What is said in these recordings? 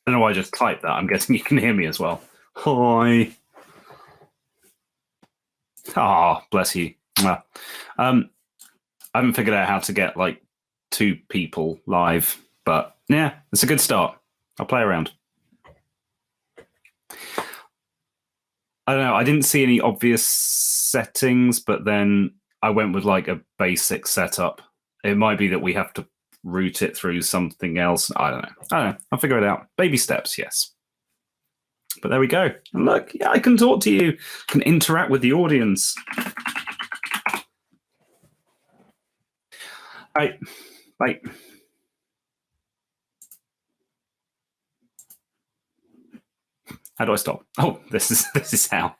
don't know why I just typed that. I'm guessing you can hear me as well. Hi. Ah, bless you. I haven't figured out how to get like 2 people live, but yeah, it's a good start. I'll play around. I don't know. I didn't see any obvious settings, but then I went with like a basic setup. It might be that we have to route it through something else. I don't know. I'll figure it out. Baby steps, yes. But there we go. And look, yeah, I can talk to you, can interact with the audience. Right. How do I stop? Oh, this is how.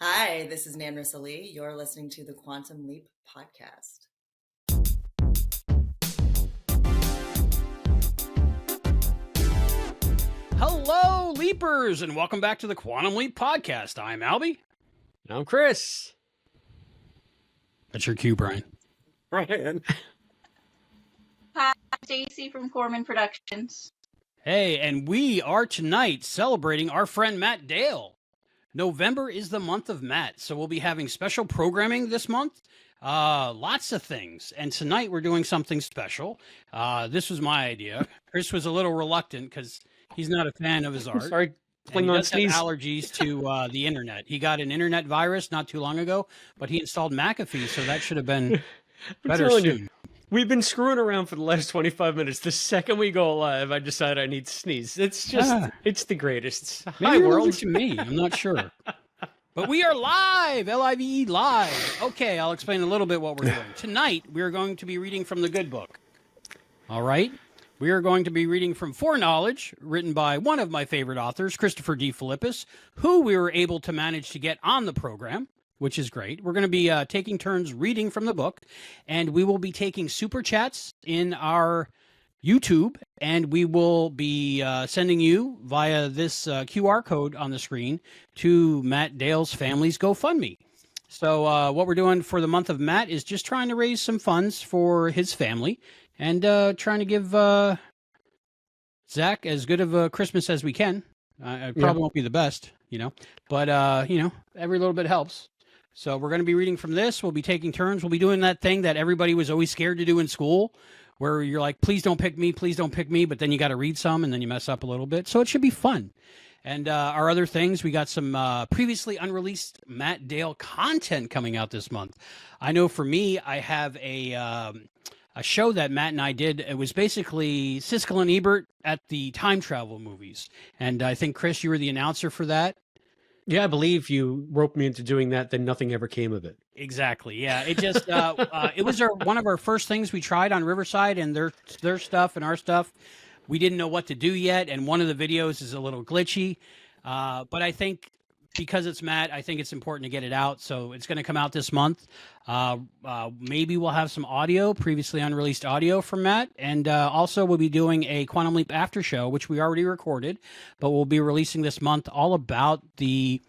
Hi, this is Nanrisa Lee. You're listening to the Quantum Leap podcast. Hello, Leapers, and welcome back to the Quantum Leap podcast. I'm Albie. And I'm Chris. That's your cue, Brian. Brian. Hi, Stacy from Corman Productions. Hey, and we are tonight celebrating our friend Matt Dale. November is the month of Matt, so we'll be having special programming this month. Lots of things. And tonight we're doing something special. This was my idea. Chris was a little reluctant because he's not a fan of his art. Sorry, He does have allergies to the internet. He got an internet virus not too long ago, but he installed McAfee, so that should have been better soon. We've been screwing around for the last 25 minutes. The second we go live, I decide I need to sneeze. It's just, it's the greatest. Maybe you're allergic to me. I'm not sure. But we are live, L-I-V-E, live. Okay, I'll explain a little bit what we're doing. Tonight, we're going to be reading from the good book. All right? We are going to be reading from Foreknowledge, written by one of my favorite authors, Christopher D. Philippus, who we were able to manage to get on the program, which is great. We're going to be taking turns reading from the book, and we will be taking super chats in our YouTube, and we will be sending you via this QR code on the screen to Matt Dale's family's GoFundMe. So what we're doing for the month of Matt is just trying to raise some funds for his family and trying to give Zach as good of a Christmas as we can. It probably won't be the best, but every little bit helps. So we're going to be reading from this. We'll be taking turns. We'll be doing that thing that everybody was always scared to do in school, where you're like, please don't pick me, but then you got to read some and then you mess up a little bit. So it should be fun. And our other things, we got some previously unreleased Matt Dale content coming out this month. I know for me, I have a show that Matt and I did. It was basically Siskel and Ebert at the time travel movies. And I think, Chris, you were the announcer for that. Yeah, I believe you roped me into doing that, then nothing ever came of it. Exactly. Yeah. It just, it was one of our first things we tried on Riverside, and their stuff and our stuff. We didn't know what to do yet. And one of the videos is a little glitchy. But I think because it's Matt, I think it's important to get it out. So it's going to come out this month. Maybe we'll have some audio, previously unreleased audio from Matt. And also we'll be doing a Quantum Leap after show, which we already recorded, but we'll be releasing this month, all about the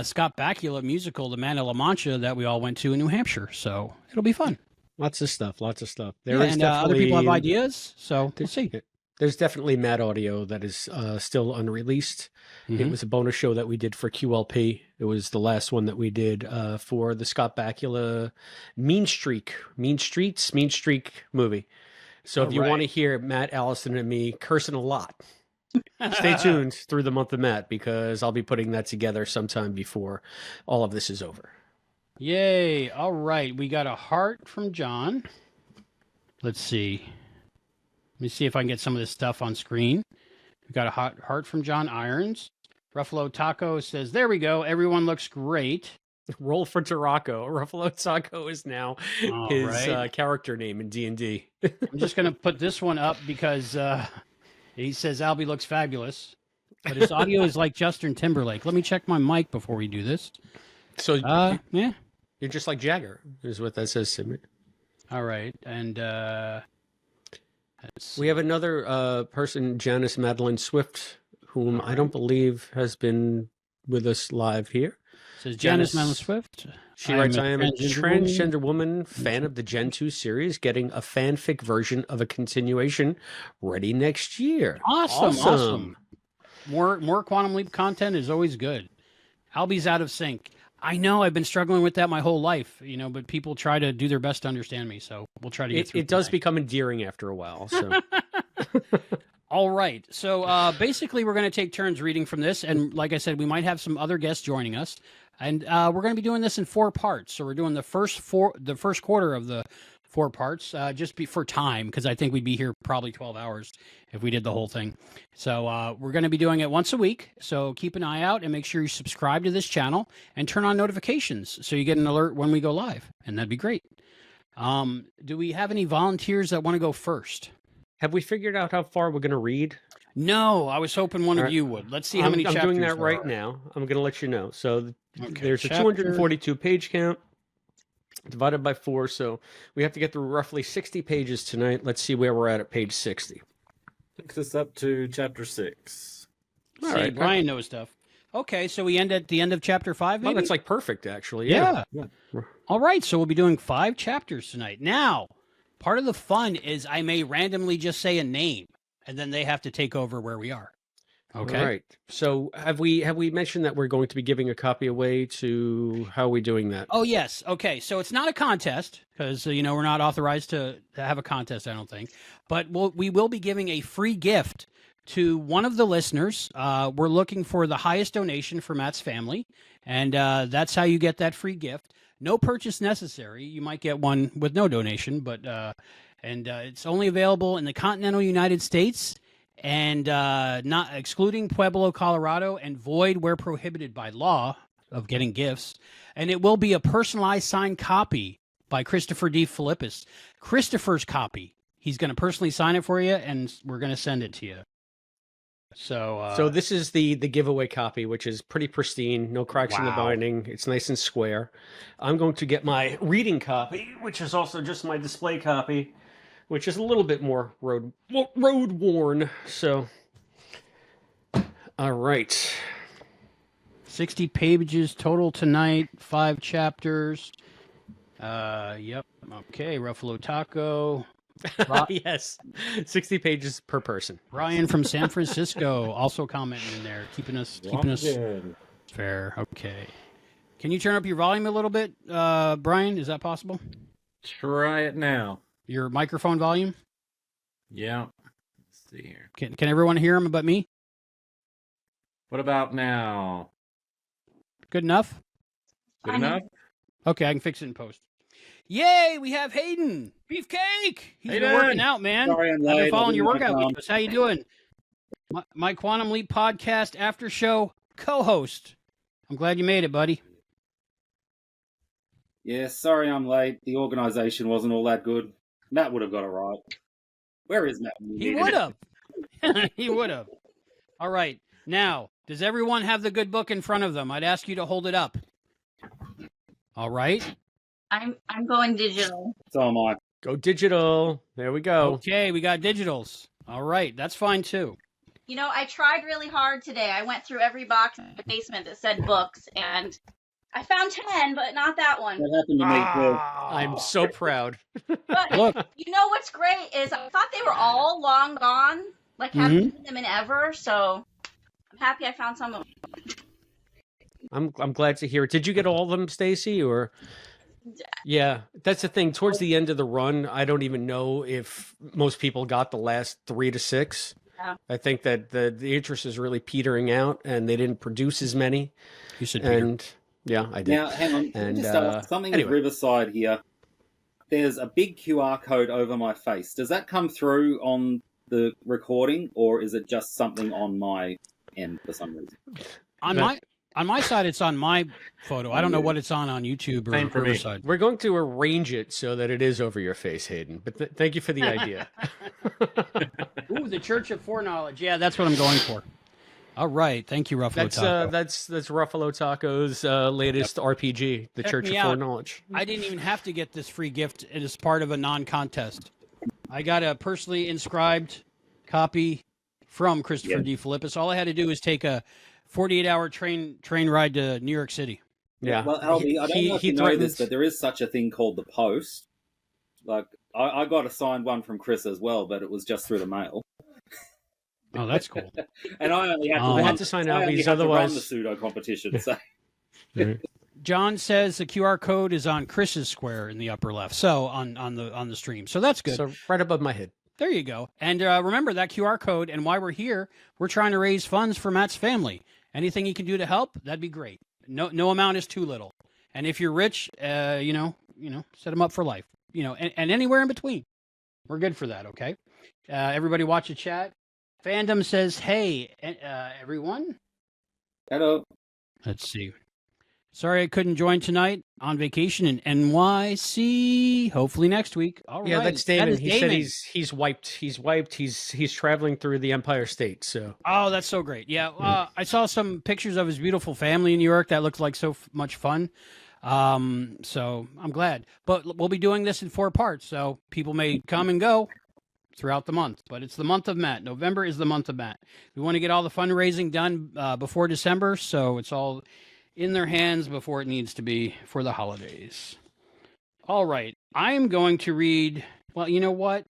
Scott Bakula musical, The Man of La Mancha, that we all went to in New Hampshire. So it'll be fun. Lots of stuff. And other people have ideas. So we'll see. There's definitely Matt audio that is still unreleased. Mm-hmm. It was a bonus show that we did for QLP. It was the last one that we did for the Scott Bakula Mean Streak movie. So if you want to hear Matt, Allison, and me cursing a lot, stay tuned through the month of Matt, because I'll be putting that together sometime before all of this is over. Yay. All right. We got a heart from John. Let's see. Let me see if I can get some of this stuff on screen. We got a heart from John Irons. Ruffalo Taco says, there we go. Everyone looks great. Roll for Tarako. Ruffalo Taco is now his character name in D&D. I'm just going to put this one up because he says Albie looks fabulous. But his audio is like Justin Timberlake. Let me check my mic before we do this. So, yeah. You're just like Jagger, is what that says to me. All right. And we have another person, Janice Madeline Swift, whom I don't believe has been with us live here. Says Janice Madeline Swift. She writes, I am a transgender woman, fan of the Gen 2 series, getting a fanfic version of a continuation ready next year. Awesome. More Quantum Leap content is always good. Albie's out of sync. I know I've been struggling with that my whole life, but people try to do their best to understand me, so we'll try to get through it. It does become endearing after a while, so... All right. So basically, we're going to take turns reading from this. And like I said, we might have some other guests joining us. And we're going to be doing this in 4 parts. So we're doing the first quarter of the 4 parts for time, because I think we'd be here probably 12 hours if we did the whole thing. So we're going to be doing it once a week. So keep an eye out and make sure you subscribe to this channel and turn on notifications so you get an alert when we go live. And that'd be great. Do we have any volunteers that want to go first? Have we figured out how far we're going to read? No, I was hoping one of you would. Let's see how many chapters. I'm doing that right now. I'm going to let you know. So there's a 242 page count divided by 4. So we have to get through roughly 60 pages tonight. Let's see where we're at page 60. Takes us up to chapter 6. All right, Brian knows stuff. Okay, so we end at the end of chapter 5, maybe? Oh, that's like perfect, actually. Yeah. All right, so we'll be doing 5 chapters tonight. Now, part of the fun is I may randomly just say a name, and then they have to take over where we are. Okay. All right. So have we mentioned that we're going to be giving a copy away to, how are we doing that? Oh, yes. Okay. So it's not a contest because, we're not authorized to have a contest, I don't think. But we will be giving a free gift to one of the listeners. We're looking for the highest donation for Matt's family. And that's how you get that free gift. No purchase necessary. You might get one with no donation, but it's only available in the continental United States and not excluding Pueblo, Colorado, and void where prohibited by law of getting gifts. And it will be a personalized signed copy by Christopher D. Philippus. Christopher's copy. He's going to personally sign it for you, and we're going to send it to you. So this is the giveaway copy, which is pretty pristine, no cracks in the binding. It's nice and square. I'm going to get my reading copy, which is also just my display copy, which is a little bit more road worn. So, all right, 60 pages total tonight, 5 chapters. Yep. Okay, Ruffalo Taco. Yes, 60 pages per person. Brian from San Francisco also commenting in there, keeping us fair. Okay. Can you turn up your volume a little bit, Brian? Is that possible? Try it now. Your microphone volume? Yeah. Let's see here. Can everyone hear him but me? What about now? Good enough? Good enough? Okay, I can fix it in post. Yay, we have Hayden. Beefcake. He's been working out, man. Sorry, I'm I've late. been following your workout videos. How you doing? My Quantum Leap podcast after show co-host. I'm glad you made it, buddy. Yeah, sorry I'm late. The organisation wasn't all that good. Matt would have got it right. Where is Matt? He would have. He would have. All right. Now, does everyone have the good book in front of them? I'd ask you to hold it up. All right. I'm going digital. So am I. Go digital. There we go. Okay, we got digitals. All right, that's fine too. I tried really hard today. I went through every box in the basement that said books, and I found 10, but not that one. That happened to me too. I'm so proud. But Look. What's great is I thought they were all long gone, like haven't seen them in ever. So I'm happy I found some of them. I'm glad to hear it. Did you get all of them, Stacy, or? Yeah, that's the thing. Towards the end of the run, I don't even know if most people got the last 3 to 6. Yeah. I think that the interest is really petering out, and they didn't produce as many. You said Peter. And yeah, I did. Now, hang on. And, Just something anyway. with Riverside here. There's a big QR code over my face. Does that come through on the recording, or is it just something on my end for some reason? On my side, it's on my photo. I don't know what it's on YouTube or Same for me. Riverside. We're going to arrange it so that it is over your face, Hayden. But thank you for the idea. Ooh, the Church of Foreknowledge. Yeah, that's what I'm going for. All right. Thank you, Ruffalo Taco. That's Ruffalo Taco's latest RPG, the Check Church of me out. Foreknowledge. I didn't even have to get this free gift as part of a non-contest. I got a personally inscribed copy from Christopher D. Philippus. All I had to do was take a 48-hour train ride to New York City. Yeah. Well, Albie, I don't know if you know this, but there is such a thing called the post. Like, I got a signed one from Chris as well, but it was just through the mail. Oh, that's cool. And I only had to, I had to sign Albie's, run otherwise the pseudo competition. So. John says the QR code is on Chris's square in the upper left, so on the stream. So that's good. So right above my head. There you go. And remember that QR code. And why we're here, we're trying to raise funds for Matt's family. Anything you can do to help, that'd be great. No amount is too little. And if you're rich, you know, set them up for life. You know, and anywhere in between. We're good for that. Okay. Everybody watch the chat. Fandom says, "Hey, everyone." Hello. Let's see. Sorry I couldn't join tonight. On vacation in NYC. Hopefully next week. All right. Yeah, that's Damon. That is He Damon. said he's wiped. He's wiped. He's traveling through the Empire State. So. Oh, that's so great. Yeah, I saw some pictures of his beautiful family in New York. That looked like so much fun. So I'm glad. But we'll be doing this in 4 parts, so people may come and go throughout the month. But it's the month of Matt. November is the month of Matt. We want to get all the fundraising done before December, so it's all in their hands before it needs to be for the holidays. All right. I'm going to read, well, you know what?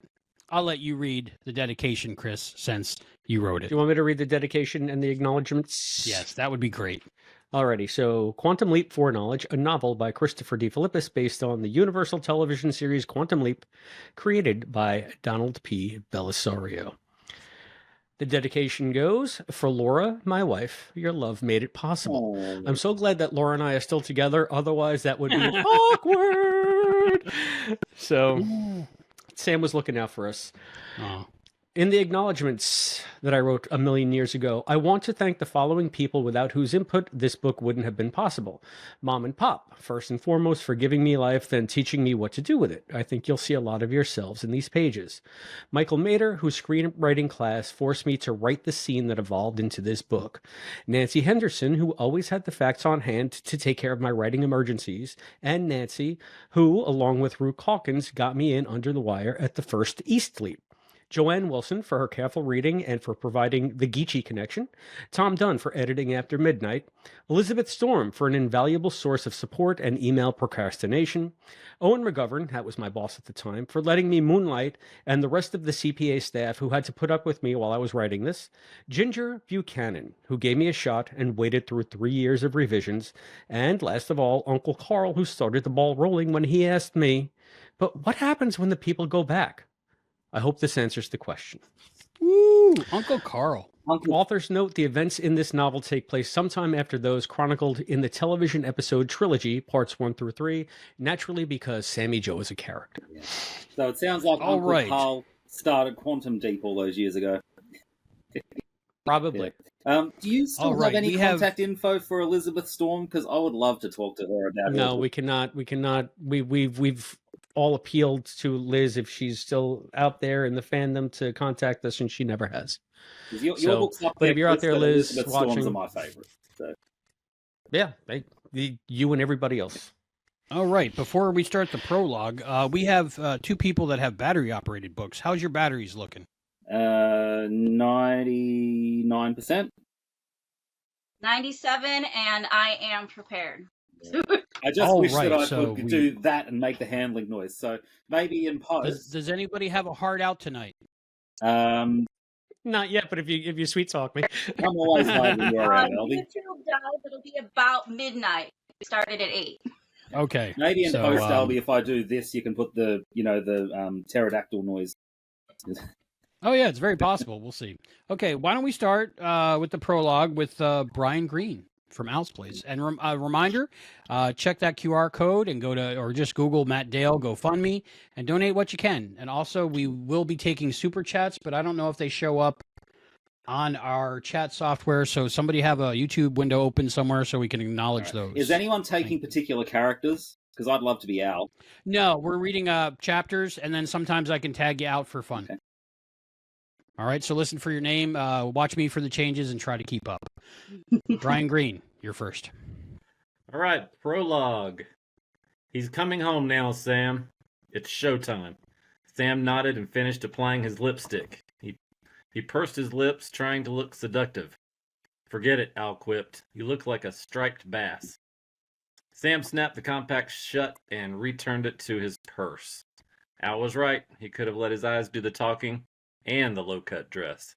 I'll let you read the dedication, Chris, since you wrote it. Do you want me to read the dedication and the acknowledgments? Yes, that would be great. Alrighty, so Quantum Leap Foreknowledge, a novel by Christopher D. Philippus based on the Universal television series Quantum Leap, created by Donald P. Belisario. The dedication goes, for Laura, my wife, your love made it possible. Oh. I'm so glad that Laura and I are still together, otherwise that would be awkward. So, Sam was looking out for us. Oh. In the acknowledgments that I wrote a million years ago, I want to thank the following people without whose input this book wouldn't have been possible. Mom and Pop, first and foremost, for giving me life, then teaching me what to do with it. I think you'll see a lot of yourselves in these pages. Michael Mater, whose screenwriting class forced me to write the scene that evolved into this book. Nancy Henderson, who always had the facts on hand to take care of my writing emergencies. And Nancy, who, along with Ruth Calkins, got me in under the wire at the first East Leap. Joanne Wilson for her careful reading and for providing the Geechee connection, Tom Dunn for editing after midnight, Elizabeth Storm for an invaluable source of support and email procrastination, Owen McGovern, that was my boss at the time, for letting me moonlight, and the rest of the CPA staff who had to put up with me while I was writing this, Ginger Buchanan, who gave me a shot and waited through 3 years of revisions, and last of all, Uncle Carl, who started the ball rolling when he asked me, but what happens when the people go back? I hope this answers the question. Woo! Uncle Carl. Authors note the events in this novel take place sometime after those chronicled in the television episode trilogy, parts 1 through 3, naturally because Sammy Joe is a character. Yeah. So it sounds like All Uncle right. Carl started Quantum Deep all those years ago. Probably. Do you still All right, have any we have- contact info for Elizabeth Storm? Because I would love to talk to her about it. No, we cannot. We've all appealed to Liz if she's still out there in the fandom to contact us, and she never has. Your So, book's up but there, if you're out there, but Liz, Elizabeth watching- Storms are my favorite. So. Yeah, you and everybody else. All right. Before we start the prologue, we have 2 people that have battery-operated books. How's your batteries looking? 99%. 97, and I am prepared. I just All wish right, that I so could do that and make the handling noise. So maybe in post. Does anybody have a hard out tonight? Not yet, but if you sweet talk me, I'm always glad when you're around, Elby. YouTube dive, it'll be about midnight. We started at 8. Okay. Maybe in so, post, Elby, if I do this, you can put the pterodactyl noise. Oh, yeah, it's very possible. We'll see. Okay, why don't we start with the prologue with Brian Green from Al's Place. And a reminder, check that QR code and or just Google Matt Dale GoFundMe and donate what you can. And also, we will be taking super chats, but I don't know if they show up on our chat software. So somebody have a YouTube window open somewhere so we can acknowledge those. Is anyone taking particular characters? Because I'd love to be Al. No, we're reading chapters, and then sometimes I can tag you out for fun. Okay. All right, so listen for your name, watch me for the changes, and try to keep up. Brian Green, you're first. All right, prologue. He's coming home now, Sam. It's showtime. Sam nodded and finished applying his lipstick. He pursed his lips, trying to look seductive. Forget it, Al quipped. You look like a striped bass. Sam snapped the compact shut and returned it to his purse. Al was right. He could have let his eyes do the talking and the low-cut dress.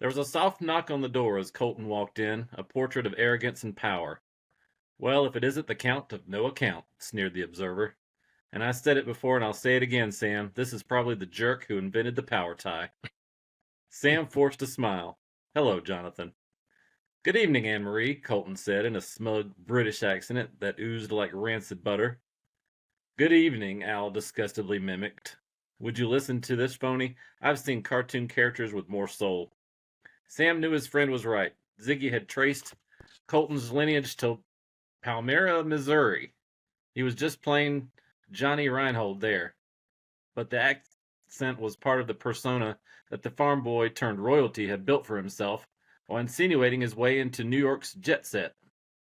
There was a soft knock on the door as Colton walked in, a portrait of arrogance and power. Well, if it isn't the Count of No Account, sneered the observer. And I said it before and I'll say it again, Sam. This is probably the jerk who invented the power tie. Sam forced a smile. Hello, Jonathan. Good evening, Anne-Marie, Colton said in a smug British accent that oozed like rancid butter. Good evening, Al disgustedly mimicked. Would you listen to this, phony? I've seen cartoon characters with more soul. Sam knew his friend was right. Ziggy had traced Colton's lineage to Palmyra, Missouri. He was just plain Johnny Reinhold there. But the accent was part of the persona that the farm boy turned royalty had built for himself while insinuating his way into New York's jet set.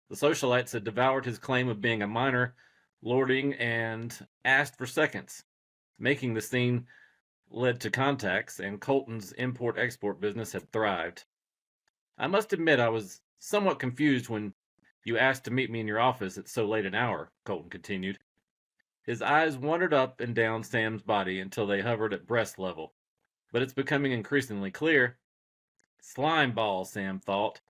The socialites had devoured his claim of being a minor, lording, and asked for seconds. Making the scene led to contacts, and Colton's import-export business had thrived. I must admit I was somewhat confused when you asked to meet me in your office at so late an hour, Colton continued. His eyes wandered up and down Sam's body until they hovered at breast level. But it's becoming increasingly clear. Slime ball, Sam thought,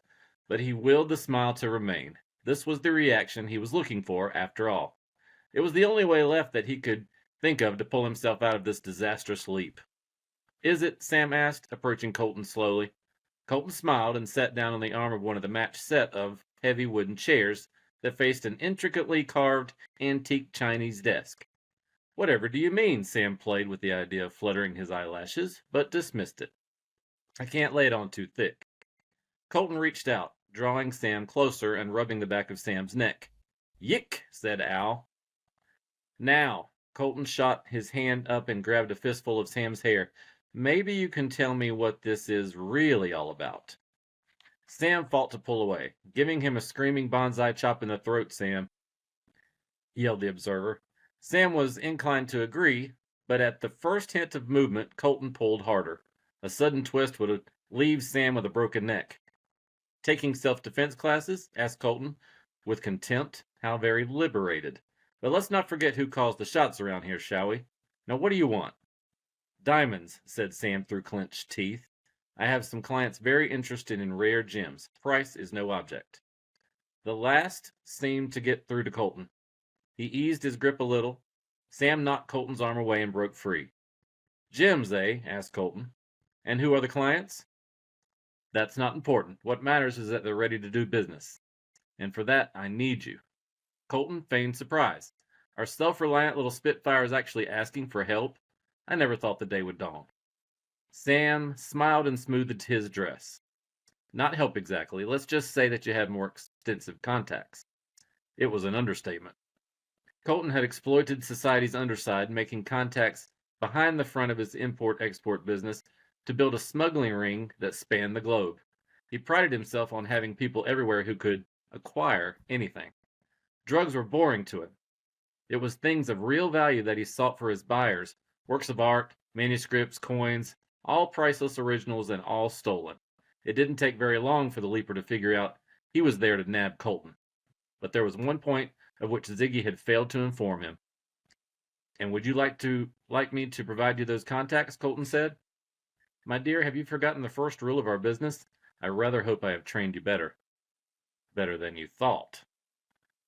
but he willed the smile to remain. This was the reaction he was looking for, after all. It was the only way left that he could think of to pull himself out of this disastrous leap. Is it? Sam asked, approaching Colton slowly. Colton smiled and sat down on the arm of one of the matched set of heavy wooden chairs that faced an intricately carved antique Chinese desk. Whatever do you mean? Sam played with the idea of fluttering his eyelashes, but dismissed it. I can't lay it on too thick. Colton reached out, drawing Sam closer and rubbing the back of Sam's neck. Yick, said Al. Now, Colton shot his hand up and grabbed a fistful of Sam's hair. Maybe you can tell me what this is really all about. Sam fought to pull away, giving him a screaming bonsai chop in the throat, Sam, yelled the observer. Sam was inclined to agree, but at the first hint of movement, Colton pulled harder. A sudden twist would leave Sam with a broken neck. Taking self-defense classes? Asked Colton, with contempt. How very liberated. But let's not forget who calls the shots around here, shall we? Now what do you want? Diamonds, said Sam through clenched teeth. I have some clients very interested in rare gems. Price is no object. The last seemed to get through to Colton. He eased his grip a little. Sam knocked Colton's arm away and broke free. Gems, eh? Asked Colton. And who are the clients? That's not important. What matters is that they're ready to do business. And for that, I need you. Colton feigned surprise. Our self-reliant little Spitfire is actually asking for help? I never thought the day would dawn. Sam smiled and smoothed his dress. Not help exactly. Let's just say that you have more extensive contacts. It was an understatement. Colton had exploited society's underside, making contacts behind the front of his import-export business to build a smuggling ring that spanned the globe. He prided himself on having people everywhere who could acquire anything. Drugs were boring to him. It was things of real value that he sought for his buyers, works of art, manuscripts, coins, all priceless originals and all stolen. It didn't take very long for the Leaper to figure out he was there to nab Colton. But there was one point of which Ziggy had failed to inform him. And would you like me to provide you those contacts? Colton said. My dear, have you forgotten the first rule of our business? I rather hope I have trained you better. Better than you thought.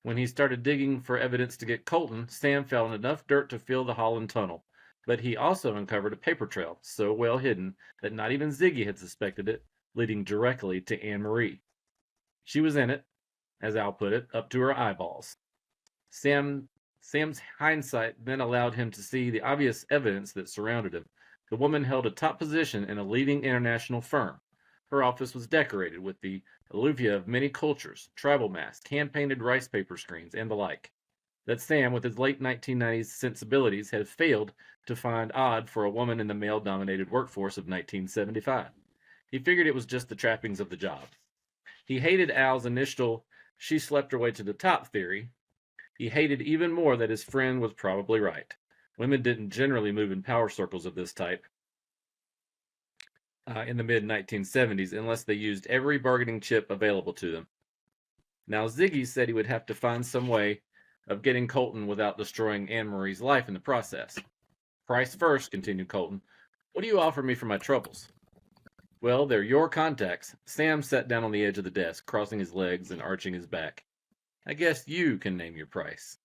When he started digging for evidence to get Colton, Sam found enough dirt to fill the Holland Tunnel. But he also uncovered a paper trail, so well hidden that not even Ziggy had suspected it, leading directly to Anne-Marie. She was in it, as Al put it, up to her eyeballs. Sam's hindsight then allowed him to see the obvious evidence that surrounded him. The woman held a top position in a leading international firm. Her office was decorated with the alluvia of many cultures, tribal masks, hand-painted rice paper screens, and the like. That Sam, with his late 1990s sensibilities, had failed to find odd for a woman in the male-dominated workforce of 1975. He figured it was just the trappings of the job. He hated Al's initial "she slept her way to the top" theory. He hated even more that his friend was probably right. Women didn't generally move in power circles of this type in the mid-1970s unless they used every bargaining chip available to them. Now Ziggy said he would have to find some way of getting Colton without destroying Anne-Marie's life in the process. Price first, continued Colton. What do you offer me for my troubles? Well, they're your contacts. Sam sat down on the edge of the desk, crossing his legs and arching his back. I guess you can name your price.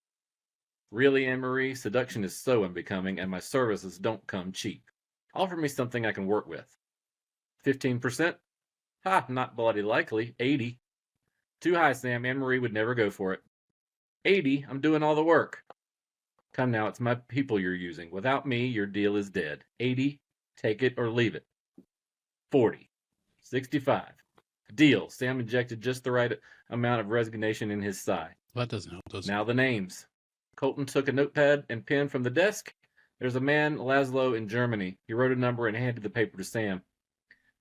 Really, Anne-Marie, seduction is so unbecoming, and my services don't come cheap. Offer me something I can work with. 15%? Ha, not bloody likely. 80. Too high, Sam. Anne-Marie would never go for it. 80? I'm doing all the work. Come now, it's my people you're using. Without me, your deal is dead. 80? Take it or leave it. 40. 65. Deal. Sam injected just the right amount of resignation in his sigh. That doesn't help, does it? Now the names. Colton took a notepad and pen from the desk. There's a man, Laszlo, in Germany. He wrote a number and handed the paper to Sam.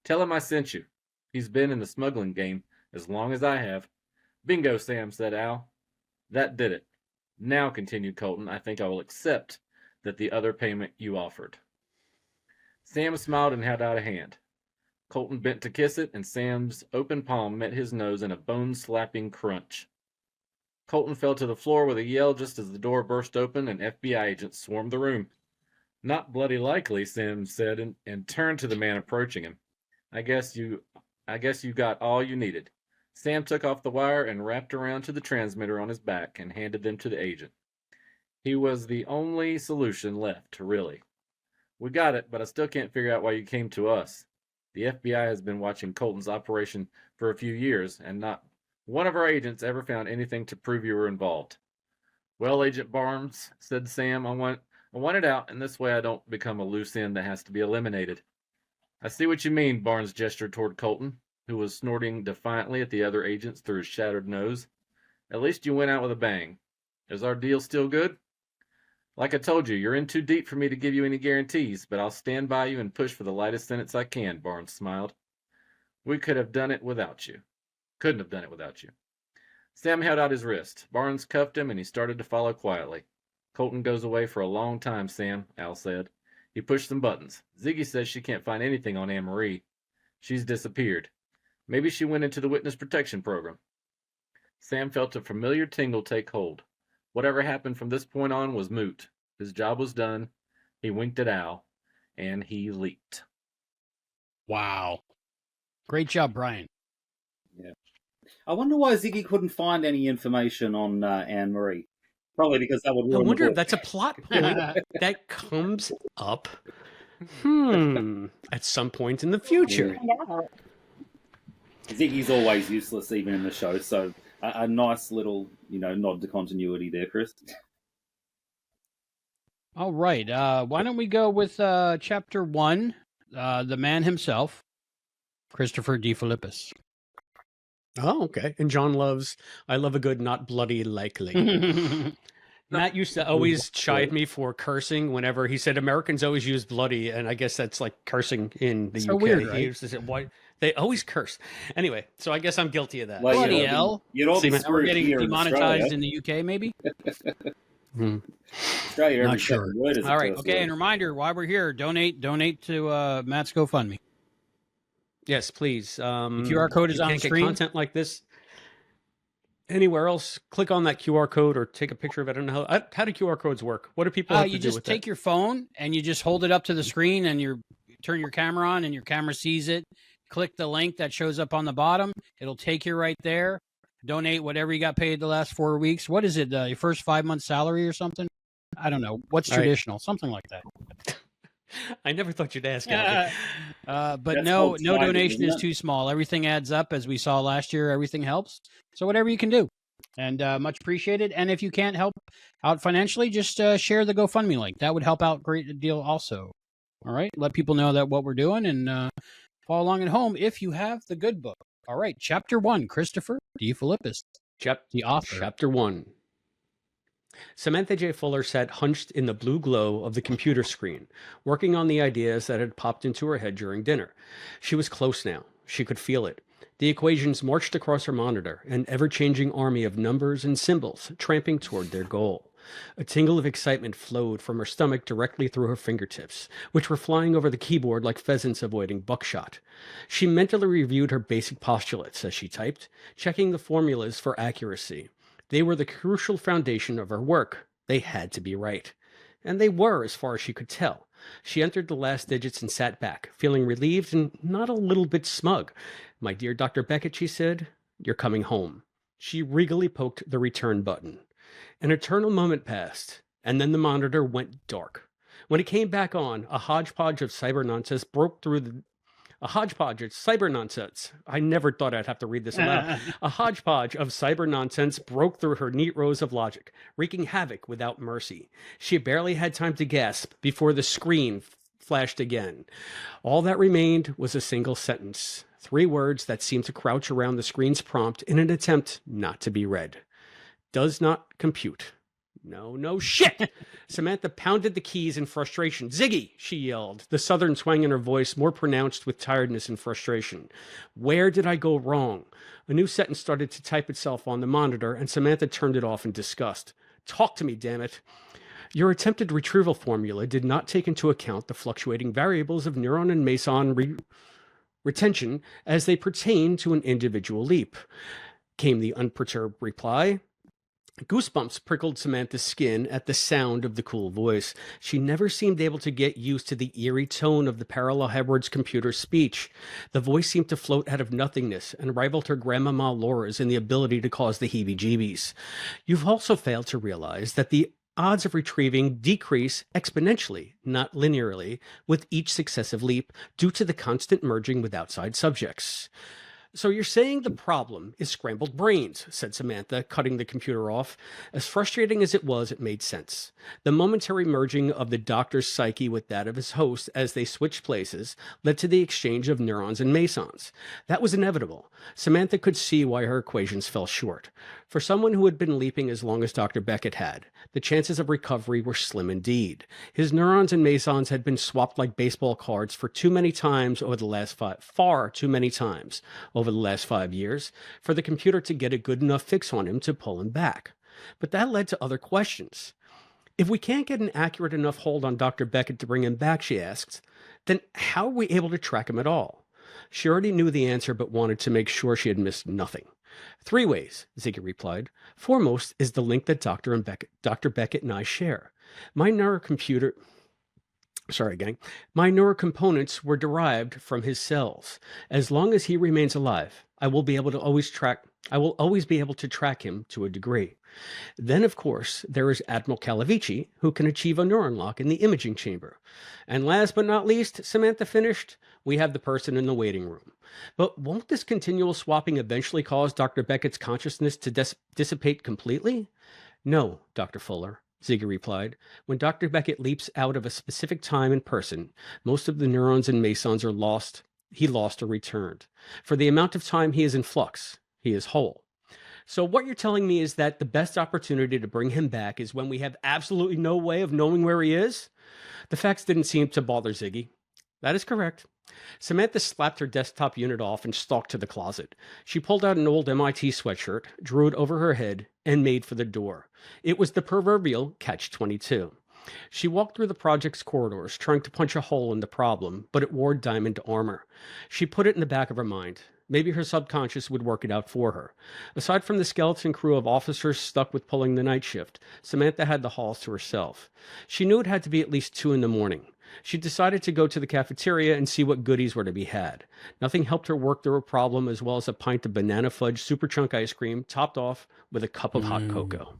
Tell him I sent you. He's been in the smuggling game as long as I have. Bingo, Sam, said Al. That did it. Now, continued Colton, I think I will accept that the other payment you offered. Sam smiled and held out a hand. Colton bent to kiss it, and Sam's open palm met his nose in a bone-slapping crunch. Colton fell to the floor with a yell just as the door burst open and FBI agents swarmed the room. Not bloody likely, Sam said, and turned to the man approaching him. I guess you got all you needed. Sam took off the wire and wrapped around to the transmitter on his back and handed them to the agent. He was the only solution left, really. We got it, but I still can't figure out why you came to us. The FBI has been watching Colton's operation for a few years, and not one of our agents ever found anything to prove you were involved. Well, Agent Barnes, said Sam, I want it out, and this way I don't become a loose end that has to be eliminated. I see what you mean, Barnes gestured toward Colton, who was snorting defiantly at the other agents through his shattered nose. At least you went out with a bang. Is our deal still good? Like I told you, you're in too deep for me to give you any guarantees, but I'll stand by you and push for the lightest sentence I can, Barnes smiled. We couldn't have done it without you. Sam held out his wrist. Barnes cuffed him, and he started to follow quietly. Colton goes away for a long time, Sam, Al said. He pushed some buttons. Ziggy says she can't find anything on Anne-Marie. She's disappeared. Maybe she went into the witness protection program. Sam felt a familiar tingle take hold. Whatever happened from this point on was moot. His job was done. He winked at Al, and he leaped. Wow. Great job, Brian. Yeah. I wonder why Ziggy couldn't find any information on Anne-Marie. Probably because that would ruin I wonder the if book. that's a plot point that comes up at some point in the future. Ziggy's always useless, even in the show, so a nice little, nod to continuity there, Chris. All right. Why don't we go with Chapter 1, the man himself, Christopher D. Philippus. Oh, okay. And John loves, I love a good not bloody likely. Matt used to always chide me for cursing whenever he said Americans always use bloody, and I guess that's like cursing in the So UK. weird, right? He used to say, why? They always curse. Anyway, so I guess I'm guilty of that. Well, Bloody hell. You'd all be See, man, Now we're screwed getting here in demonetized Australia. in the UK, maybe? Australia, Not every sure. second word is a All right. curse Okay. word. And reminder, while we're here, donate to Matt's GoFundMe. Yes, please. The QR code is you on can't the get screen. content like this anywhere else. Click on that QR code or take a picture of it. I don't know how do QR codes work. What do people have to You do just with take your phone and you just hold it up to the screen and you turn your camera on and your camera sees it. Click the link that shows up on the bottom. It'll take you right there. Donate whatever you got paid the last 4 weeks. What is it? Your first 5 months salary or something? I don't know. What's All right. traditional? Something like that. I never thought you'd ask. Albie. But That's no called sliding, donation is isn't it? too small. Everything adds up, as we saw last year. Everything helps. So whatever you can do, and much appreciated. And if you can't help out financially, just share the GoFundMe link. That would help out great deal also. All right, let people know that what we're doing and follow along at home if you have the good book. All right, Chapter 1, Christopher D. Philippus, the author. Chapter 1. Samantha J. Fuller sat hunched in the blue glow of the computer screen, working on the ideas that had popped into her head during dinner. She was close now. She could feel it. The equations marched across her monitor, an ever-changing army of numbers and symbols tramping toward their goal. A tingle of excitement flowed from her stomach directly through her fingertips, which were flying over the keyboard like pheasants avoiding buckshot. She mentally reviewed her basic postulates as she typed, checking the formulas for accuracy. They were the crucial foundation of her work. They had to be right. And they were, as far as she could tell. She entered the last digits and sat back, feeling relieved and not a little bit smug. "My dear Dr. Beckett," she said, "you're coming home." She regally poked the return button. An eternal moment passed, and then the monitor went dark. When it came back on, a hodgepodge of cyber nonsense broke through the a hodgepodge of cyber nonsense. I never thought I'd have to read this aloud. A hodgepodge of cyber nonsense broke through her neat rows of logic, wreaking havoc without mercy. She barely had time to gasp before the screen flashed again. All that remained was a single sentence, 3 words that seemed to crouch around the screen's prompt in an attempt not to be read. "Does not compute." No, shit! Samantha pounded the keys in frustration. "Ziggy!" she yelled, the southern twang in her voice more pronounced with tiredness and frustration. "Where did I go wrong?" A new sentence started to type itself on the monitor, and Samantha turned it off in disgust. "Talk to me, damn it!" "Your attempted retrieval formula did not take into account the fluctuating variables of neuron and meson retention as they pertain to an individual leap," came the unperturbed reply. Goosebumps prickled Samantha's skin at the sound of the cool voice. She never seemed able to get used to the eerie tone of the parallel Edwards computer speech. The voice seemed to float out of nothingness and rivaled her grandmama Laura's in the ability to cause the heebie-jeebies. "You've also failed to realize that the odds of retrieving decrease exponentially, not linearly, with each successive leap due to the constant merging with outside subjects." "So you're saying the problem is scrambled brains," said Samantha, cutting the computer off. As frustrating as it was, it made sense. The momentary merging of the doctor's psyche with that of his host as they switched places led to the exchange of neurons and mesons. That was inevitable. Samantha could see why her equations fell short. For someone who had been leaping as long as Dr. Beckett had, the chances of recovery were slim indeed. His neurons and mesons had been swapped like baseball cards for far too many times over the last 5 years for the computer to get a good enough fix on him to pull him back. But that led to other questions. "If we can't get an accurate enough hold on Dr. Beckett to bring him back," she asked, "then how are we able to track him at all?" She already knew the answer but wanted to make sure she had missed nothing. "3 ways, Ziggy replied. "Foremost is the link that Dr. Beckett and I share. My neurocomputer... Sorry, gang. My neurocomponents were derived from his cells. As long as he remains alive, I will always be able to track him to a degree. Then, of course, there is Admiral Calavici, who can achieve a neuron lock in the imaging chamber. And last but not least," Samantha finished, "we have the person in the waiting room. But won't this continual swapping eventually cause Dr. Beckett's consciousness to dissipate completely?" "No, Dr. Fuller," Ziggy replied. "When Dr. Beckett leaps out of a specific time and person, most of the neurons and mesons are lost. He lost or returned. For the amount of time he is in flux, he is whole. So what you're telling me is that the best opportunity to bring him back is when we have absolutely no way of knowing where he is?" The facts didn't seem to bother Ziggy. "That is correct." Samantha slapped her desktop unit off and stalked to the closet. She pulled out an old MIT sweatshirt, drew it over her head, and made for the door. It was the proverbial catch-22. She walked through the project's corridors, trying to punch a hole in the problem, but it wore diamond armor. She put it in the back of her mind. Maybe her subconscious would work it out for her. Aside from the skeleton crew of officers stuck with pulling the night shift, Samantha had the halls to herself. She knew it had to be at least 2 a.m. She decided to go to the cafeteria and see what goodies were to be had. Nothing helped her work through a problem as well as a pint of banana fudge super chunk ice cream topped off with a cup of hot cocoa.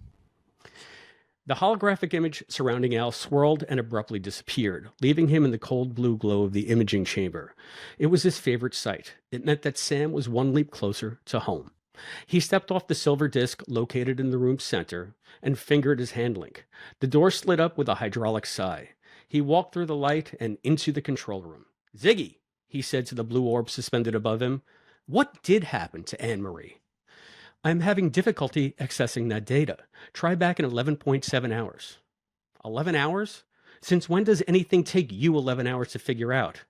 The holographic image surrounding Al swirled and abruptly disappeared, leaving him in the cold blue glow of the imaging chamber. It was his favorite sight. It meant that Sam was one leap closer to home. He stepped off the silver disc located in the room's center and fingered his hand link. The door slid up with a hydraulic sigh. He walked through the light and into the control room. "Ziggy," he said to the blue orb suspended above him, "what did happen to Anne-Marie?" "I'm having difficulty accessing that data. Try back in 11.7 hours. 11 hours? Since when does anything take you 11 hours to figure out?"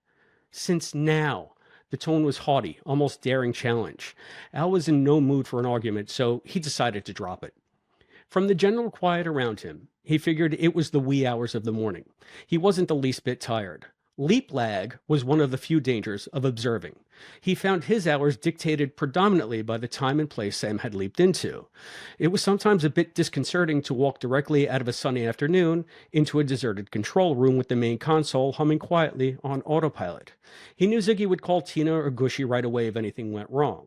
"Since now." The tone was haughty, almost daring challenge. Al was in no mood for an argument, so he decided to drop it. From the general quiet around him, he figured it was the wee hours of the morning. He wasn't the least bit tired. Leap lag was one of the few dangers of observing. He found his hours dictated predominantly by the time and place Sam had leaped into. It was sometimes a bit disconcerting to walk directly out of a sunny afternoon into a deserted control room with the main console humming quietly on autopilot. He knew Ziggy would call Tina or Gushy right away if anything went wrong.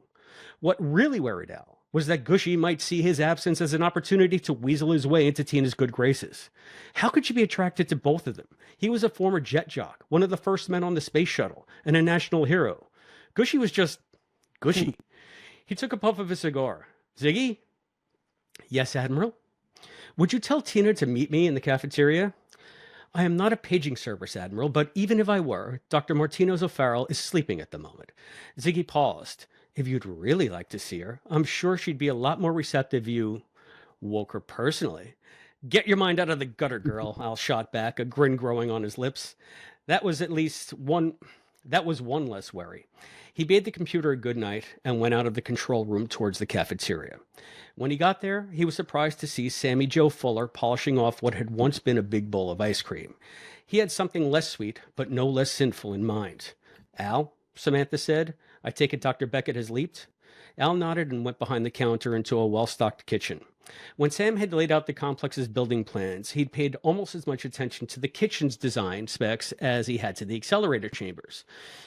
What really worried Al was that Gushy might see his absence as an opportunity to weasel his way into Tina's good graces. How could she be attracted to both of them? He was a former jet jock, one of the first men on the space shuttle, and a national hero. Gushy was just Gushy. He took a puff of his cigar. Ziggy? Yes, Admiral? Would you tell Tina to meet me in the cafeteria? I am not a paging service, Admiral, but even if I were, Dr. Martino's O'Farrell is sleeping at the moment. Ziggy paused. If you'd really like to see her, I'm sure she'd be a lot more receptive if you woke her personally. Get your mind out of the gutter, girl, Al shot back, a grin growing on his lips. That was one less worry. He bade the computer a good night and went out of the control room towards the cafeteria. When he got there, he was surprised to see Sammy Joe Fuller polishing off what had once been a big bowl of ice cream. He had something less sweet, but no less sinful in mind. Al, Samantha said, I take it Dr. Beckett has leaped? Al nodded and went behind the counter into a well-stocked kitchen. When Sam had laid out the complex's building plans, he'd paid almost as much attention to the kitchen's design specs as he had to the accelerator chambers.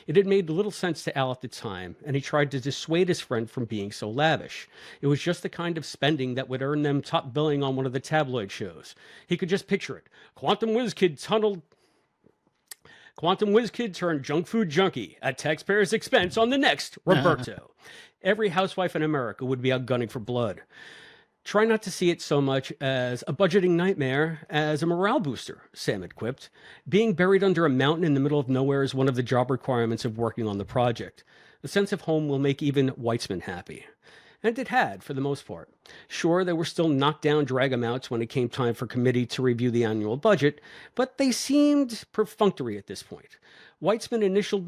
It had made little sense to Al at the time, and he tried to dissuade his friend from being so lavish. It was just the kind of spending that would earn them top billing on one of the tabloid shows. He could just picture it. Quantum Whiz Kid turned junk food junkie at taxpayers' expense on the next Roberto. Every housewife in America would be out gunning for blood. Try not to see it so much as a budgeting nightmare as a morale booster, Sam had quipped. Being buried under a mountain in the middle of nowhere is one of the job requirements of working on the project. The sense of home will make even Weitzman happy. And it had, for the most part. Sure, there were still knockdown drag-em-outs when it came time for committee to review the annual budget, but they seemed perfunctory at this point. Weitzman initiated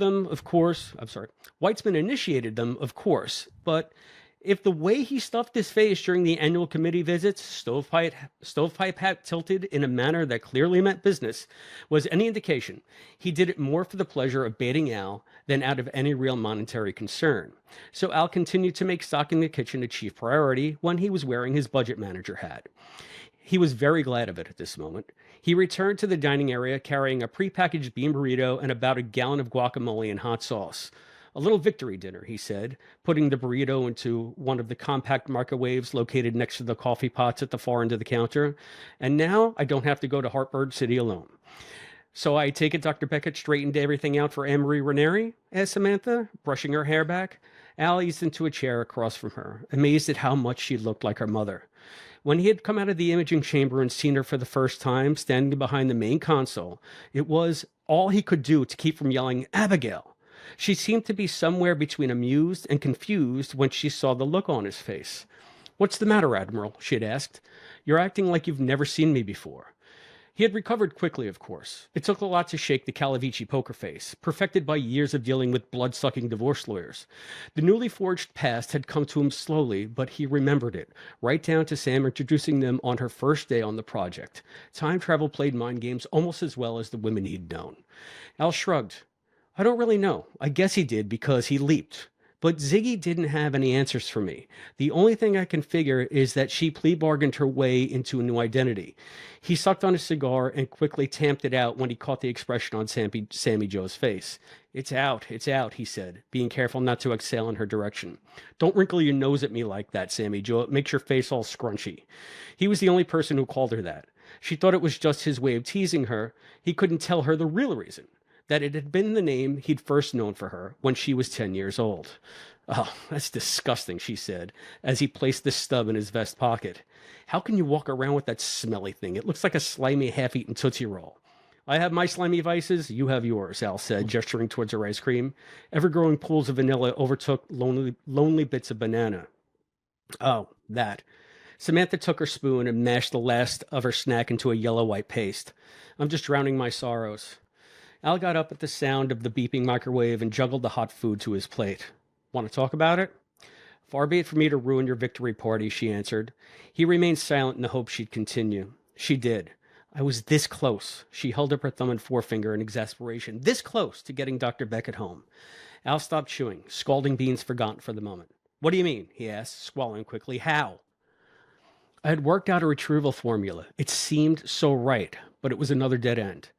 them, of course, but if the way he stuffed his face during the annual committee visits, stovepipe hat tilted in a manner that clearly meant business, was any indication, he did it more for the pleasure of baiting Al than out of any real monetary concern. So Al continued to make stocking the kitchen a chief priority when he was wearing his budget manager hat. He was very glad of it at this moment. He returned to the dining area carrying a prepackaged bean burrito and about a gallon of guacamole and hot sauce. A little victory dinner, he said, putting the burrito into one of the compact microwaves located next to the coffee pots at the far end of the counter. And now I don't have to go to Hartford City alone. So I take it Dr. Beckett straightened everything out for Anne-Marie Ranieri? Asked Samantha, brushing her hair back. Al eased into a chair across from her, amazed at how much she looked like her mother. When he had come out of the imaging chamber and seen her for the first time, standing behind the main console, it was all he could do to keep from yelling, Abigail! She seemed to be somewhere between amused and confused when she saw the look on his face. What's the matter, Admiral? She had asked. You're acting like you've never seen me before. He had recovered quickly, of course. It took a lot to shake the Calavici poker face, perfected by years of dealing with blood-sucking divorce lawyers. The newly forged past had come to him slowly, but he remembered it, right down to Sam introducing them on her first day on the project. Time travel played mind games almost as well as the women he'd known. Al shrugged. I don't really know. I guess he did because he leaped. But Ziggy didn't have any answers for me. The only thing I can figure is that she plea-bargained her way into a new identity. He sucked on his cigar and quickly tamped it out when he caught the expression on Sammy Joe's face. It's out, he said, being careful not to exhale in her direction. Don't wrinkle your nose at me like that, Sammy Joe. It makes your face all scrunchy. He was the only person who called her that. She thought it was just his way of teasing her. He couldn't tell her the real reason. That it had been the name he'd first known for her when she was 10 years old. Oh, that's disgusting, she said, as he placed the stub in his vest pocket. How can you walk around with that smelly thing? It looks like a slimy, half-eaten Tootsie Roll. I have my slimy vices, you have yours, Al said, gesturing towards her ice cream. Ever-growing pools of vanilla overtook lonely bits of banana. Oh, that. Samantha took her spoon and mashed the last of her snack into a yellow-white paste. I'm just drowning my sorrows. Al got up at the sound of the beeping microwave and juggled the hot food to his plate. Want to talk about it? Far be it from me to ruin your victory party, she answered. He remained silent in the hope she'd continue. She did. I was this close. She held up her thumb and forefinger in exasperation. This close to getting Dr. Beckett home. Al stopped chewing, scalding beans forgotten for the moment. What do you mean? He asked, swallowing quickly. How? I had worked out a retrieval formula. It seemed so right, but it was another dead end.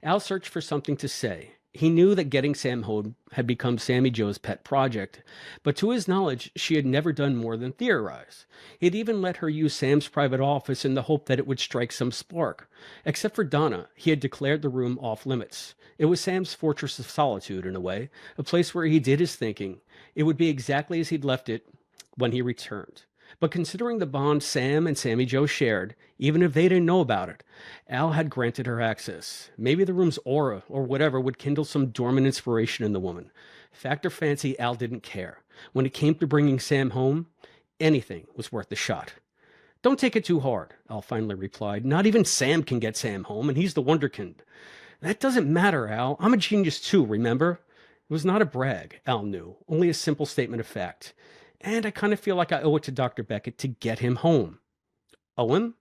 Al searched for something to say. He knew that getting Sam home had become Sammy Joe's pet project, but to his knowledge, she had never done more than theorize. He'd even let her use Sam's private office in the hope that it would strike some spark. Except for Donna, he had declared the room off limits. It was Sam's fortress of solitude, in a way, a place where he did his thinking. It would be exactly as he'd left it when he returned. But considering the bond Sam and Sammy Joe shared, even if they didn't know about it, Al had granted her access. Maybe the room's aura or whatever would kindle some dormant inspiration in the woman. Fact or fancy, Al didn't care. When it came to bringing Sam home, anything was worth the shot. Don't take it too hard, Al finally replied. Not even Sam can get Sam home, and he's the wonderkind. That doesn't matter, Al. I'm a genius too, remember? It was not a brag, Al knew, only a simple statement of fact. And I kind of feel like I owe it to Dr. Beckett to get him home. Owe him?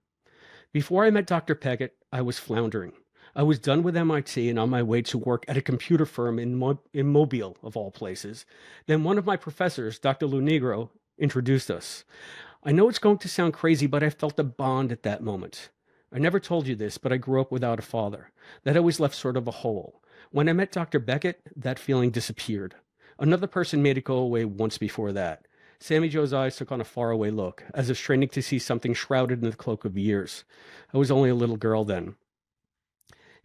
Before I met Dr. Beckett, I was floundering. I was done with MIT and on my way to work at a computer firm in Mobile, of all places. Then one of my professors, Dr. Lunegro, introduced us. I know it's going to sound crazy, but I felt a bond at that moment. I never told you this, but I grew up without a father. That always left sort of a hole. When I met Dr. Beckett, that feeling disappeared. Another person made it go away once before that. Sammy Joe's eyes took on a faraway look, as if straining to see something shrouded in the cloak of years. I was only a little girl then.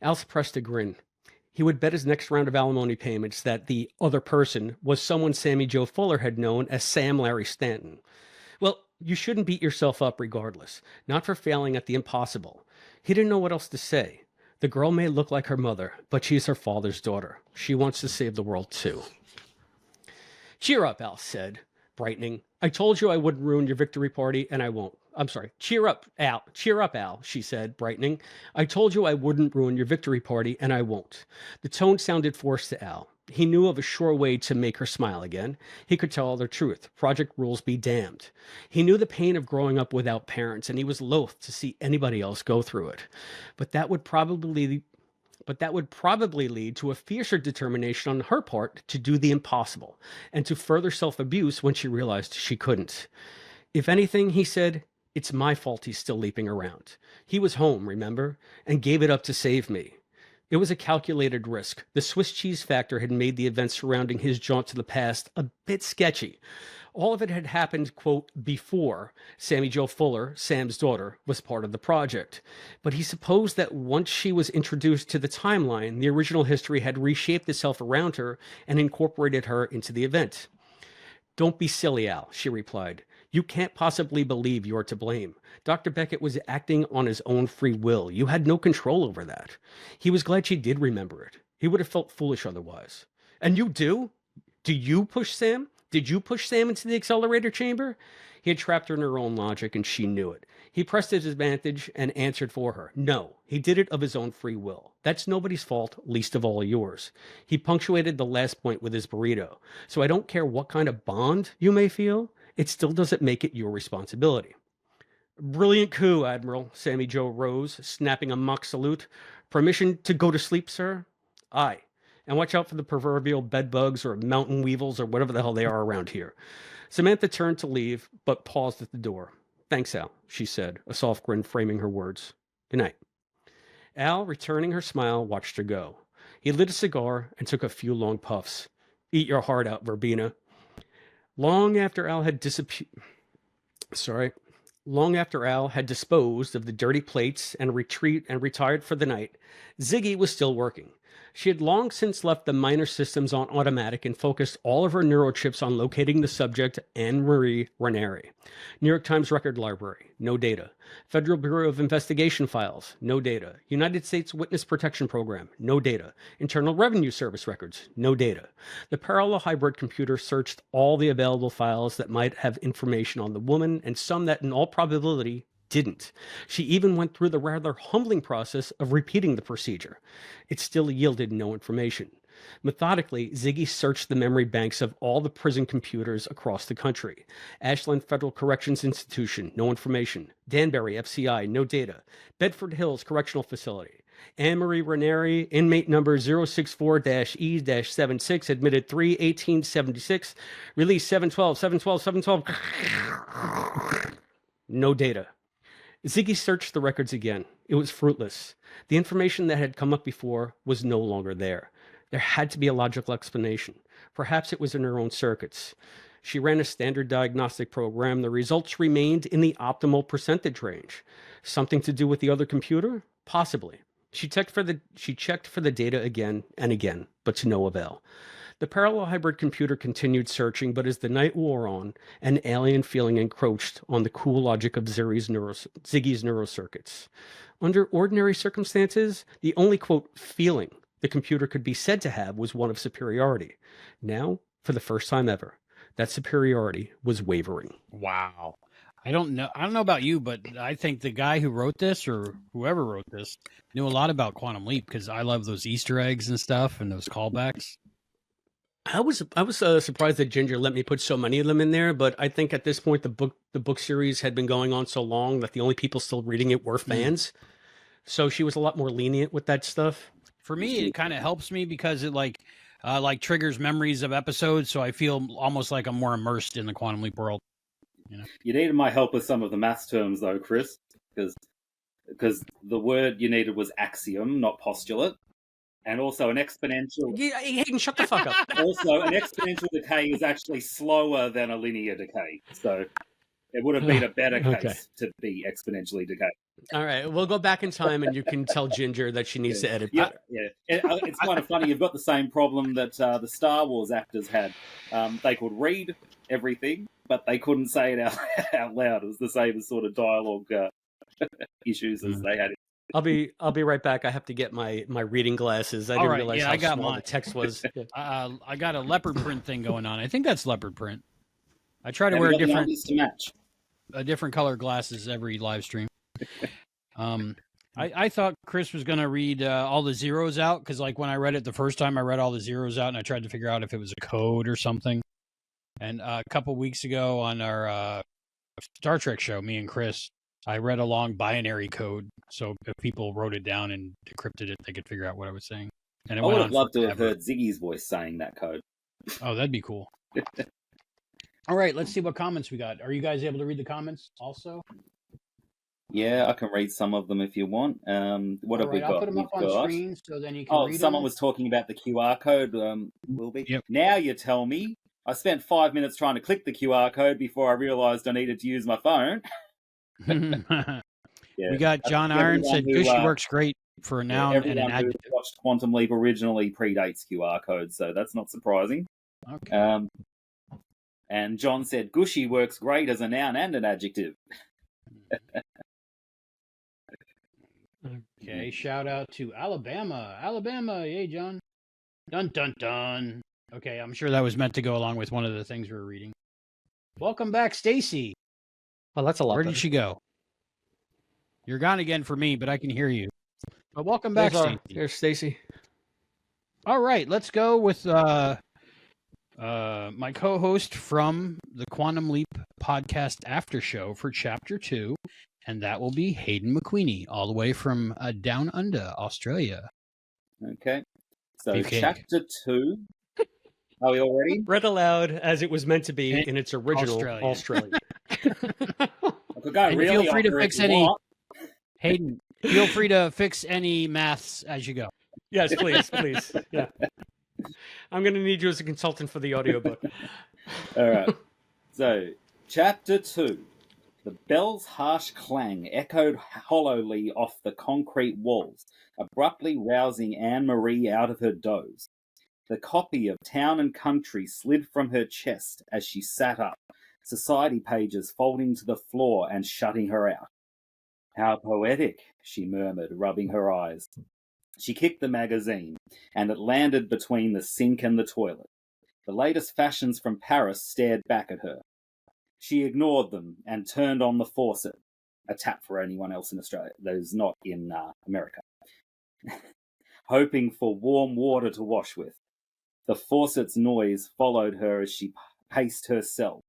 Al suppressed a grin. He would bet his next round of alimony payments that the other person was someone Sammy Joe Fuller had known as Sam Larry Stanton. Well, you shouldn't beat yourself up regardless, not for failing at the impossible. He didn't know what else to say. The girl may look like her mother, but she's her father's daughter. She wants to save the world too. Cheer up, Al said, brightening. I told you I wouldn't ruin your victory party, and I won't. I'm sorry. Cheer up, Al. Cheer up, Al, she said, brightening. I told you I wouldn't ruin your victory party, and I won't. The tone sounded forced to Al. He knew of a sure way to make her smile again. He could tell her the truth. Project rules be damned. He knew the pain of growing up without parents, and he was loath to see anybody else go through it. But that would probably lead to a fiercer determination on her part to do the impossible, and to further self-abuse when she realized she couldn't. If anything, he said, it's my fault he's still leaping around. He was home, remember, and gave it up to save me. It was a calculated risk. The Swiss cheese factor had made the events surrounding his jaunt to the past a bit sketchy. All of it had happened, quote, before Sammy Joe Fuller, Sam's daughter, was part of the project. But he supposed that once she was introduced to the timeline, the original history had reshaped itself around her and incorporated her into the event. Don't be silly, Al, she replied. You can't possibly believe you're to blame. Dr. Beckett was acting on his own free will. You had no control over that. He was glad she did remember it. He would have felt foolish otherwise. And you do? Do you push Sam? Did you push Sam into the accelerator chamber? He had trapped her in her own logic, and she knew it. He pressed his advantage and answered for her. No, he did it of his own free will. That's nobody's fault, least of all yours. He punctuated the last point with his burrito. So I don't care what kind of bond you may feel, it still doesn't make it your responsibility. Brilliant coup, Admiral. Sammy Joe rose, snapping a mock salute. Permission to go to sleep, sir? Aye. And watch out for the proverbial bedbugs or mountain weevils or whatever the hell they are around here. Samantha turned to leave, but paused at the door. Thanks, Al, she said, a soft grin framing her words. Good night. Al, returning her smile, watched her go. He lit a cigar and took a few long puffs. Eat your heart out, Verbena. Long after Al had disposed of the dirty plates and retired for the night, Ziggy was still working. She had long since left the minor systems on automatic and focused all of her neurochips on locating the subject, Anne-Marie Ranieri. New York Times Record Library, no data. Federal Bureau of Investigation files, no data. United States Witness Protection Program, no data. Internal Revenue Service records, no data. The parallel hybrid computer searched all the available files that might have information on the woman and some that in all probability didn't. She even went through the rather humbling process of repeating the procedure. It still yielded no information. Methodically, Ziggy searched the memory banks of all the prison computers across the country. Ashland Federal Corrections Institution, no information. Danbury, FCI, no data. Bedford Hills Correctional Facility. Anne-Marie Ranieri, inmate number 064-E-76, admitted 3/18/76, released 7/12/7/12/7/12. No data. Ziggy searched the records again. It was fruitless. The information that had come up before was no longer there. There had to be a logical explanation. Perhaps it was in her own circuits. She ran a standard diagnostic program. The results remained in the optimal percentage range. Something to do with the other computer? Possibly. She checked for the data again and again, but to no avail. The parallel hybrid computer continued searching, but as the night wore on, an alien feeling encroached on the cool logic of Ziggy's neurocircuits. Under ordinary circumstances, the only, quote, feeling the computer could be said to have was one of superiority. Now, for the first time ever, that superiority was wavering. Wow. I don't know about you, but I think the guy who wrote this, or whoever wrote this, knew a lot about Quantum Leap, because I love those Easter eggs and stuff and those callbacks. I was surprised that Ginger let me put so many of them in there, but I think at this point the book series had been going on so long that the only people still reading it were fans. So she was a lot more lenient with that stuff. For me, it kind of helps me because it like triggers memories of episodes, so I feel almost like I'm more immersed in the Quantum Leap world. You know? You needed my help with some of the maths terms, though, Chris, because the word you needed was axiom, not postulate, and also an exponential. Hayden, shut the fuck up. Also, an exponential decay is actually slower than a linear decay, so it would have been a better case to be exponentially decayed. All right, we'll go back in time, and you can tell Ginger that she needs to edit better. Yeah. It's kind of funny. You've got the same problem that the Star Wars actors had. They could read everything, but they couldn't say it out loud. It was the same as sort of dialogue issues as they had. I'll be right back. I have to get my reading glasses. I didn't realize how small the text was. I got a leopard print thing going on. I think that's leopard print. I try to wear different color glasses every live stream. I thought Chris was going to read all the zeros out, because like when I read it the first time, I read all the zeros out and I tried to figure out if it was a code or something. And a couple weeks ago on our Star Trek show, me and Chris, I read a long binary code. So if people wrote it down and decrypted it, they could figure out what I was saying. And I would have loved to have heard Ziggy's voice saying that code. Oh, that'd be cool. All right, let's see what comments we got. Are you guys able to read the comments also? Yeah, I can read some of them if you want. What have we got? I'll put them up on screen so then you can read them. Someone was talking about the QR code, will be. Yep. Now you tell me. I spent 5 minutes trying to click the QR code before I realized I needed to use my phone. We got John Iron said Gushy works great for a noun and an adjective. Who watched Quantum Leap originally predates QR codes, so that's not surprising. Okay. And John said Gushy works great as a noun and an adjective. Okay, shout out to Alabama. Alabama, yay, John. Dun, dun, dun. Okay, I'm sure that was meant to go along with one of the things we were reading. Welcome back, Stacy. Oh, that's a lot. Where did she go? You're gone again for me, but I can hear you. But welcome back, Stacy. There's Stacy. All right, let's go with my co-host from the Quantum Leap podcast after show for Chapter 2, and that will be Hayden McQueenie, all the way from down under, Australia. Okay, so BK. Chapter 2. Are we all ready? Read aloud as it was meant to be in its original Australia. Feel free to fix any... Hayden, feel free to fix any maths as you go. Yes, please. Yeah. I'm going to need you as a consultant for the audiobook. All right. So, Chapter 2. The bell's harsh clang echoed hollowly off the concrete walls, abruptly rousing Anne-Marie out of her doze. The copy of Town and Country slid from her chest as she sat up, society pages folding to the floor and shutting her out. How poetic, she murmured, rubbing her eyes. She kicked the magazine, and it landed between the sink and the toilet. The latest fashions from Paris stared back at her. She ignored them and turned on the faucet. A tap for anyone else in Australia, those not in America. Hoping for warm water to wash with. The faucet's noise followed her as she paced her cell.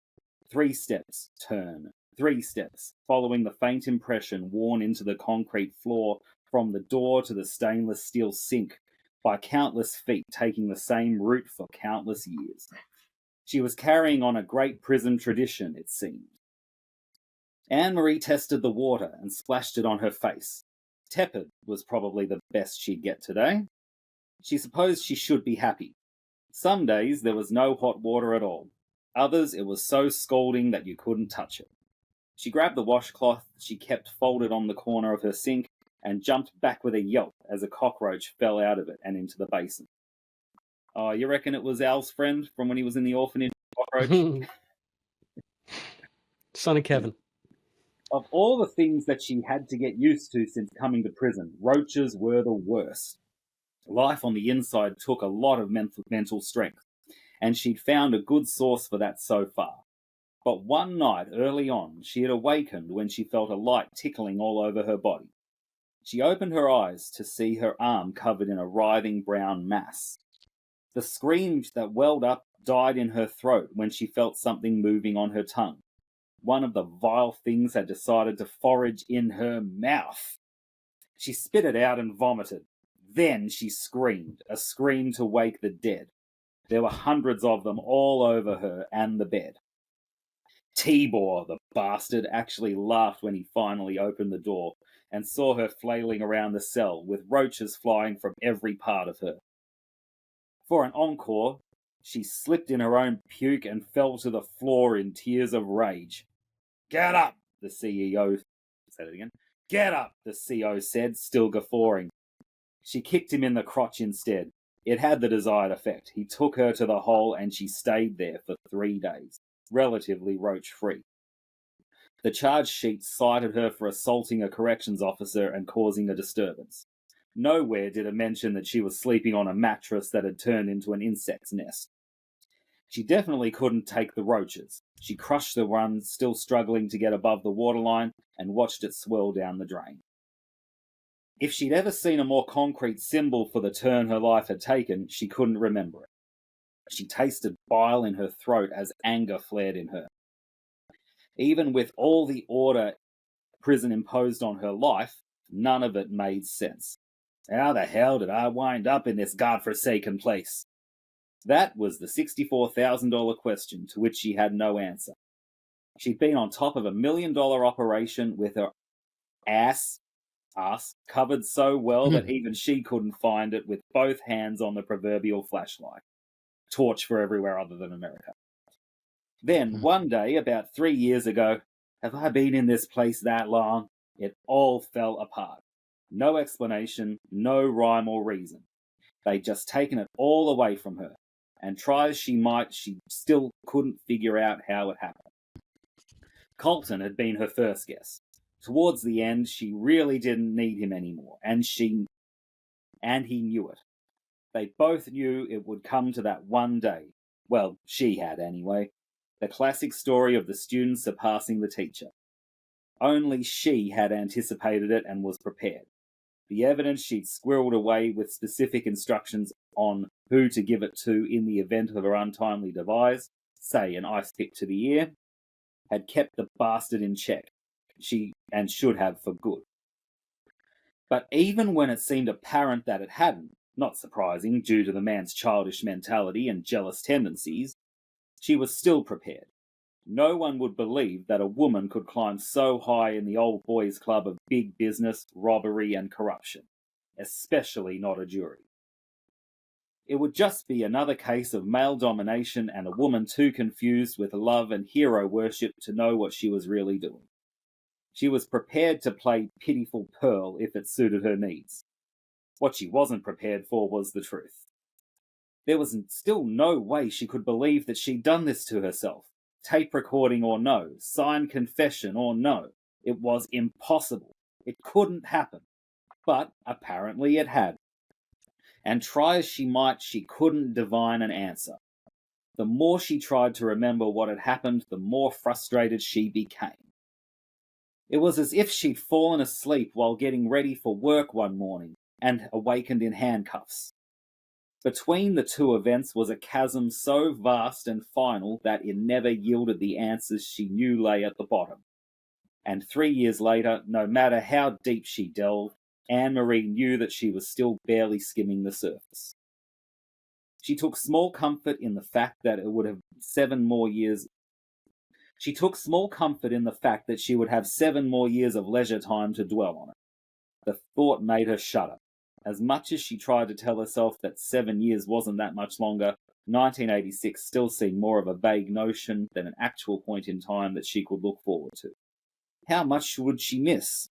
3 steps, turn. 3 steps, following the faint impression worn into the concrete floor from the door to the stainless steel sink by countless feet taking the same route for countless years. She was carrying on a great prison tradition, it seemed. Anne-Marie tested the water and splashed it on her face. Tepid was probably the best she'd get today. She supposed she should be happy. Some days there was no hot water at all. Others it was so scalding that you couldn't touch it. She grabbed the washcloth she kept folded on the corner of her sink and jumped back with a yelp as a cockroach fell out of it and into the basin. Oh, you reckon it was Al's friend from when he was in the orphanage? Cockroach? Son of Kevin. Of all the things that she had to get used to since coming to prison, roaches were the worst. Life on the inside took a lot of mental strength, and she'd found a good source for that so far. But one night early on, she had awakened when she felt a light tickling all over her body. She opened her eyes to see her arm covered in a writhing brown mass. The screams that welled up died in her throat when she felt something moving on her tongue. One of the vile things had decided to forage in her mouth. She spit it out and vomited. Then she screamed, a scream to wake the dead. There were hundreds of them all over her and the bed. Tibor, the bastard, actually laughed when he finally opened the door and saw her flailing around the cell with roaches flying from every part of her. For an encore, she slipped in her own puke and fell to the floor in tears of rage. "Get up," the CEO said it again. "Get up," the CO said, still guffawing. She kicked him in the crotch instead. It had the desired effect. He took her to the hole and she stayed there for 3 days, relatively roach-free. The charge sheet cited her for assaulting a corrections officer and causing a disturbance. Nowhere did it mention that she was sleeping on a mattress that had turned into an insect's nest. She definitely couldn't take the roaches. She crushed the one still struggling to get above the waterline and watched it swirl down the drain. If she'd ever seen a more concrete symbol for the turn her life had taken, she couldn't remember it. She tasted bile in her throat as anger flared in her. Even with all the order prison imposed on her life, none of it made sense. How the hell did I wind up in this godforsaken place? That was the $64,000 question to which she had no answer. She'd been on top of $1 million operation with her ass covered so well that even she couldn't find it with both hands on the proverbial flashlight. Torch for everywhere other than America. Then, one day, about 3 years ago, have I been in this place that long? It all fell apart. No explanation, no rhyme or reason. They'd just taken it all away from her, and try as she might, she still couldn't figure out how it happened. Colton had been her first guess. Towards the end, she really didn't need him anymore, and he knew it. They both knew it would come to that one day. Well, she had anyway. The classic story of the student surpassing the teacher. Only she had anticipated it and was prepared. The evidence she'd squirreled away with specific instructions on who to give it to in the event of her untimely demise, say an ice pick to the ear, had kept the bastard in check. She should have for good. But even when it seemed apparent that it hadn't, not surprising due to the man's childish mentality and jealous tendencies, she was still prepared. No one would believe that a woman could climb so high in the old boys' club of big business, robbery, and corruption, especially not a jury. It would just be another case of male domination and a woman too confused with love and hero worship to know what she was really doing. She was prepared to play pitiful Pearl if it suited her needs. What she wasn't prepared for was the truth. There was still no way she could believe that she'd done this to herself. Tape recording or no, signed confession or no. It was impossible. It couldn't happen. But apparently it had. And try as she might, she couldn't divine an answer. The more she tried to remember what had happened, the more frustrated she became. It was as if she'd fallen asleep while getting ready for work one morning and awakened in handcuffs. Between the two events was a chasm so vast and final that it never yielded the answers she knew lay at the bottom. And 3 years later, no matter how deep she delved, Anne-Marie knew that she was still barely skimming the surface. She took small comfort in the fact that it would have 7 more years. She took small comfort in the fact that she would have 7 more years of leisure time to dwell on it. The thought made her shudder. As much as she tried to tell herself that 7 years wasn't that much longer, 1986 still seemed more of a vague notion than an actual point in time that she could look forward to. How much would she miss?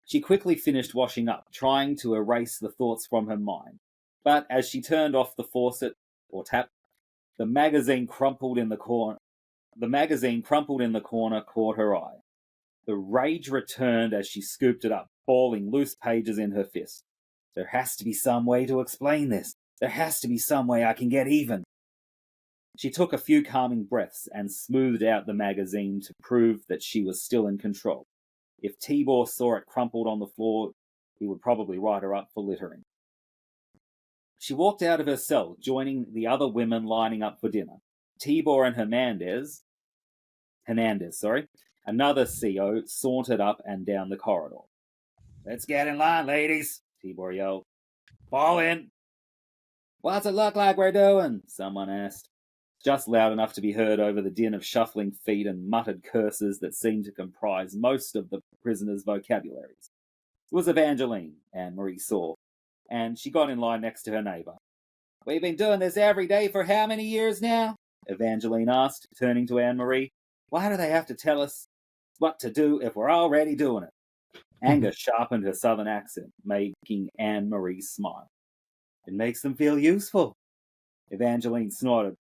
She quickly finished washing up, trying to erase the thoughts from her mind. But as she turned off the faucet, or tap, the magazine crumpled in the corner caught her eye. The rage returned as she scooped it up, balling loose pages in her fist. There has to be some way to explain this. There has to be some way I can get even. She took a few calming breaths and smoothed out the magazine to prove that she was still in control. If Tibor saw it crumpled on the floor, he would probably write her up for littering. She walked out of her cell, joining the other women lining up for dinner. Tibor and Hernandez, another CO, sauntered up and down the corridor. "Let's get in line, ladies," Tibor yelled. "Fall in." "What's it look like we're doing?" someone asked, just loud enough to be heard over the din of shuffling feet and muttered curses that seemed to comprise most of the prisoners' vocabularies. It was Evangeline, Anne-Marie saw, and she got in line next to her neighbour. "We've been doing this every day for how many years now?" Evangeline asked, turning to Anne-Marie. "Why do they have to tell us what to do if we're already doing it?" Anger sharpened her southern accent, making Anne-Marie smile. "It makes them feel useful." Evangeline snorted.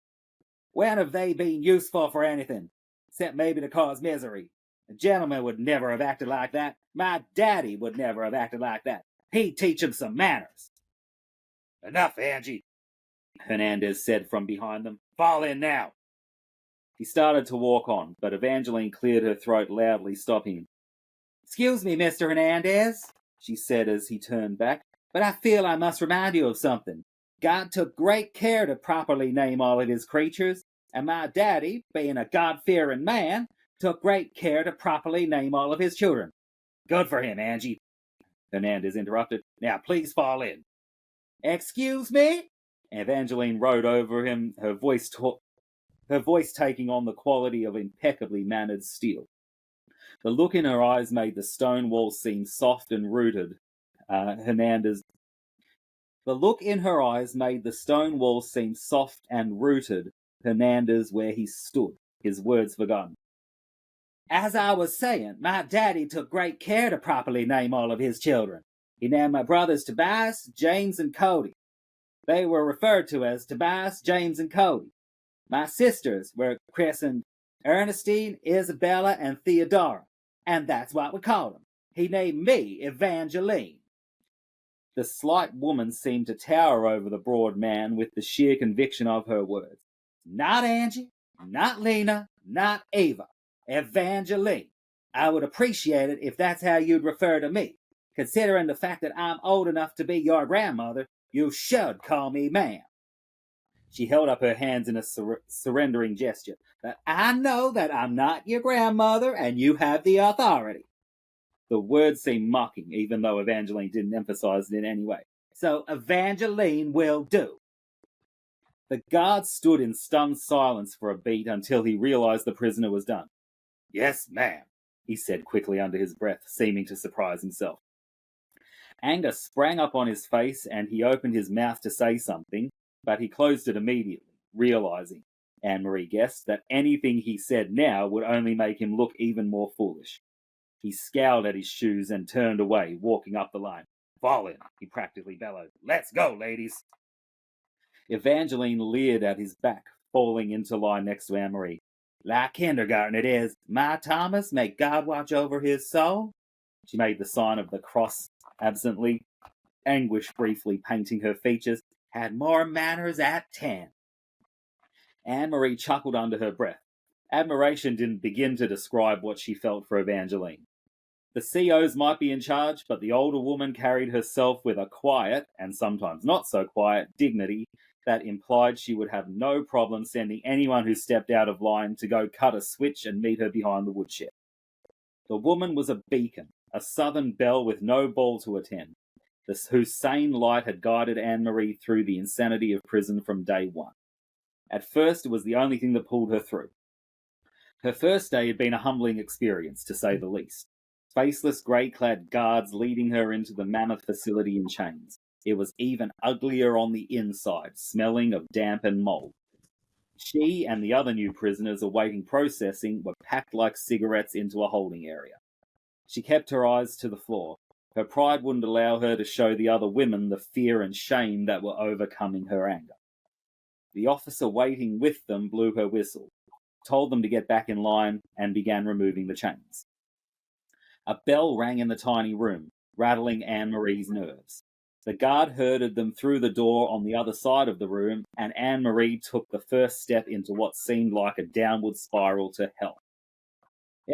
"When have they been useful for anything? Except maybe to cause misery. A gentleman would never have acted like that. My daddy would never have acted like that. He'd teach him some manners." "Enough, Angie," Hernandez said from behind them. "Fall in now." He started to walk on, but Evangeline cleared her throat loudly, stopping him. "Excuse me, Mr. Hernandez," she said as he turned back, "but I feel I must remind you of something. God took great care to properly name all of his creatures, and my daddy, being a God-fearing man, took great care to properly name all of his children." "Good for him, Angie," Hernandez interrupted. "Now please fall in." "Excuse me?" Evangeline rode over him, her voice taking on the quality of impeccably mannered steel. The look in her eyes made the stone wall seem soft and rooted. The look in her eyes made the stone wall seem soft and rooted. Hernandez where he stood, his words forgotten. "As I was saying, my daddy took great care to properly name all of his children. He named my brothers Tobias, James, and Cody. They were referred to as Tobias, James, and Cody. My sisters were christened Ernestine, Isabella, and Theodora, and that's what we called them. He named me Evangeline." The slight woman seemed to tower over the broad man with the sheer conviction of her words. "Not Angie, not Lena, not Ava. Evangeline. I would appreciate it if that's how you'd refer to me. Considering the fact that I'm old enough to be your grandmother, you should call me ma'am." She held up her hands in a surrendering gesture. "But I know that I'm not your grandmother, and you have the authority." The words seemed mocking, even though Evangeline didn't emphasize it in any way. "So Evangeline will do." The guard stood in stunned silence for a beat until he realized the prisoner was done. "Yes, ma'am," he said quickly under his breath, seeming to surprise himself. Anger sprang up on his face, and he opened his mouth to say something, but he closed it immediately, realizing, Anne-Marie guessed, that anything he said now would only make him look even more foolish. He scowled at his shoes and turned away, walking up the line. "Fall in," he practically bellowed. "Let's go, ladies." Evangeline leered at his back, falling into line next to Anne-Marie. "Like kindergarten it is. My Thomas, may God watch over his soul." She made the sign of the cross absently, anguish briefly painting her features. "Had more manners at 10. Anne-Marie chuckled under her breath. Admiration didn't begin to describe what she felt for Evangeline. The COs might be in charge, but the older woman carried herself with a quiet, and sometimes not so quiet, dignity that implied she would have no problem sending anyone who stepped out of line to go cut a switch and meet her behind the woodshed. The woman was a beacon, a southern belle with no ball to attend, whose sane light had guided Anne-Marie through the insanity of prison from day one. At first, it was the only thing that pulled her through. Her first day had been a humbling experience, to say the least. Faceless, grey-clad guards leading her into the mammoth facility in chains. It was even uglier on the inside, smelling of damp and mould. She and the other new prisoners awaiting processing were packed like cigarettes into a holding area. She kept her eyes to the floor. Her pride wouldn't allow her to show the other women the fear and shame that were overcoming her anger. The officer waiting with them blew her whistle, told them to get back in line, and began removing the chains. A bell rang in the tiny room, rattling Anne-Marie's nerves. The guard herded them through the door on the other side of the room, and Anne-Marie took the first step into what seemed like a downward spiral to hell.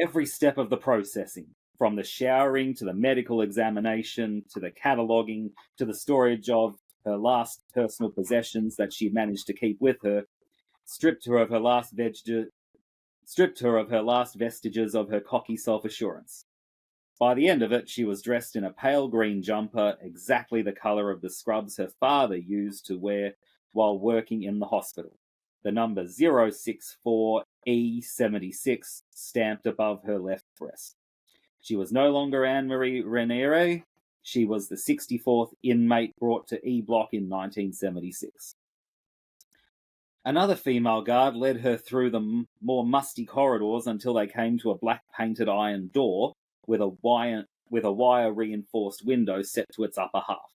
Every step of the processing, from the showering to the medical examination to the cataloguing to the storage of her last personal possessions that she managed to keep with her, stripped her of her last vestiges of her cocky self-assurance. By the end of it, she was dressed in a pale green jumper, exactly the colour of the scrubs her father used to wear while working in the hospital. The number 064E76 stamped above her left breast. She was no longer Anne-Marie Reniere. She was the 64th inmate brought to E Block in 1976. Another female guard led her through the more musty corridors until they came to a black-painted iron door with a wire-reinforced window set to its upper half.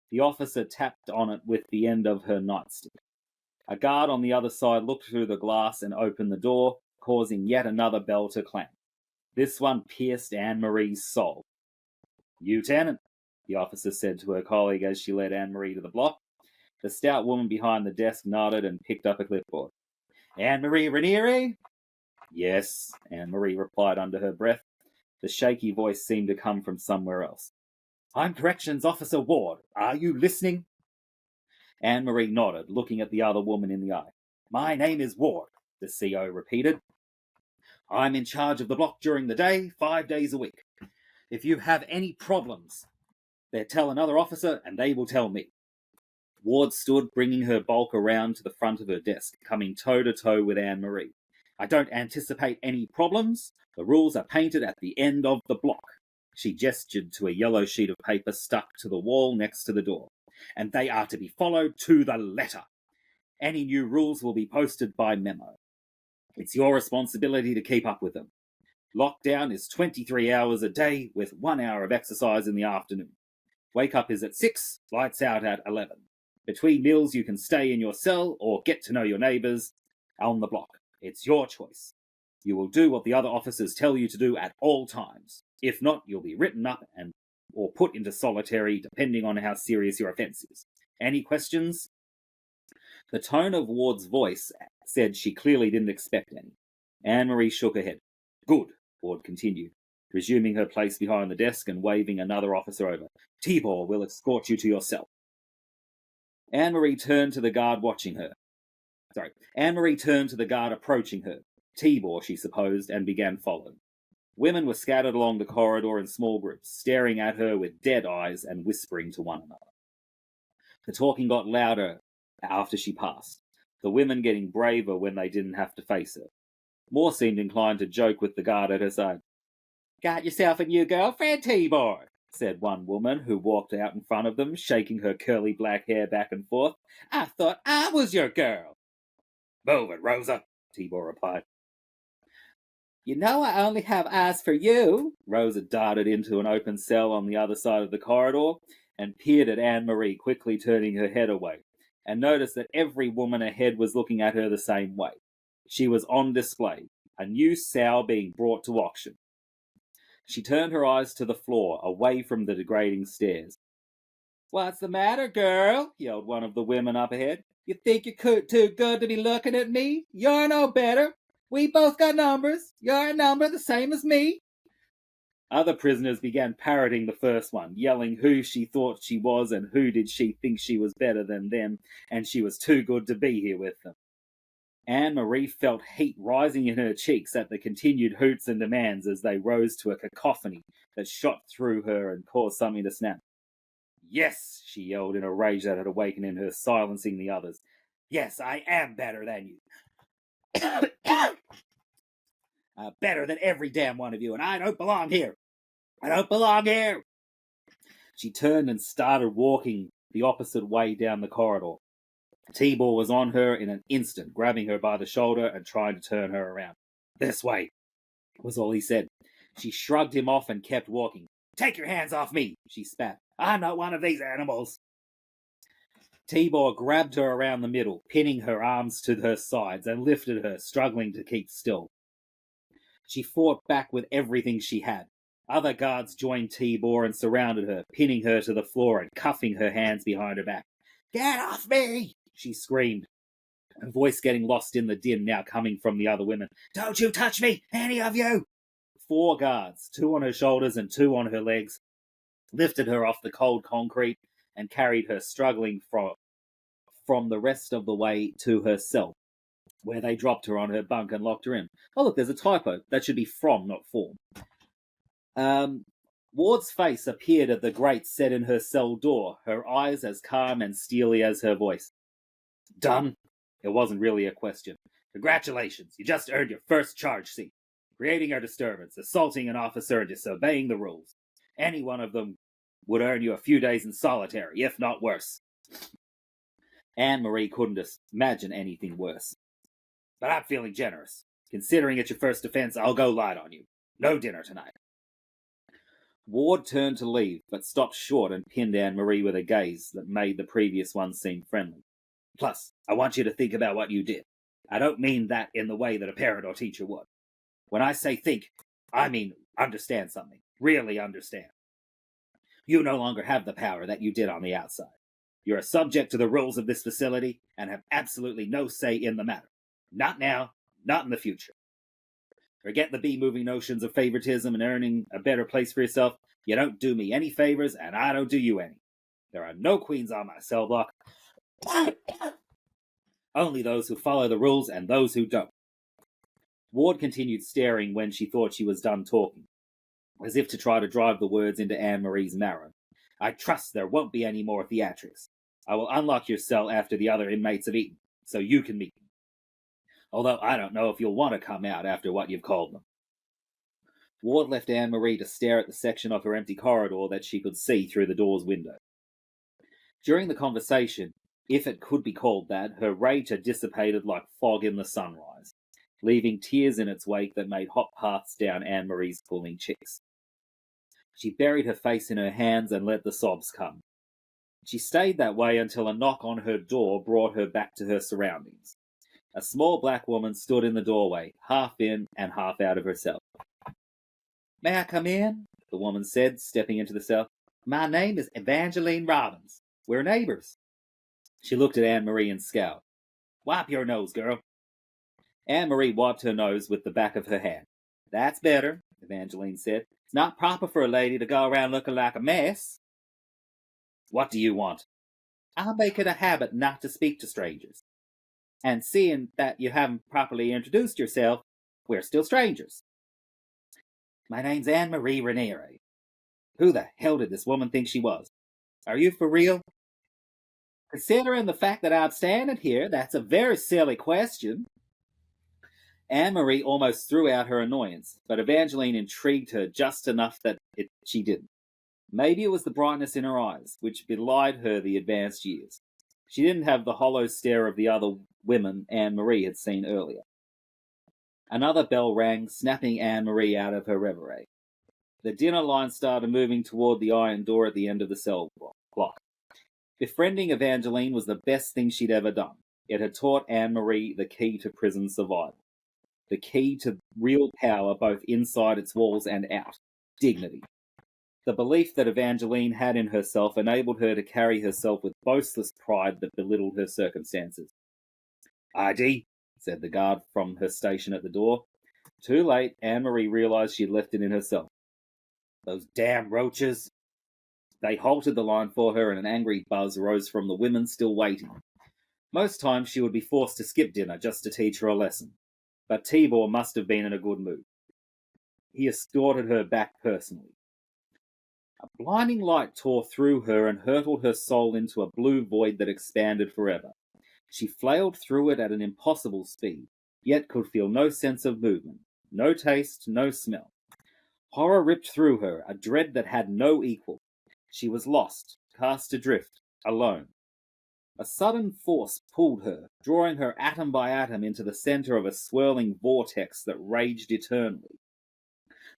The officer tapped on it with the end of her nightstick. A guard on the other side looked through the glass and opened the door, causing yet another bell to clang. This one pierced Anne-Marie's soul. "Lieutenant," the officer said to her colleague as she led Anne-Marie to the block. The stout woman behind the desk nodded and picked up a clipboard. "Anne-Marie Reniere?" "Yes," Anne-Marie replied under her breath. The shaky voice seemed to come from somewhere else. "I'm Corrections Officer Ward. Are you listening?" Anne-Marie nodded, looking at the other woman in the eye. "My name is Ward," the CO repeated. "I'm in charge of the block during the day, 5 days a week. If you have any problems, they tell another officer and they will tell me." Ward stood, bringing her bulk around to the front of her desk, coming toe-to-toe with Anne-Marie. "I don't anticipate any problems. The rules are painted at the end of the block." She gestured to a yellow sheet of paper stuck to the wall next to the door. "And they are to be followed to the letter. Any new rules will be posted by memo. It's your responsibility to keep up with them. Lockdown is 23 hours a day with 1 hour of exercise in the afternoon. Wake up is at 6, lights out at 11. Between meals you can stay in your cell or get to know your neighbours on the block. It's your choice. You will do what the other officers tell you to do at all times. If not, you'll be written up or put into solitary, depending on how serious your offence is. Any questions?" The tone of Ward's voice said she clearly didn't expect any. Anne-Marie shook her head. "Good," Ward continued, resuming her place behind the desk and waving another officer over. "Tibor will escort you to your cell." Anne-Marie turned to the guard approaching her. Tibor, she supposed, and began following. Women were scattered along the corridor in small groups, staring at her with dead eyes and whispering to one another. The talking got louder after she passed, the women getting braver when they didn't have to face her. More seemed inclined to joke with the guard at her side. "Got yourself a new girlfriend, Tibor," said one woman who walked out in front of them, shaking her curly black hair back and forth. "I thought I was your girl." "Move it, Rosa," Tibor replied. "You know I only have eyes for you." Rosa darted into an open cell on the other side of the corridor and peered at Anne-Marie, quickly turning her head away, and noticed that every woman ahead was looking at her the same way. She was on display, a new sow being brought to auction. She turned her eyes to the floor, away from the degrading stares. "What's the matter, girl?" yelled one of the women up ahead. "You think you're too good to be looking at me? You're no better. We both got numbers. You're a number the same as me." Other prisoners began parroting the first one, yelling who she thought she was and who did she think she was better than them, and she was too good to be here with them. Anne-Marie felt heat rising in her cheeks at the continued hoots and demands as they rose to a cacophony that shot through her and caused something to snap. Yes, she yelled in a rage that had awakened in her, silencing the others. Yes, I am better than you. Better than every damn one of you, and I don't belong here. I don't belong here. She turned and started walking the opposite way down the corridor. Tibor was on her in an instant, grabbing her by the shoulder and trying to turn her around. This way, was all he said. She shrugged him off and kept walking. Take your hands off me, she spat. I'm not one of these animals. Tibor grabbed her around the middle, pinning her arms to her sides and lifted her, struggling to keep still. She fought back with everything she had. Other guards joined Tibor and surrounded her, pinning her to the floor and cuffing her hands behind her back. Get off me, she screamed, her voice getting lost in the din now coming from the other women. Don't you touch me, any of you! 4 guards, 2 on her shoulders and 2 on her legs, lifted her off the cold concrete and carried her struggling from the rest of the way to her cell, where they dropped her on her bunk and locked her in. Oh, look, there's a typo. That should be from, not for. Ward's face appeared at the grate set in her cell door, her eyes as calm and steely as her voice. Done? It wasn't really a question. Congratulations, you just earned your first charge seat. Creating a disturbance, assaulting an officer, and disobeying the rules. Any one of them would earn you a few days in solitary, if not worse. Anne-Marie couldn't imagine anything worse. But I'm feeling generous. Considering it's your first offense, I'll go light on you. No dinner tonight. Ward turned to leave, but stopped short and pinned Anne-Marie with a gaze that made the previous one seem friendly. Plus, I want you to think about what you did. I don't mean that in the way that a parent or teacher would. When I say think, I mean understand something. Really understand. You no longer have the power that you did on the outside. You are subject to the rules of this facility and have absolutely no say in the matter. Not now, not in the future. Forget the bee-moving notions of favoritism and earning a better place for yourself. You don't do me any favors, and I don't do you any. There are no queens on my cell block. Only those who follow the rules and those who don't. Ward continued staring when she thought she was done talking, as if to try to drive the words into Anne-Marie's marrow. I trust there won't be any more theatrics. I will unlock your cell after the other inmates have eaten, so you can meet them. Although I don't know if you'll want to come out after what you've called them. Ward left Anne-Marie to stare at the section of her empty corridor that she could see through the door's window. During the conversation, if it could be called that, her rage had dissipated like fog in the sunrise, leaving tears in its wake that made hot paths down Anne-Marie's pulling cheeks. She buried her face in her hands and let the sobs come. She stayed that way until a knock on her door brought her back to her surroundings. A small black woman stood in the doorway, half in and half out of her cell. May I come in? The woman said, stepping into the cell. My name is Evangeline Robbins. We're neighbors. She looked at Anne-Marie and scowled. Wipe your nose, girl. Anne-Marie wiped her nose with the back of her hand. That's better, Evangeline said. It's not proper for a lady to go around looking like a mess. What do you want? I'll make it a habit not to speak to strangers. And seeing that you haven't properly introduced yourself, we're still strangers. My name's Anne-Marie Raniere. Who the hell did this woman think she was? Are you for real? Considering the fact that I'm standing here, that's a very silly question. Anne-Marie almost threw out her annoyance, but Evangeline intrigued her just enough that she didn't. Maybe it was the brightness in her eyes, which belied her the advanced years. She didn't have the hollow stare of the other women Anne-Marie had seen earlier. Another bell rang, snapping Anne-Marie out of her reverie. The dinner line started moving toward the iron door at the end of the cell block. Befriending Evangeline was the best thing she'd ever done. It had taught Anne-Marie the key to prison survival. The key to real power both inside its walls and out. Dignity. The belief that Evangeline had in herself enabled her to carry herself with boastless pride that belittled her circumstances. ID, said the guard from her station at the door. Too late, Anne-Marie realized she had left it in herself. Those damn roaches. They halted the line for her, and an angry buzz rose from the women still waiting. Most times she would be forced to skip dinner just to teach her a lesson, but Tibor must have been in a good mood. He escorted her back personally. A blinding light tore through her and hurtled her soul into a blue void that expanded forever. She flailed through it at an impossible speed, yet could feel no sense of movement, no taste, no smell. Horror ripped through her, a dread that had no equal. She was lost, cast adrift, alone. A sudden force pulled her, drawing her atom by atom into the center of a swirling vortex that raged eternally.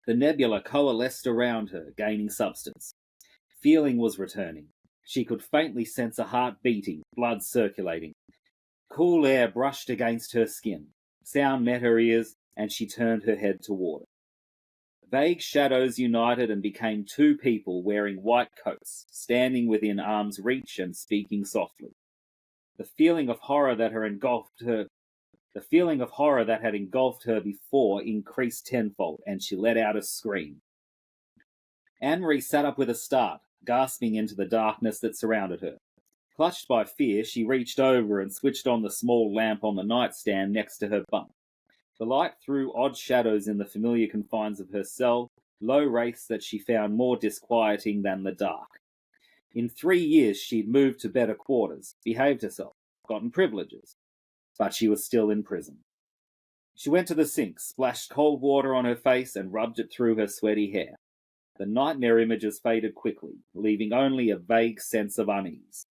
The nebula coalesced around her, gaining substance. Feeling was returning. She could faintly sense a heart beating, blood circulating. Cool air brushed against her skin. Sound met her ears, and she turned her head toward it. Vague shadows united and became two people wearing white coats, standing within arm's reach and speaking softly. The feeling of horror that had engulfed her before increased tenfold, and she let out a scream. Anne-Marie sat up with a start, gasping into the darkness that surrounded her. Clutched by fear, she reached over and switched on the small lamp on the nightstand next to her bunk. The light threw odd shadows in the familiar confines of her cell, low wraiths that she found more disquieting than the dark. In 3 years she'd moved to better quarters, behaved herself, gotten privileges, but she was still in prison. She went to the sink, splashed cold water on her face, and rubbed it through her sweaty hair. The nightmare images faded quickly, leaving only a vague sense of unease.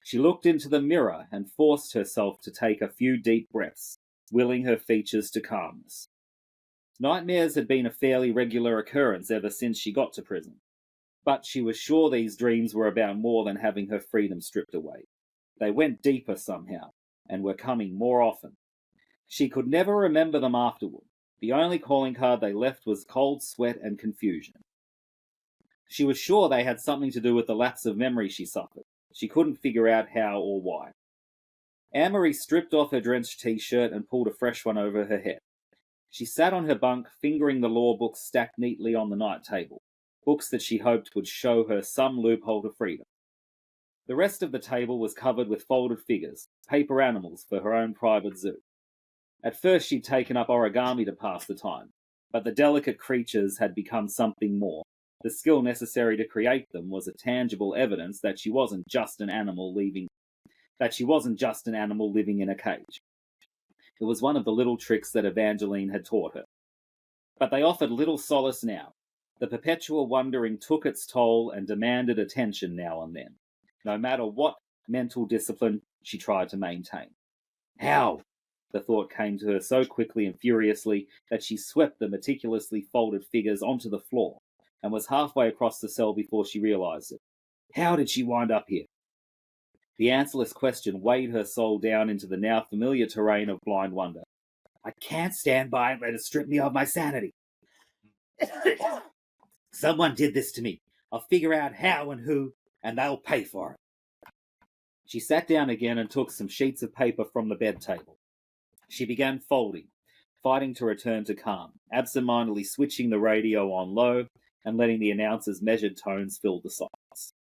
She looked into the mirror and forced herself to take a few deep breaths, willing her features to calmness. Nightmares had been a fairly regular occurrence ever since she got to prison, but she was sure these dreams were about more than having her freedom stripped away. They went deeper somehow, and were coming more often. She could never remember them afterward. The only calling card they left was cold sweat and confusion. She was sure they had something to do with the lapse of memory she suffered. She couldn't figure out how or why. Anne-Marie stripped off her drenched t-shirt and pulled a fresh one over her head. She sat on her bunk, fingering the law books stacked neatly on the night table, books that she hoped would show her some loophole to freedom. The rest of the table was covered with folded figures, paper animals for her own private zoo. At first she'd taken up origami to pass the time, but the delicate creatures had become something more. The skill necessary to create them was a tangible evidence that she wasn't just an animal living in a cage. It was one of the little tricks that Evangeline had taught her. But they offered little solace now. The perpetual wondering took its toll and demanded attention now and then, no matter what mental discipline she tried to maintain. How? The thought came to her so quickly and furiously that she swept the meticulously folded figures onto the floor and was halfway across the cell before she realized it. How did she wind up here? The answerless question weighed her soul down into the now familiar terrain of blind wonder. I can't stand by and let it strip me of my sanity. Someone did this to me. I'll figure out how and who, and they'll pay for it. She sat down again and took some sheets of paper from the bed table. She began folding, fighting to return to calm, absent-mindedly switching the radio on low and letting the announcer's measured tones fill the silence.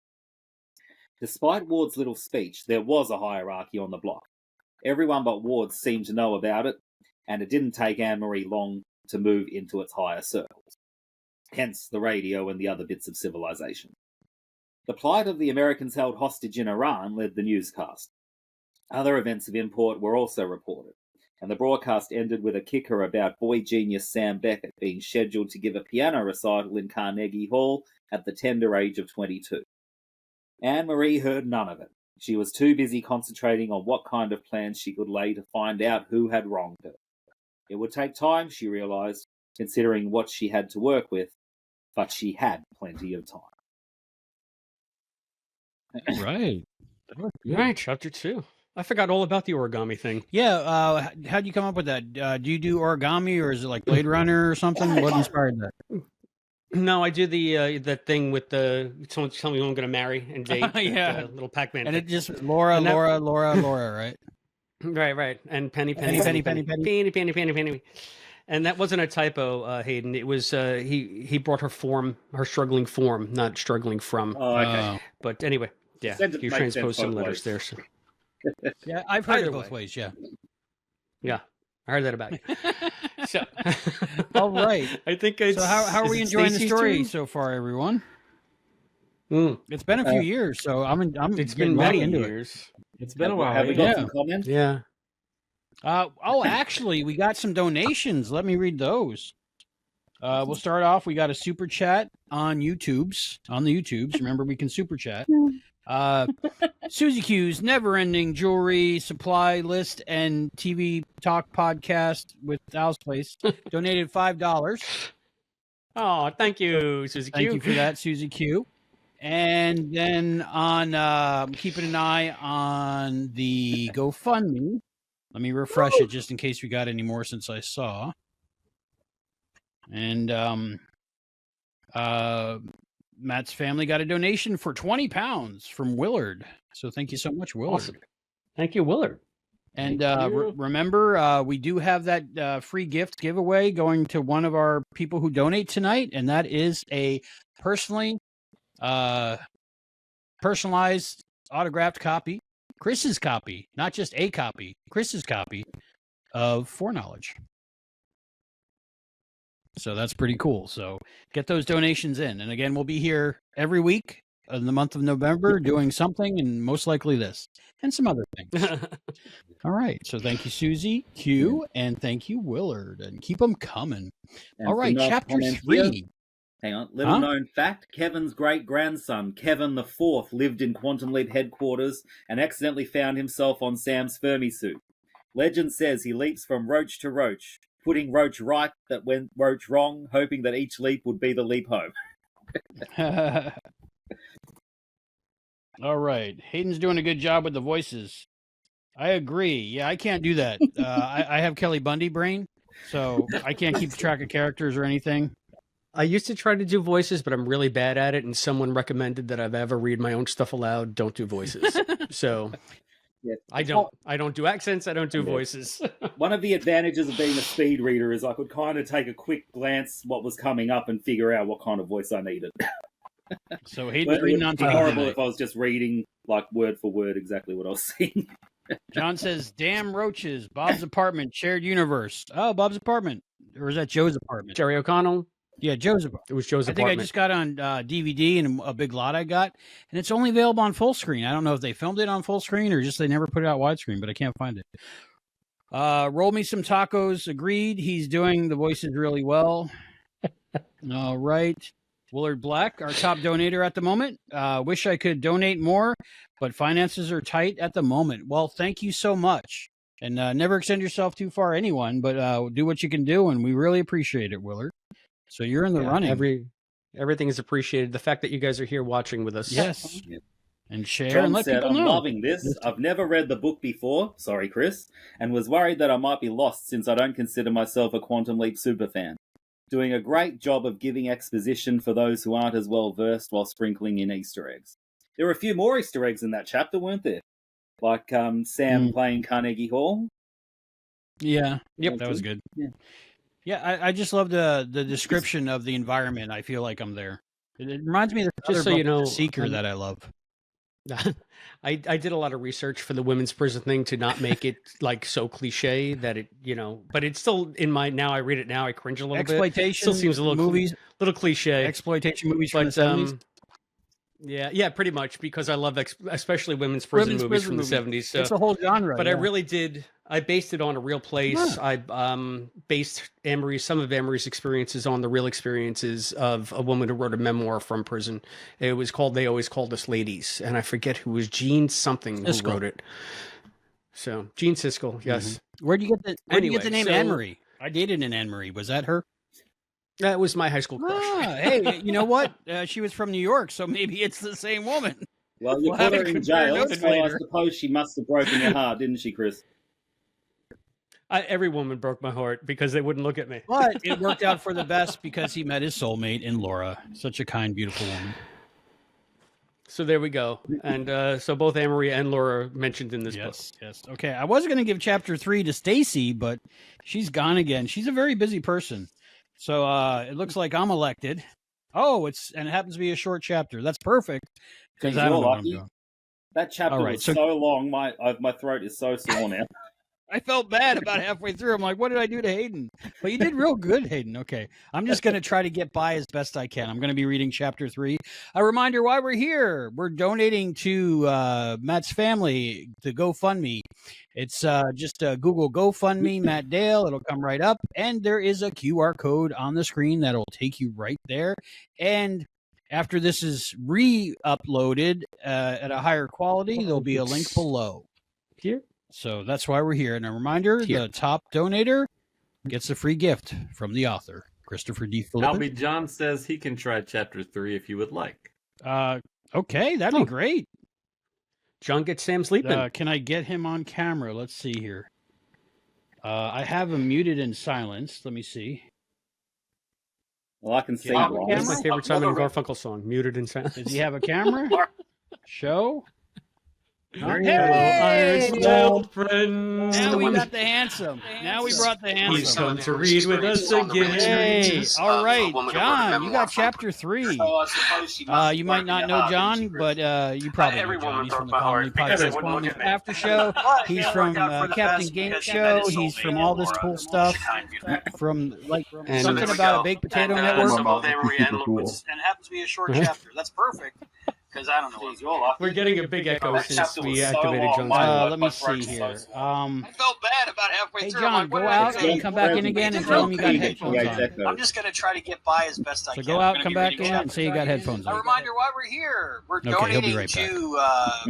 Despite Ward's little speech, there was a hierarchy on the block. Everyone but Ward seemed to know about it, and it didn't take Anne-Marie long to move into its higher circles. Hence the radio and the other bits of civilization. The plight of the Americans held hostage in Iran led the newscast. Other events of import were also reported, and the broadcast ended with a kicker about boy genius Sam Beckett being scheduled to give a piano recital in Carnegie Hall at the tender age of 22. Anne-Marie heard none of it. She was too busy concentrating on what kind of plans she could lay to find out who had wronged her. It would take time, she realized, considering what she had to work with, but she had plenty of time. Right. All right, chapter 2. I forgot all about the origami thing. Yeah. How'd you come up with that? Do you do origami, or is it like Blade Runner or something? What inspired that? No, I do the that thing with the someone telling me who I'm going to marry and date. Yeah. The little Pac-Man. And thing. it just Laura, right? Right. And penny. Penny. Penny. And that wasn't a typo, Hayden. It was he brought her struggling form, not struggling from. Oh, okay. But anyway, yeah, Said it you makes sense transposed some both letters ways. there. So. Yeah, I've heard Either it both way. ways. Yeah. Yeah, I heard that about you. So, All right. I think it's. So how are is we it enjoying the Stacey's story turn? so far, everyone? Mm, It's been a few years, so I'm it's getting been mighty many into it. years. It's been a while. Have we yeah. got some comments? Yeah. Actually, we got some donations. Let me read those. We'll start off. We got a super chat on the YouTubes. Remember, we can super chat. Susie Q's Never-Ending Jewelry Supply List and TV Talk Podcast with Al's Place donated $5. Oh, thank you, Susie Q. Thank you for that, Susie Q. And then on keeping an eye on the GoFundMe. Let me refresh it just in case we got any more since I saw. And Matt's family got a donation for £20 from Willard. So thank you so much, Willard. Awesome. Thank you, Willard. And Thank you. remember, we do have that free gift giveaway going to one of our people who donate tonight, and that is a personalized autographed copy, Chris's copy, not just a copy, Chris's copy of Foreknowledge. So that's pretty cool. So get those donations in. And again, we'll be here every week in the month of November doing something, and most likely this and some other things. All right. So thank you, Susie Q, and thank you, Willard, and keep them coming. And All right. for no Chapter comment 3. here, hang on. Little known fact, Kevin's great-grandson, Kevin the Fourth, lived in Quantum Leap headquarters and accidentally found himself on Sam's Fermi suit. Legend says he leaps from roach to roach, putting roach right that went roach wrong, hoping that each leap would be the leap home. All right. Hayden's doing a good job with the voices. I agree. Yeah, I can't do that. I have Kelly Bundy brain, so I can't keep track of characters or anything. I used to try to do voices, but I'm really bad at it. And someone recommended that I've ever read my own stuff aloud. Don't do voices. So Yeah. I don't do accents. I don't do Yeah. voices. One of the advantages of being a speed reader is I could kind of take a quick glance what was coming up and figure out what kind of voice I needed. So Hayden's But it reading would on be TV horrible tonight. if I was just reading like word for word exactly what I was seeing. John says, "Damn roaches! Bob's apartment, shared universe." Oh, Bob's apartment, or is that Joe's apartment? Jerry O'Connell. Yeah, Joe's apartment. It was Joe's I think apartment. I just got on DVD and a big lot I got, and it's only available on full screen. I don't know if they filmed it on full screen or just they never put it out widescreen, but I can't find it. Roll me some tacos. Agreed. He's doing the voices really well. All right. Willard Black, our top donator at the moment. Wish I could donate more, but finances are tight at the moment. Well, thank you so much. And never extend yourself too far, anyone, but do what you can do, and we really appreciate it, Willard. So you're in the running. Everything is appreciated. The fact that you guys are here watching with us. Yes. Yep. And share John and let said, people I'm know. loving this. I've never read the book before, sorry Chris, and was worried that I might be lost since I don't consider myself a Quantum Leap superfan. Doing a great job of giving exposition for those who aren't as well versed while sprinkling in Easter eggs. There were a few more Easter eggs in that chapter, weren't there? Like Sam playing Carnegie Hall. Yeah. Yep. That was good. Yeah. Yeah, I just love the description of the environment. I feel like I'm there. It reminds me of the Just so you know, Seeker that I love. I did a lot of research for the women's prison thing to not make it like so cliche that it, but it's still in my, now I read it now, I cringe a little bit. Exploitation Still seems a little movies, little cliche. exploitation movies from But the 70s. yeah, pretty much, because I love especially women's prison movies from the 70s. So It's a whole genre. but yeah. I really did. I based it on a real place. I based some of Anne-Marie's experiences on the real experiences of a woman who wrote a memoir from prison. It was called "They Always Called Us Ladies," and I forget who was Jean something who Siskel. wrote it. So Jean Siskel, yes. Where'd you get the Anyway, name so- Anne Marie? I dated an Anne Marie. Was that her? That was my high school crush. Ah, hey, you know what? She was from New York, so maybe it's the same woman. Well, you We'll put have her to in compare jail, notes so I later. suppose she must have broken your heart, didn't she, Chris? Every woman broke my heart because they wouldn't look at me. But it worked out for the best because he met his soulmate in Laura. Such a kind, beautiful woman. So there we go. And so both Anne-Marie and Laura mentioned in this book. Yes. Okay, I was going to give chapter 3 to Stacy, but she's gone again. She's a very busy person. So it looks like I'm elected. Oh, it happens to be a short chapter. That's perfect because I don't know what I'm doing. That chapter was so long, my throat is so sore now. I felt bad about halfway through. I'm like, what did I do to Hayden? But you did real good, Hayden. Okay. I'm just going to try to get by as best I can. I'm going to be reading chapter 3. A reminder why we're here. We're donating to Matt's family, to GoFundMe. It's just Google GoFundMe, Matt Dale. It'll come right up. And there is a QR code on the screen that'll take you right there. And after this is re-uploaded at a higher quality, there'll be a link below. Here? So that's why we're here. And a reminder, the top donator gets a free gift from the author, Christopher D. Phillippe. Albie John says he can try chapter 3 if you would like. Okay, that'd be great. John gets Sam sleeping. Can I get him on camera? Let's see here. I have him muted and silenced. Let me see. Well, I can see. That's my favorite Simon and Garfunkel song, Muted and Silenced. Does he have a camera? Show. Hey! Now we got the handsome. Now we brought the handsome. He's come to read with us again. Hey, all right, John, you got chapter 3. You might not know John, but you probably know John. He's from the Comedy Podcast After Show. He's from Captain Game Show. He's from all this cool stuff. From something about a baked potato network. And happens to be a short chapter. That's perfect. Because I don't know what you're We're getting a big echo since we activated John's let me see here. I felt bad about halfway through. Hey, John, go out and come back in again and tell him you got headphones on. I'm just going to try to get by as best I can. So go out, come back in, and say you got headphones on. A reminder why we're here. We're donating to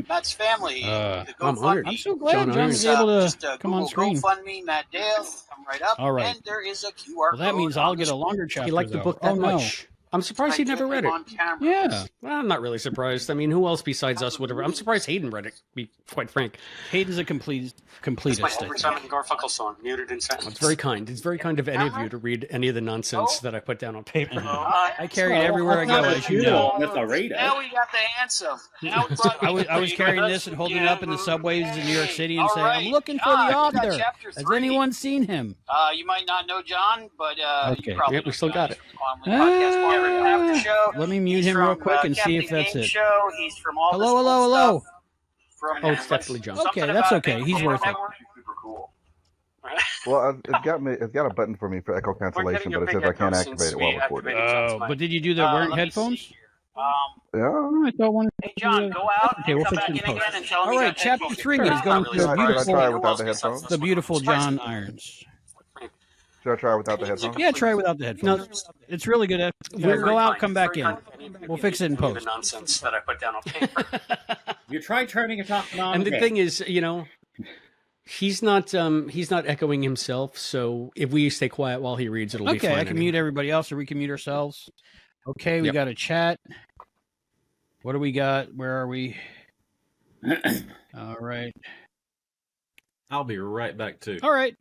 Matt's family. I'm so glad John was able to come on screen. GoFundMe, Matt Dale, come right up. All right. And there is a QR code. Well, that means I'll get a longer chapter. He liked the book that much. I'm surprised he never read it. Yeah. Well, I'm not really surprised. I mean, who else besides us would have? I'm surprised Hayden read it, to be quite frank. Hayden's a completist. It's my favorite Simon and Garfunkel song, Muted and Silenced. It's very kind. It's very kind of any of you to read any of the nonsense that I put down on paper. I carry it everywhere I go, as you know. That's a reader. Now we got the handsome. I was carrying this and holding it up in the subways in New York City and saying, I'm looking for the author. Has anyone seen him? You might not know John, but you probably we still got it. Let me mute him real quick and see if that's it. He's from all hello. Oh, it's definitely John. Okay, that's okay. He's worth it. Well, it's got a button for me for echo cancellation, but it says I can't activate it while recording. Oh, but did you do that wearing headphones? Yeah. I thought one. Hey, John, go out. Okay, we'll fix it in post. All right, chapter 3 is going to the beautiful John Irons. Should I try without the headphones? Yeah, try it without the headphones. No, it's really good. Go out, come back in. We'll fix it in post. Nonsense that I put down on paper. You try turning it off on. And the thing is, he's not echoing himself. So if we stay quiet while he reads, it'll be fine. Okay, I can mute everybody else, or we can mute ourselves. Okay, we got a chat. What do we got? Where are we? All right. I'll be right back too. All right.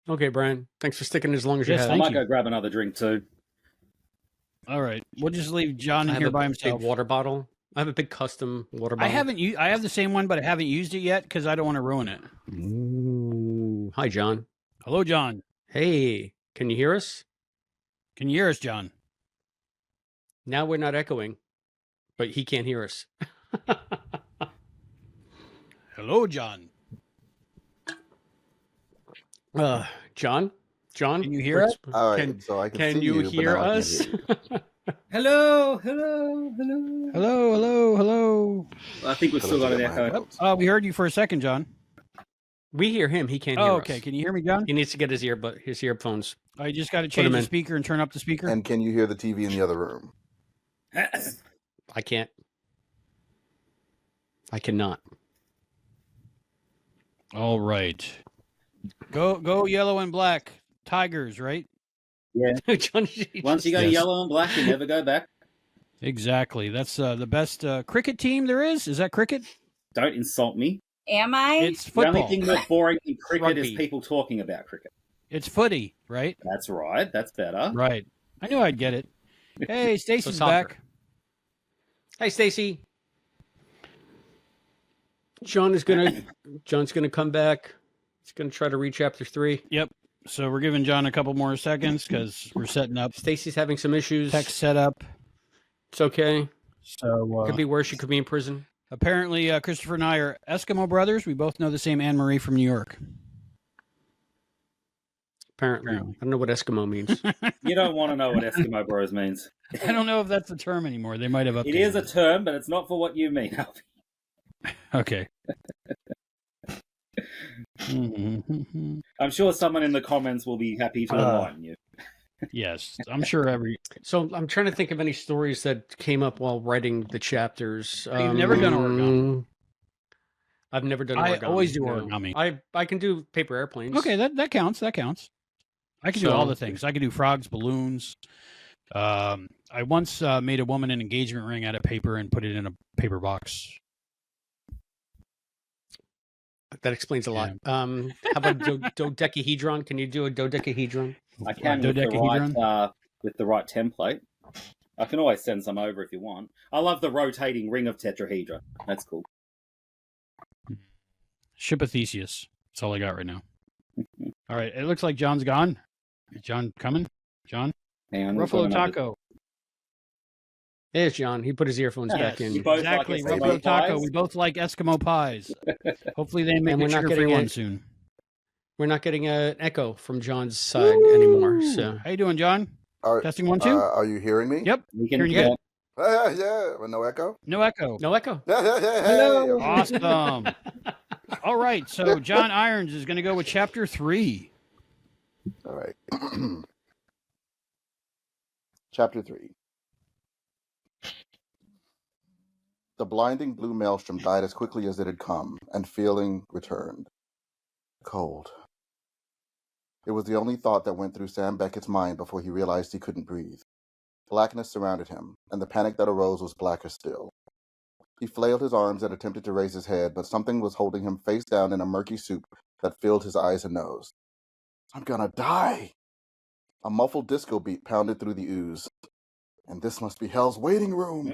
Okay, Brian. Thanks for sticking as long as you have. I might go grab another drink too. All right. We'll just leave John in here by himself. Big water bottle. I have a big custom water bottle. I have the same one, but I haven't used it yet because I don't want to ruin it. Ooh. Hi, John. Hello, John. Hey, can you hear us? Can you hear us, John? Now we're not echoing, but he can't hear us. Hello, John. John, can you hear us? All right, so I can see you hear us? Hello. Hello. I think we've still got an echo. Oh, we heard you for a second, John. We hear him. He can't hear us. Okay. Can you hear me, John? He needs to get his earphones. Oh, you just got to change the speaker and turn up the speaker. And can you hear the TV in the other room? I can't. I cannot. All right. Go yellow and black. Tigers, right? Yeah. Once you go yellow and black, you never go back. Exactly. That's the best cricket team there is. Is that cricket? Don't insult me. Am I? It's football. The only thing that's boring in cricket is Rugby. people talking about cricket. It's footy, right? That's right. That's better. Right. I knew I'd get it. Hey, Stacy's back. Hey, Stacy. John's gonna come back. He's gonna try to read chapter 3. Yep. So we're giving John a couple more seconds because we're setting up. Stacy's having some issues. Text setup. It's okay. So Could be worse. She could be in prison. Apparently, Christopher and I are Eskimo brothers. We both know the same Anne Marie from New York. Apparently. I don't know what Eskimo means. You don't want to know what Eskimo Bros means. I don't know if that's a term anymore. They might have updated It is a term, but it's not for what you mean. Okay. I'm sure someone in the comments will be happy to enlighten you. Yes, I'm sure So I'm trying to think of any stories that came up while writing the chapters. You've never done origami? I've never done origami. I always do no. origami. I can do paper airplanes. Okay, that counts. That counts. I can do all the things. I can do frogs, balloons. I once made a woman an engagement ring out of paper and put it in a paper box. That explains a lot. How about dodecahedron? Can you do a dodecahedron? I can with the right template. I can always send some over if you want. I love the rotating ring of tetrahedra. That's cool. Ship of Theseus. That's all I got right now. All right. It looks like John's gone. Is John coming? John? Hang on, Ruffalo Taco. There's John. He put his earphones back in. Exactly. Like Ruffalo Taco. We both like Eskimo pies. Hopefully they make a sugar-free one soon. We're not getting an echo from John's side anymore. So, how you doing, John? Testing 1, 2. Are you hearing me? Yep. We can hearing you good. Yeah. With no echo? No echo. No echo. Yeah. Hello. Awesome. All right. So John Irons is going to go with chapter 3. All right. Chapter 3. The blinding blue maelstrom died as quickly as it had come, and feeling returned. Cold. It was the only thought that went through Sam Beckett's mind before he realized he couldn't breathe. Blackness surrounded him, and the panic that arose was blacker still. He flailed his arms and attempted to raise his head, but something was holding him face down in a murky soup that filled his eyes and nose. I'm gonna die! A muffled disco beat pounded through the ooze. And this must be hell's waiting room!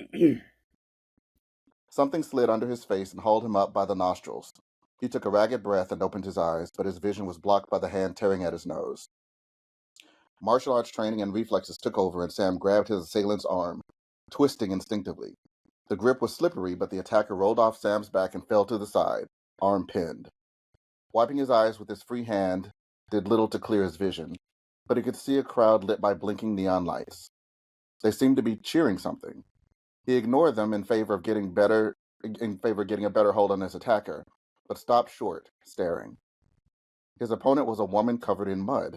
Something slid under his face and hauled him up by the nostrils. He took a ragged breath and opened his eyes, but his vision was blocked by the hand tearing at his nose. Martial arts training and reflexes took over, and Sam grabbed his assailant's arm, twisting instinctively. The grip was slippery, but the attacker rolled off Sam's back and fell to the side, arm pinned. Wiping his eyes with his free hand did little to clear his vision, but he could see a crowd lit by blinking neon lights. They seemed to be cheering something. He ignored them in favor of getting a better hold on his attacker, but stopped short, staring. His opponent was a woman covered in mud.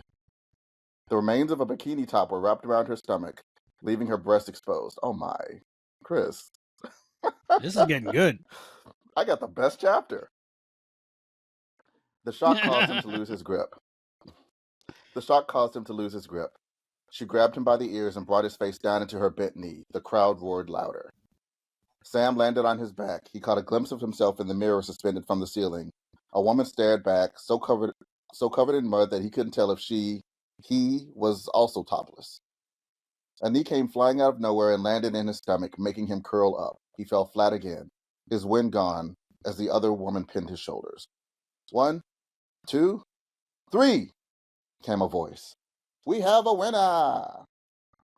The remains of a bikini top were wrapped around her stomach, leaving her breast exposed. Oh my. Chris. This is getting good. I got the best chapter. The shock caused him to lose his grip. She grabbed him by the ears and brought his face down into her bent knee. The crowd roared louder. Sam landed on his back. He caught a glimpse of himself in the mirror suspended from the ceiling. A woman stared back, so covered in mud that he couldn't tell if he was also topless. A knee came flying out of nowhere and landed in his stomach, making him curl up. He fell flat again, his wind gone, as the other woman pinned his shoulders. 1, 2, 3, came a voice. We have a winner!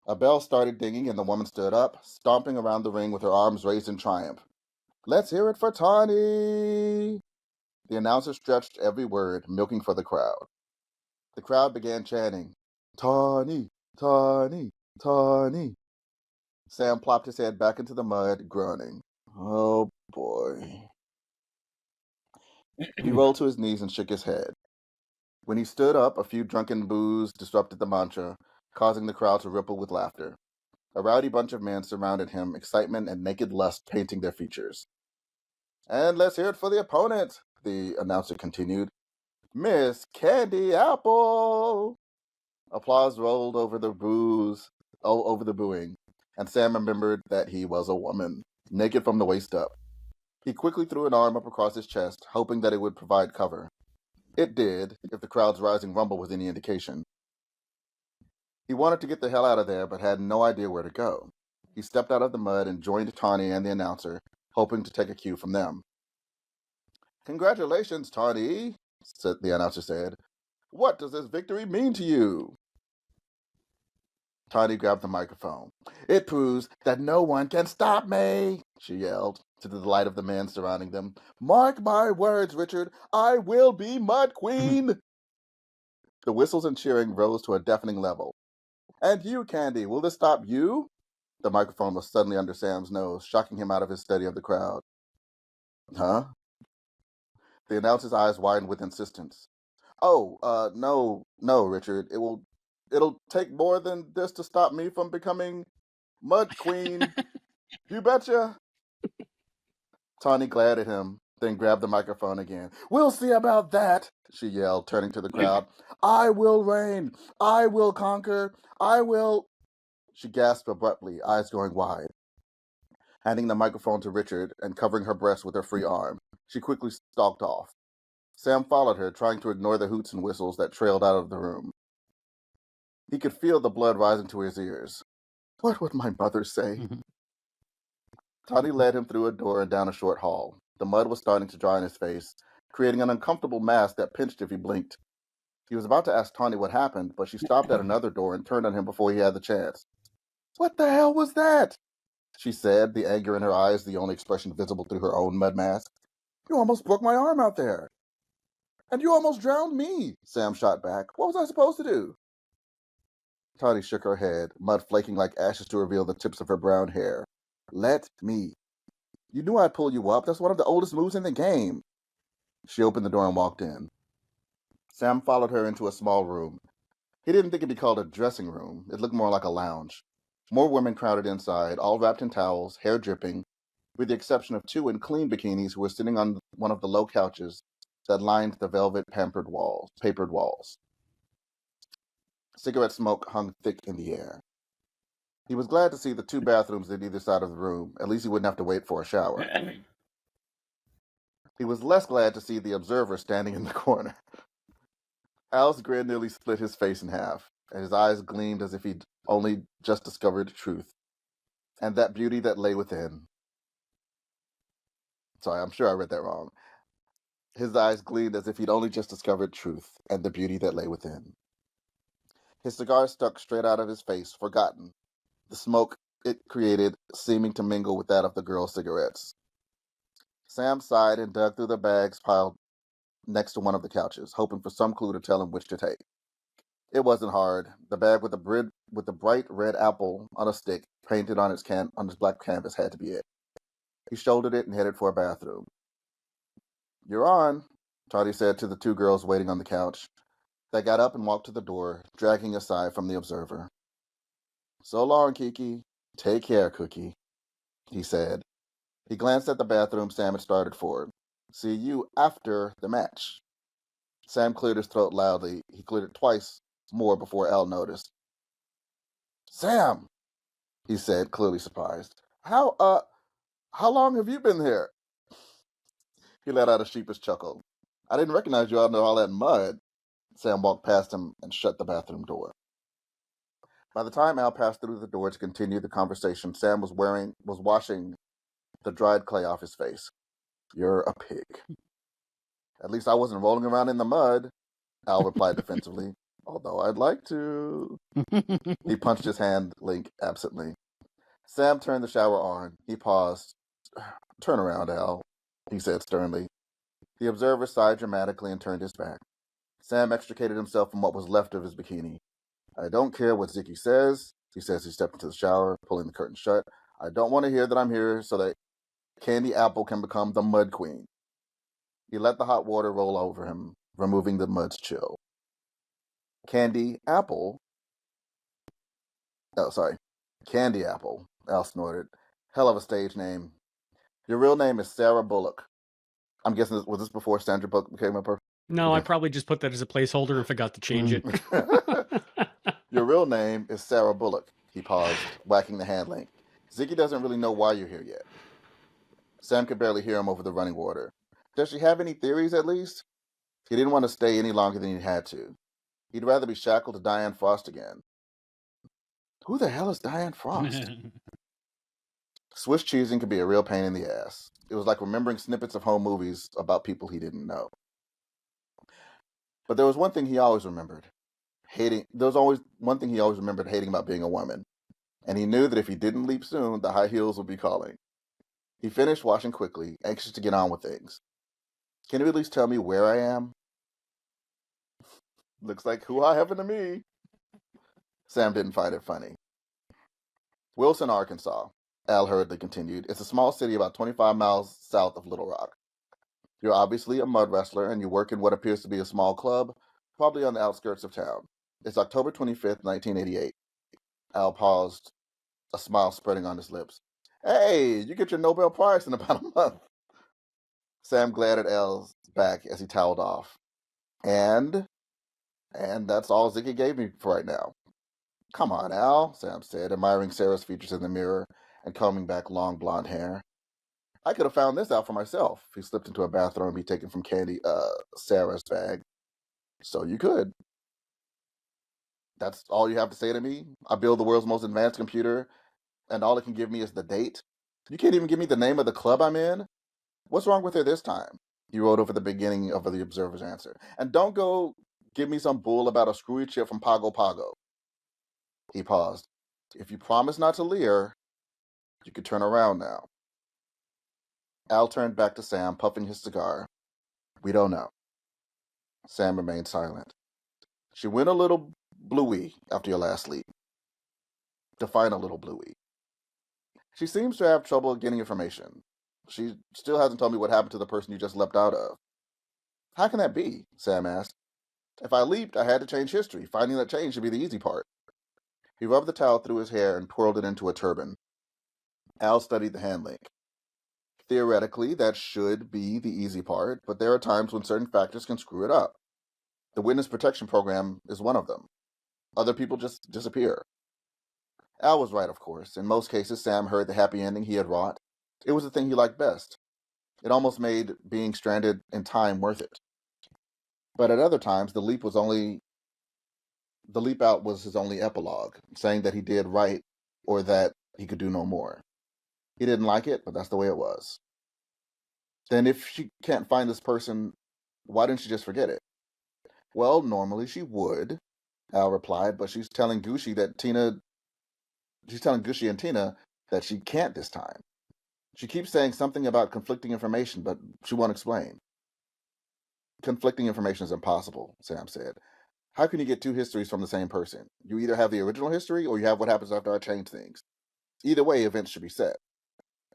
A bell started dinging and the woman stood up, stomping around the ring with her arms raised in triumph. Let's hear it for Tawny! The announcer stretched every word, milking for the crowd. The crowd began chanting, Tawny, Tawny, Tawny. Sam plopped his head back into the mud, groaning. Oh boy. He rolled to his knees and shook his head. When he stood up, a few drunken boos disrupted the mantra, causing the crowd to ripple with laughter. A rowdy bunch of men surrounded him, excitement and naked lust painting their features. And let's hear it for the opponent, the announcer continued. Miss Candy Apple! Applause rolled over the booing, and Sam remembered that he was a woman, naked from the waist up. He quickly threw an arm up across his chest, hoping that it would provide cover. It did, if the crowd's rising rumble was any indication. He wanted to get the hell out of there, but had no idea where to go. He stepped out of the mud and joined Tawny and the announcer, hoping to take a cue from them. Congratulations, Tawny, the announcer said. What does this victory mean to you? Tawny grabbed the microphone. It proves that no one can stop me, she yelled, to the delight of the men surrounding them. Mark my words, Richard. I will be Mud Queen. The whistles and cheering rose to a deafening level. And you, Candy, will this stop you? The microphone was suddenly under Sam's nose, shocking him out of his study of the crowd. Huh? The announcer's eyes widened with insistence. Oh, no, Richard. It'll take more than this to stop me from becoming Mud Queen. You betcha. Tawny glared at him, then grabbed the microphone again. We'll see about that, she yelled, turning to the crowd. I will reign. I will conquer. I will... She gasped abruptly, eyes going wide. Handing the microphone to Richard and covering her breast with her free arm, she quickly stalked off. Sam followed her, trying to ignore the hoots and whistles that trailed out of the room. He could feel the blood rising to his ears. What would my mother say? Tawny led him through a door and down a short hall. The mud was starting to dry on his face, creating an uncomfortable mask that pinched if he blinked. He was about to ask Tawny what happened, but she stopped at another door and turned on him before he had the chance. What the hell was that? She said, the anger in her eyes the only expression visible through her own mud mask. You almost broke my arm out there. And you almost drowned me, Sam shot back. What was I supposed to do? Tawny shook her head, mud flaking like ashes to reveal the tips of her brown hair. Let me. You knew I'd pull you up. That's one of the oldest moves in the game. She opened the door and walked in. Sam followed her into a small room. He didn't think it'd be called a dressing room. It looked more like a lounge. More women crowded inside, all wrapped in towels, hair dripping, with the exception of two in clean bikinis who were sitting on one of the low couches that lined the velvet papered walls. Cigarette smoke hung thick in the air. He was glad to see the two bathrooms at either side of the room. At least he wouldn't have to wait for a shower. He was less glad to see the observer standing in the corner. Al's grin nearly split his face in half, and his eyes gleamed as if he'd only just discovered truth, and that beauty that lay within. Sorry, I'm sure I read that wrong. His eyes gleamed as if he'd only just discovered truth, and the beauty that lay within. His cigar stuck straight out of his face, forgotten, the smoke it created seeming to mingle with that of the girl's cigarettes. Sam sighed and dug through the bags piled next to one of the couches, hoping for some clue to tell him which to take. It wasn't hard. The bag with the bright red apple on a stick painted on its black canvas had to be it. He shouldered it and headed for a bathroom. You're on, Tawny said to the two girls waiting on the couch. They got up and walked to the door, dragging a sigh from the observer. So long, Kiki. Take care, Cookie, he said. He glanced at the bathroom Sam had started for. See you after the match. Sam cleared his throat loudly. He cleared it twice more before Al noticed. Sam, he said, clearly surprised. How long have you been here? He let out a sheepish chuckle. I didn't recognize you out in all that mud. Sam walked past him and shut the bathroom door. By the time Al passed through the door to continue the conversation, Sam was washing the dried clay off his face. You're a pig. At least I wasn't rolling around in the mud, Al replied defensively. Although I'd like to. He punched his hand link absently. Sam turned the shower on. He paused. Turn around, Al, he said sternly. The observer sighed dramatically and turned his back. Sam extricated himself from what was left of his bikini. I don't care what Ziggy says, he said as he stepped into the shower, pulling the curtain shut. I don't want to hear that I'm here so that Candy Apple can become the Mud Queen. He let the hot water roll over him, removing the mud's chill. Candy Apple? Oh, sorry. Candy Apple, Al snorted. Hell of a stage name. Your real name is Sarah Bullock. I'm guessing, was this before Sandra Bullock became a person? No, Okay. I probably just put that as a placeholder and forgot to change it. Your real name is Sarah Bullock, he paused, whacking the hand link. Ziggy doesn't really know why you're here yet. Sam could barely hear him over the running water. Does she have any theories, at least? He didn't want to stay any longer than he had to. He'd rather be shackled to Diane Frost again. Who the hell is Diane Frost? Swiss cheesing could be a real pain in the ass. It was like remembering snippets of home movies about people he didn't know. But there was one thing he always remembered. Hating about being a woman. And he knew that if he didn't leap soon, the high heels would be calling. He finished washing quickly, anxious to get on with things. Can you at least tell me where I am? Looks like who I happen to me. Sam didn't find it funny. Wilson, Arkansas, Al hurriedly continued. It's a small city about 25 miles south of Little Rock. You're obviously a mud wrestler, and you work in what appears to be a small club, probably on the outskirts of town. It's October 25th, 1988. Al paused, a smile spreading on his lips. Hey, you get your Nobel Prize in about a month. Sam glared at Al's back as he toweled off. And that's all Ziggy gave me for right now. Come on, Al, Sam said, admiring Sarah's features in the mirror and combing back long blonde hair. I could have found this out for myself. He slipped into a bathroom he'd taken from Sarah's bag. So you could. That's all you have to say to me? I build the world's most advanced computer, and all it can give me is the date? You can't even give me the name of the club I'm in? What's wrong with her this time? He wrote over the beginning of the observer's answer. And don't go give me some bull about a screwy chip from Pago Pago. He paused. If you promise not to leer, you could turn around now. Al turned back to Sam, puffing his cigar. We don't know. Sam remained silent. She went a little bluey after your last sleep. Define a little bluey. She seems to have trouble getting information. She still hasn't told me what happened to the person you just leapt out of. How can that be? Sam asked. If I leaped, I had to change history. Finding that change should be the easy part. He rubbed the towel through his hair and twirled it into a turban. Al studied the hand link. Theoretically, that should be the easy part, but there are times when certain factors can screw it up. The witness protection program is one of them. Other people just disappear. Al was right, of course. In most cases, Sam heard the happy ending he had wrought. It was the thing he liked best. It almost made being stranded in time worth it. But at other times, the leap out was his only epilogue, saying that he did right or that he could do no more. He didn't like it, but that's the way it was. Then if she can't find this person, why didn't she just forget it? Well, normally she would, Al replied, but she's telling Gucci and Tina that she can't this time. She keeps saying something about conflicting information, but she won't explain. Conflicting information is impossible, Sam said. How can you get two histories from the same person? You either have the original history or you have what happens after I change things. Either way, events should be set.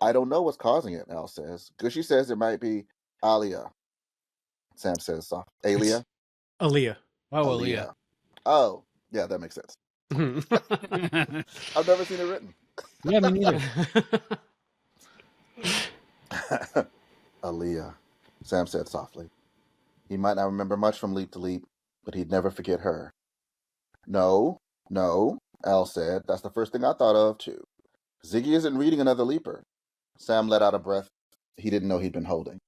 I don't know what's causing it, Al says. Gucci says it might be Alia. Sam says soft. Alia? Aaliyah. Oh, Aaliyah. Oh, yeah, that makes sense. I've never seen it written. Yeah, me neither. Aaliyah, Sam said softly. He might not remember much from Leap to Leap, but he'd never forget her. No, Al said. That's the first thing I thought of, too. Ziggy isn't reading another Leaper. Sam let out a breath he didn't know he'd been holding.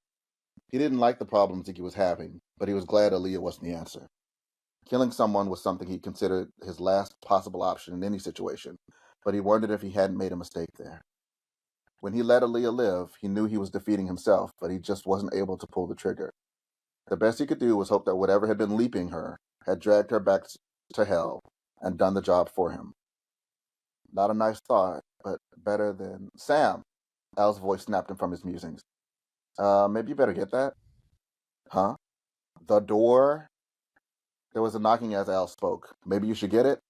He didn't like the problems Ziggy was having, but he was glad Aaliyah wasn't the answer. Killing someone was something he considered his last possible option in any situation, but he wondered if he hadn't made a mistake there. When he let Aaliyah live, he knew he was defeating himself, but he just wasn't able to pull the trigger. The best he could do was hope that whatever had been leaping her had dragged her back to hell and done the job for him. Not a nice thought, but better than... Sam! Al's voice snapped him from his musings. Maybe you better get that? Huh? The door? There was a knocking as Al spoke. Maybe you should get it?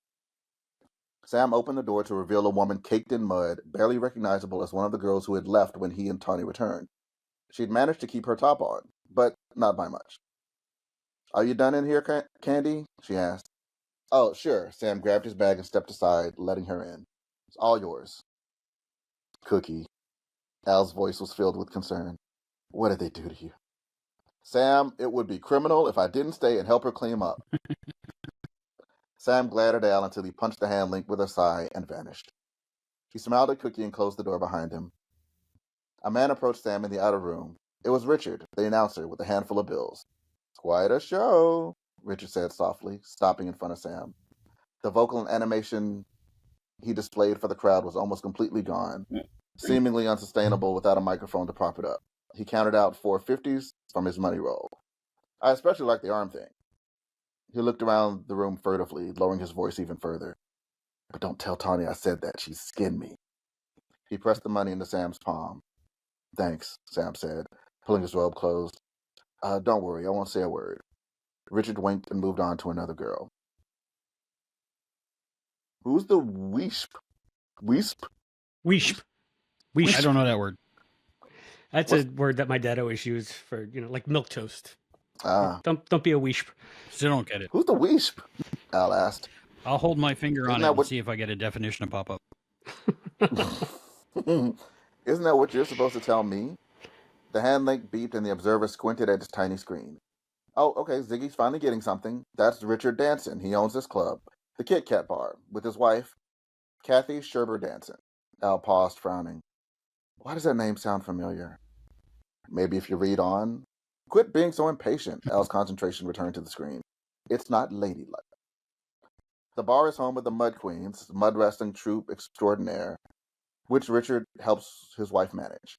Sam opened the door to reveal a woman caked in mud, barely recognizable as one of the girls who had left when he and Tawny returned. She'd managed to keep her top on, but not by much. Are you done in here, Candy? She asked. Oh, sure. Sam grabbed his bag and stepped aside, letting her in. It's all yours. Cookie. Al's voice was filled with concern. What did they do to you? Sam, it would be criminal if I didn't stay and help her clean up. Sam glared at Al until he punched the hand link with a sigh and vanished. He smiled at Cookie and closed the door behind him. A man approached Sam in the outer room. It was Richard, the announcer, with a handful of bills. Quite a show, Richard said softly, stopping in front of Sam. The vocal and animation he displayed for the crowd was almost completely gone. seemingly unsustainable without a microphone to prop it up. He counted out 4 50s from his money roll. I especially like the arm thing. He looked around the room furtively, lowering his voice even further. But don't tell Tawny I said that. She's skinned me. He pressed the money into Sam's palm. Thanks, Sam said, pulling his robe closed. Don't worry, I won't say a word. Richard winked and moved on to another girl. Who's the weesp? Weesp? Weesp. I don't know that word. That's a word that my dad always used for, like milk toast. Don't be a weesp. Still don't get it. Who's the weesp? Al asked. I'll hold my finger on Isn't it that and what- see if I get a definition to pop up. Isn't that what you're supposed to tell me? The hand link beeped and the observer squinted at his tiny screen. Oh, okay, Ziggy's finally getting something. That's Richard Danson. He owns this club, the Kit Kat Bar, with his wife, Kathy Sherber Danson. Al paused, frowning. Why does that name sound familiar? Maybe if you read on. Quit being so impatient. Al's concentration returned to the screen. It's not ladylike. The bar is home of the Mud Queens, mud wrestling troupe extraordinaire, which Richard helps his wife manage.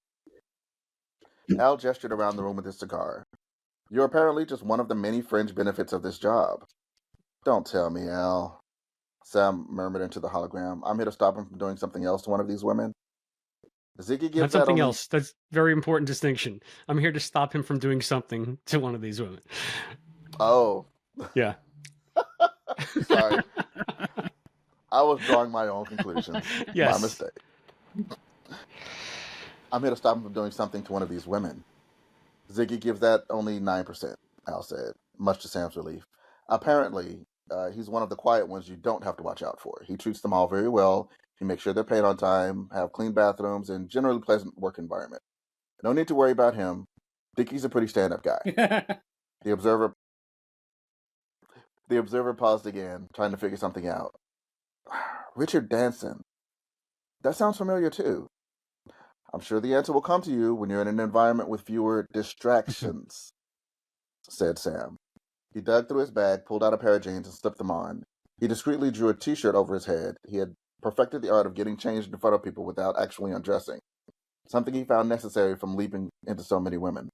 Al gestured around the room with his cigar. You're apparently just one of the many fringe benefits of this job. Don't tell me, Al. Sam murmured into the hologram. I'm here to stop him from doing something else to one of these women. Ziggy gives Not that something only... else. That's very important distinction. I'm here to stop him from doing something to one of these women. Oh. Yeah. Sorry. I was drawing my own conclusions. Yes. My mistake. I'm here to stop him from doing something to one of these women. Ziggy gives that only 9%, Al said, much to Sam's relief. Apparently, he's one of the quiet ones you don't have to watch out for. He treats them all very well. He makes sure they're paid on time, have clean bathrooms, and generally pleasant work environment. No need to worry about him. Dickie's a pretty stand-up guy. The observer paused again, trying to figure something out. Richard Danson. That sounds familiar, too. I'm sure the answer will come to you when you're in an environment with fewer distractions, said Sam. He dug through his bag, pulled out a pair of jeans, and slipped them on. He discreetly drew a t-shirt over his head. He had perfected the art of getting changed in front of people without actually undressing, something he found necessary from leaping into so many women.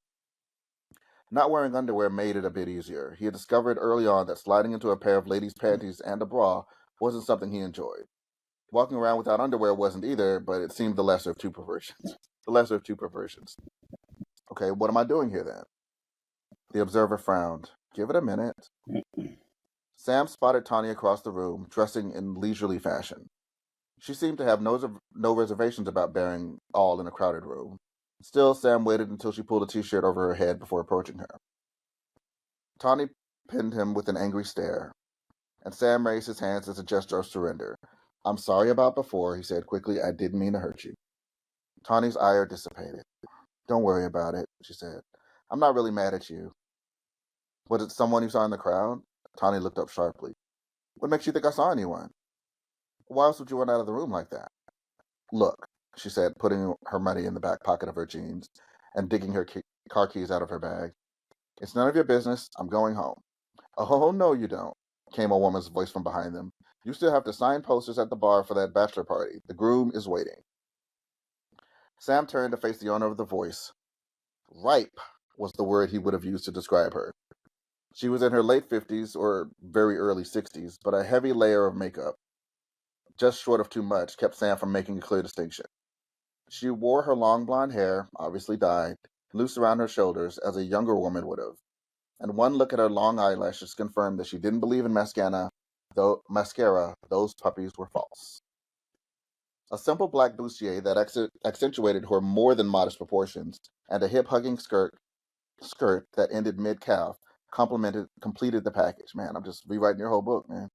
Not wearing underwear made it a bit easier. He had discovered early on that sliding into a pair of ladies' panties and a bra wasn't something he enjoyed. Walking around without underwear wasn't either, but it seemed the lesser of two perversions. Okay, what am I doing here then? The observer frowned. Give it a minute. Sam spotted Tawny across the room, dressing in leisurely fashion. She seemed to have no reservations about bearing all in a crowded room. Still, Sam waited until she pulled a t-shirt over her head before approaching her. Tawny pinned him with an angry stare, and Sam raised his hands as a gesture of surrender. I'm sorry about before, he said quickly. I didn't mean to hurt you. Tawny's ire dissipated. Don't worry about it, she said. I'm not really mad at you. Was it someone you saw in the crowd? Tawny looked up sharply. What makes you think I saw anyone? Why else would you run out of the room like that? Look, she said, putting her money in the back pocket of her jeans and digging her car keys out of her bag. It's none of your business. I'm going home. Oh, no, you don't, came a woman's voice from behind them. You still have to sign posters at the bar for that bachelor party. The groom is waiting. Sam turned to face the owner of the voice. Ripe was the word he would have used to describe her. She was in her late 50s or very early 60s, but a heavy layer of makeup, just short of too much, kept Sam from making a clear distinction. She wore her long blonde hair, obviously dyed, loose around her shoulders as a younger woman would have, and one look at her long eyelashes confirmed that she didn't believe in mascara, those puppies were false. A simple black bustier that accentuated her more than modest proportions, and a hip-hugging skirt that ended mid-calf completed the package. Man, I'm just rewriting your whole book, man.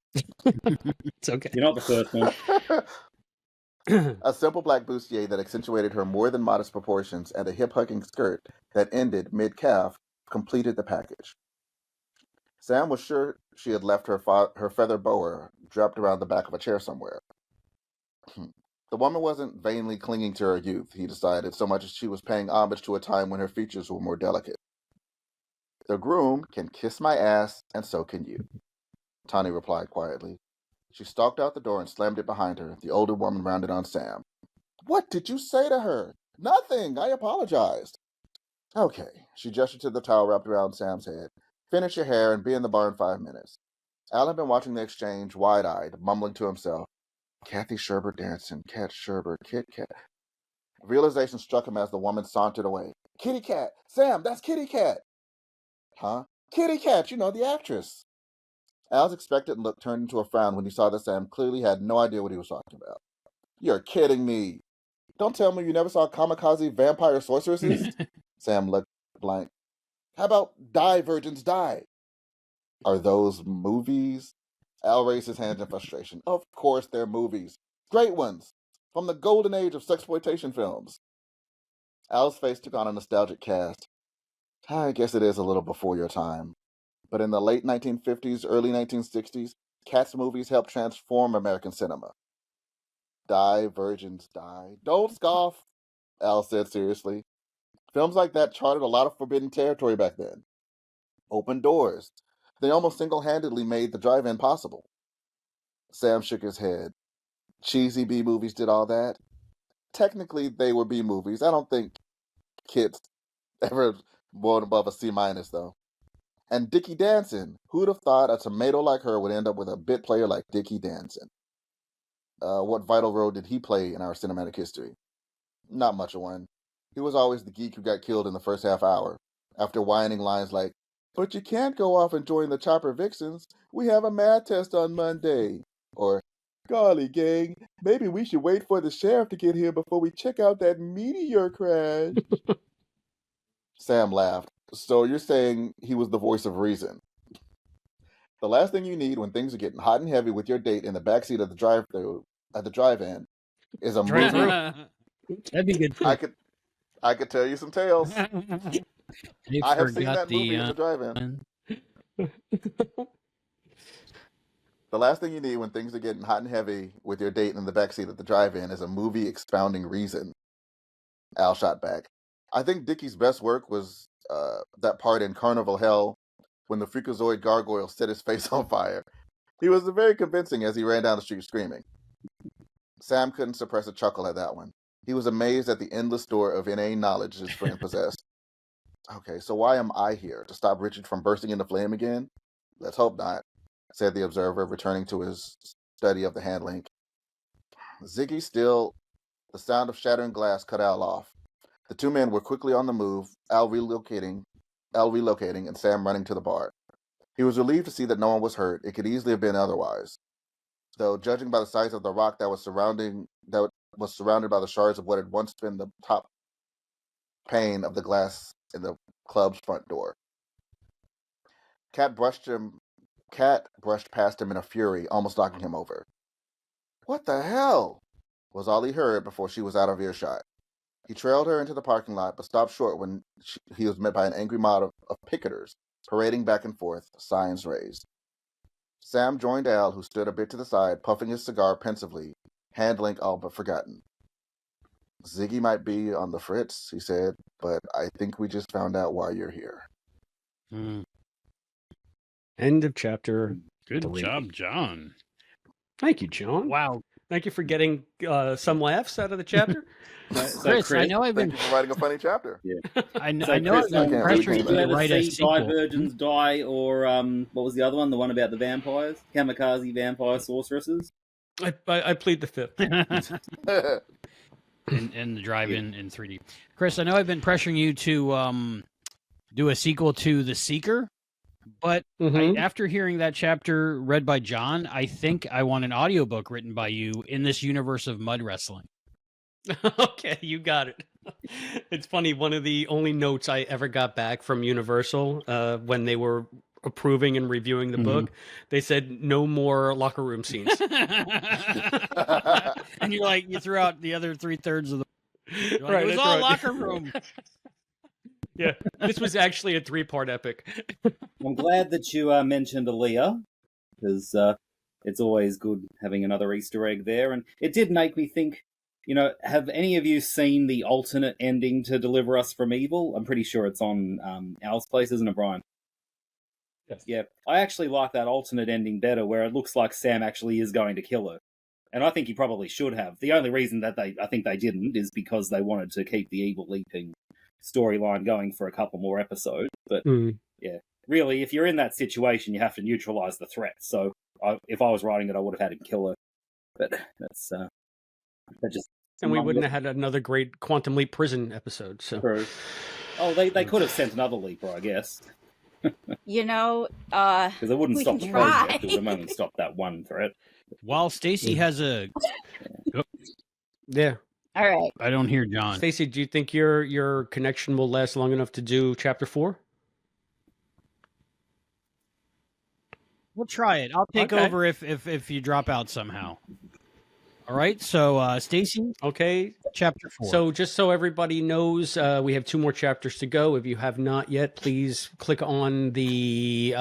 It's okay. You're not the first one. A simple black bustier that accentuated her more than modest proportions and a hip-hugging skirt that ended mid-calf completed the package. Sam was sure she had left her feather boa draped around the back of a chair somewhere. The woman wasn't vainly clinging to her youth, he decided, so much as she was paying homage to a time when her features were more delicate. The groom can kiss my ass, and so can you, Tawny replied quietly. She stalked out the door and slammed it behind her. The older woman rounded on Sam. What did you say to her? Nothing. I apologized. Okay. She gestured to the towel wrapped around Sam's head. Finish your hair and be in the bar in 5 minutes. Al had been watching the exchange wide-eyed, mumbling to himself. Kathy Sherbert dancing, Cat Sherbert, Kit Kat. Realization struck him as the woman sauntered away. Kitty Cat! Sam, that's Kitty Cat! Huh? Kitty Cat, the actress. Al's expectant look turned into a frown when he saw that Sam clearly had no idea what he was talking about. You're kidding me. Don't tell me you never saw Kamikaze Vampire Sorceresses? Sam looked blank. How about Die Virgins Die? Are those movies? Al raised his hands in frustration. Of course they're movies. Great ones. From the golden age of sexploitation films. Al's face took on a nostalgic cast. I guess it is a little before your time. But in the late 1950s, early 1960s, Cats movies helped transform American cinema. Die, Virgins, Die. Don't scoff, Al said seriously. Films like that charted a lot of forbidden territory back then. Opened doors. They almost single-handedly made the drive-in possible. Sam shook his head. Cheesy B-movies did all that? Technically, they were B-movies. I don't think kids ever won above a C-, though. And Dickie Danson. Who'd have thought a tomato like her would end up with a bit player like Dickie Danson? What vital role did he play in our cinematic history? Not much of one. He was always the geek who got killed in the first half hour, after whining lines like, "But you can't go off and join the Chopper Vixens. We have a math test on Monday." Or, "Golly, gang, maybe we should wait for the sheriff to get here before we check out that meteor crash." Sam laughed. So you're saying he was the voice of reason? The last thing you need when things are getting hot and heavy with your date in the backseat of the drive-in is a movie. That'd be good. I could tell you some tales. You I have seen forgot that movie in the drive-in. The last thing you need when things are getting hot and heavy with your date in the backseat of the drive-in is a movie expounding reason. Al shot back. I think Dickie's best work was that part in Carnival Hell when the Freakazoid gargoyle set his face on fire. He was very convincing as he ran down the street screaming. Sam couldn't suppress a chuckle at that one. He was amazed at the endless store of inane knowledge his friend possessed. Okay, so why am I here? To stop Richard from bursting into flame again? Let's hope not, said the observer, returning to his study of the hand link. Ziggy still. The sound of shattering glass cut Al off. The two men were quickly on the move, Al relocating, and Sam running to the bar. He was relieved to see that no one was hurt. It could easily have been otherwise. Though, judging by the size of the rock that was surrounded by the shards of what had once been the top pane of the glass in the club's front door. Cat brushed past him in a fury, almost knocking him over. "What the hell?" was all he heard before she was out of earshot. He trailed her into the parking lot, but stopped short when he was met by an angry mob of picketers, parading back and forth, signs raised. Sam joined Al, who stood a bit to the side, puffing his cigar pensively, hand link all but forgotten. "Ziggy might be on the fritz," he said, "but I think we just found out why you're here." End of chapter. Good 3. job, John. Thank you, John. Wow. Thank you for getting some laughs out of the chapter. Chris, I know I've been Thank you for writing a funny chapter. Yeah. I know Chris, I've been pressuring you did you to ever write a see sequel. Divergence Die, or what was the other one? The one about the vampires? Kamikaze Vampire Sorceresses? I plead the fifth. in the drive-in in 3D. Chris, I know I've been pressuring you to do a sequel to The Seeker, but after hearing that chapter read by John, I think I want an audiobook written by you in this universe of mud wrestling. Okay, you got it. It's funny, one of the only notes I ever got back from Universal when they were approving and reviewing the book, they said no more locker room scenes. And you threw out the other 3/3 of the Right, it was that's all right. locker room. Yeah, this was actually a 3-part epic. I'm glad that you mentioned Aaliyah, because it's always good having another Easter egg there. And it did make me think, have any of you seen the alternate ending to Deliver Us from Evil? I'm pretty sure it's on Al's Place, isn't it, Brian? Yes. Yeah, I actually like that alternate ending better, where it looks like Sam actually is going to kill her. And I think he probably should have. The only reason that I think they didn't is because they wanted to keep the evil leaping storyline going for a couple more episodes. But yeah, really, if you're in that situation, you have to neutralize the threat. So if I was writing it, I would have had him kill her. But that's that just. And we wouldn't have had another great Quantum Leap prison episode. So. True. Oh, they could have sent another leaper, I guess. Because it wouldn't we stop can the try. project. It would have only stopped that one threat. While Stacy has a... Yeah. All right. I don't hear John. Stacy, do you think your connection will last long enough to do chapter 4? We'll try it. I'll take over if you drop out somehow. All right. So, Stacy. Okay. Chapter 4. So just so everybody knows, we have 2 more chapters to go. If you have not yet, please click on the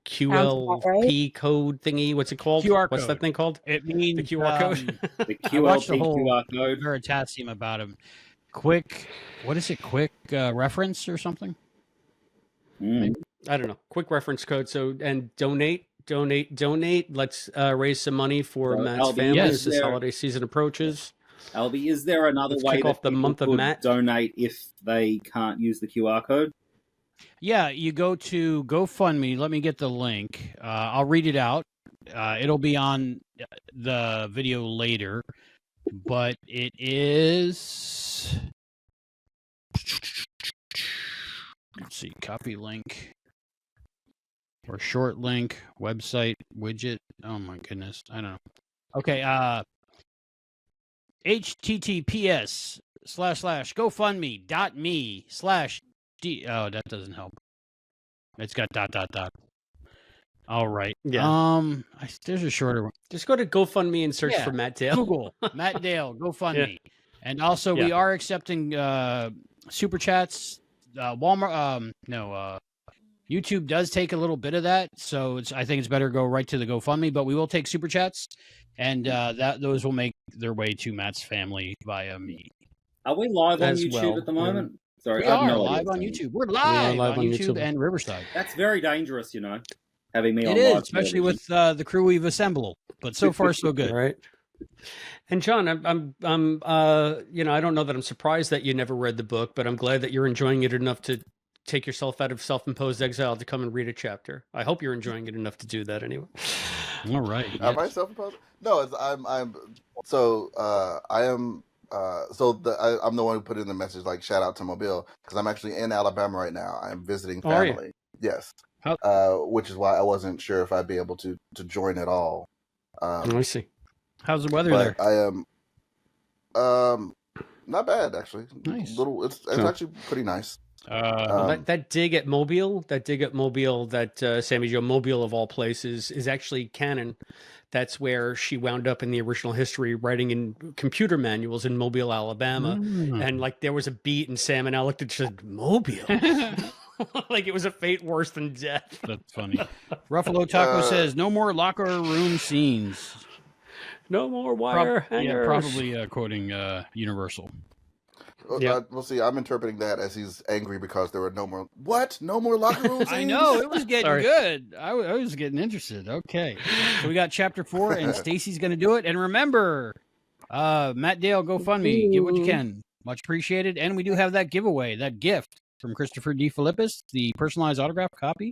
QLP code thingy. What's it called? QR What's code. that thing called? It means the QR code. The I watched the QLP whole QR code. Veritasium about him. Quick, what is it? Quick reference or something? I don't know. Quick reference code. So, and donate. Let's raise some money for Matt's family as this holiday season approaches. Albie, is there another way kick that off the people month of could Matt? donate if they can't use the QR code? Yeah, you go to GoFundMe. Let me get the link. I'll read it out. It'll be on the video later, but it is. Let's see, copy link or short link, website, widget. Oh my goodness, I don't know. Okay, https://gofundme.me/d. Oh, that doesn't help. It's got ... All right. Yeah. There's a shorter one. Just go to GoFundMe and search for Matt Dale. Google Matt Dale GoFundMe, and also we are accepting super chats. Walmart. YouTube does take a little bit of that, so I think it's better to go right to the GoFundMe. But we will take super chats, and those will make their way to Matt's family via me. Are we live on As YouTube well, at the moment? Sorry, We I have are no idea live what's on going YouTube. We're live on YouTube YouTube. and Riverside. That's very dangerous, having me on It is, live especially television. with the crew we've assembled. But so far, so good. Right. And John, I'm I don't know that I'm surprised that you never read the book, but I'm glad that you're enjoying it enough to take yourself out of self-imposed exile to come and read a chapter. I hope you're enjoying it enough to do that anyway. All right. Am I self-imposed? No, I'm I am. So I'm the one who put in the message like shout out to Mobile because I'm actually in Alabama right now. I'm visiting Oh, are you? family. Yes. How- Which is why I wasn't sure if I'd be able to join at all. I see. How's the weather But there? I am not bad actually. Nice. It's Sure. actually pretty nice. That dig at Mobile, that Sammy Jo Mobile of all places is actually canon. That's where she wound up in the original history, writing in computer manuals in Mobile, Alabama. And like there was a beat, and Sam and I looked at each other, Mobile, like it was a fate worse than death. That's funny. Ruffalo Taco says no more locker room scenes. No more wire hangers. Probably quoting Universal. Yeah. We'll see. I'm interpreting that as he's angry because there were no more locker rooms. I know it was getting Sorry. good. I was getting interested. Okay, so we got chapter 4, and Stacy's going to do it. And remember, Matt Dale, GoFundMe, give what you can, much appreciated. And we do have that giveaway, that gift from Christopher D. Philippus, the personalized autograph copy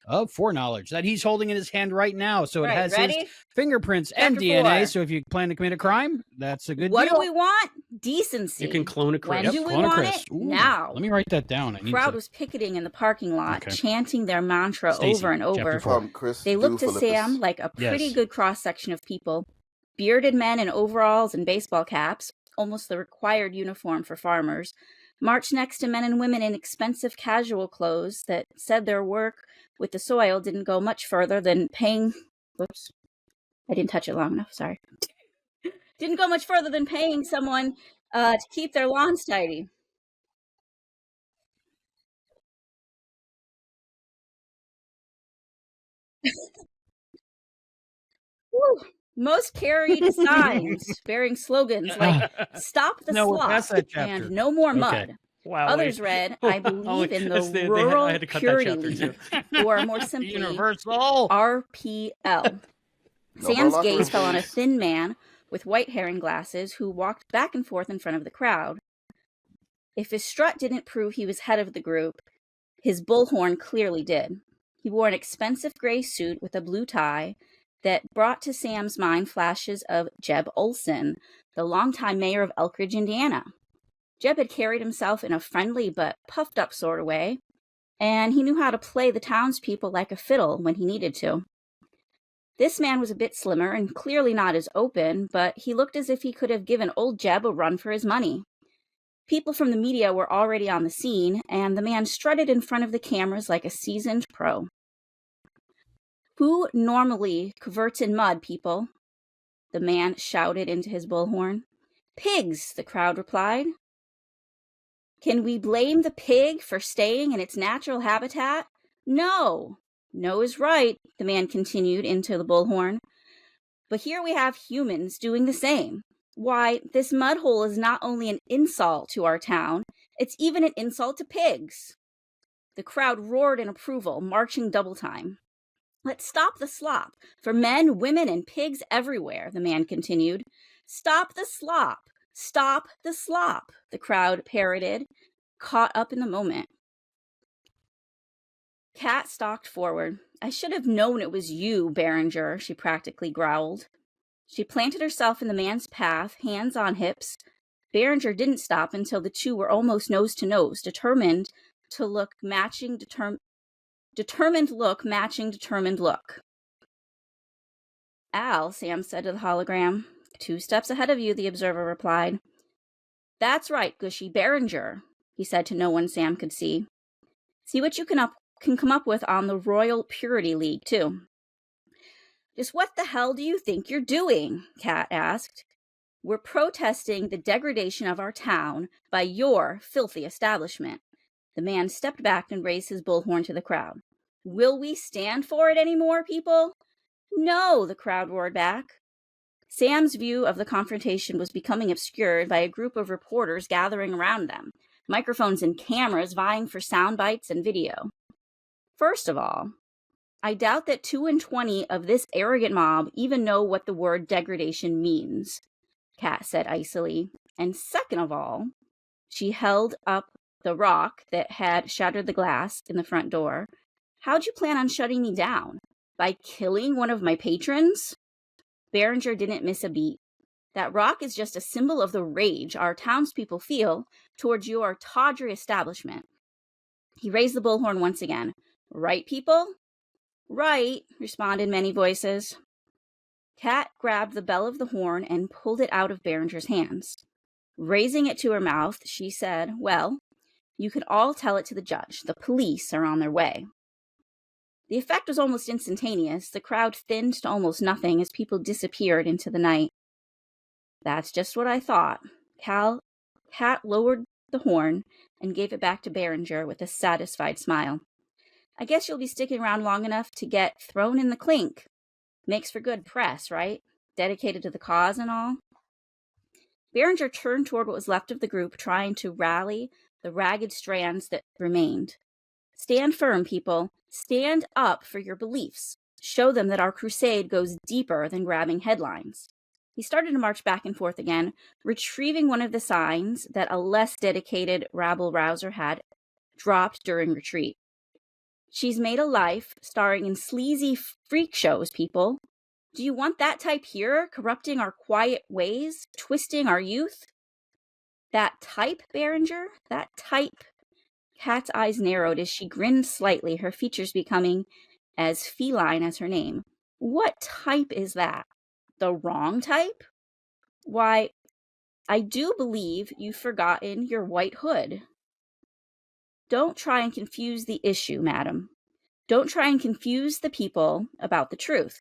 of Foreknowledge that he's holding in his hand right now. So it has ready? his fingerprints and Chapter DNA. 4. So if you plan to commit a crime, that's a good What deal. do we want? Decency. You can clone a When Chris. do we clone a want Chris. it? Ooh, Now. Let me write that down. I The need crowd to. was picketing in the parking lot, Okay. chanting their mantra Stacey, over and chapter over. 4. Chris. They looked to Sam like a pretty Yes. good cross-section of people. Bearded men in overalls and baseball caps, almost the required uniform for farmers, marched next to men and women in expensive casual clothes that said their work with the soil didn't go much further than paying... Whoops. I didn't touch it long enough, sorry. Didn't go much further than paying someone to keep their lawns tidy. Woo. Most carried signs bearing slogans like "Stop the No, we're past slop" that chapter. and "No more Okay. mud." Wow. Others wait. read, "I believe in the Yes, I Rural had to cut that Purity chapter, too. League," or more simply, Universal. RPL. No more Sam's locker gaze room, fell on a please. thin man with white hair and glasses who walked back and forth in front of the crowd. If his strut didn't prove he was head of the group, his bullhorn clearly did. He wore an expensive gray suit with a blue tie that brought to Sam's mind flashes of Jeb Olson, the longtime mayor of Elkridge, Indiana. Jeb had carried himself in a friendly but puffed up sort of way, and he knew how to play the townspeople like a fiddle when he needed to. This man was a bit slimmer and clearly not as open, but he looked as if he could have given old Jeb a run for his money. People from the media were already on the scene, and the man strutted in front of the cameras like a seasoned pro. "Who normally cavorts in mud, people?" the man shouted into his bullhorn. "Pigs," the crowd replied. "Can we blame the pig for staying in its natural habitat? No. No is right," the man continued into the bullhorn. "But here we have humans doing the same. Why, this mud hole is not only an insult to our town, it's even an insult to pigs." The crowd roared in approval, marching double time. "Let's stop the slop, for men, women, and pigs everywhere," the man continued. "Stop the slop! Stop the slop!" the crowd parroted, caught up in the moment. Kat stalked forward. "I should have known it was you, Behringer," she practically growled. She planted herself in the man's path, hands on hips. Behringer didn't stop until the two were almost nose to nose, determined look matching determined look. "Al," Sam said to the hologram. "2 steps ahead of you," the observer replied. "That's right, Gushy, Behringer," he said to no one Sam could see. "See what you can come up with on the Royal Purity League, too." "Just what the hell do you think you're doing?" Kat asked. "We're protesting the degradation of our town by your filthy establishment." The man stepped back and raised his bullhorn to the crowd. "Will we stand for it anymore, people?" "No," the crowd roared back. Sam's view of the confrontation was becoming obscured by a group of reporters gathering around them, microphones and cameras vying for sound bites and video. First of all, I doubt that 2 in 20 of this arrogant mob even know what the word degradation means, Kat said icily. And second of all, she held up the rock that had shattered the glass in the front door. "How'd you plan on shutting me down? By killing one of my patrons?" Behringer didn't miss a beat. "That rock is just a symbol of the rage our townspeople feel towards your tawdry establishment." He raised the bullhorn once again. "Right, people?" "Right," responded many voices. Kat grabbed the bell of the horn and pulled it out of Behringer's hands. Raising it to her mouth, she said, "Well, you can all tell it to the judge. The police are on their way." The effect was almost instantaneous. The crowd thinned to almost nothing as people disappeared into the night. "That's just what I thought." Kat lowered the horn and gave it back to Behringer with a satisfied smile. "I guess you'll be sticking around long enough to get thrown in the clink. Makes for good press, right? Dedicated to the cause and all." Behringer turned toward what was left of the group, trying to rally the ragged strands that remained. "Stand firm, people. Stand up for your beliefs. Show them that our crusade goes deeper than grabbing headlines." He started to march back and forth again, retrieving one of the signs that a less dedicated rabble-rouser had dropped during retreat. "She's made a life starring in sleazy freak shows, people. Do you want that type here, corrupting our quiet ways, twisting our youth?" "That type, Behringer? That type?" Kat's eyes narrowed as she grinned slightly, her features becoming as feline as her name. "What type is that? The wrong type? Why, I do believe you've forgotten your white hood." "Don't try and confuse the issue, madam. Don't try and confuse the people about the truth."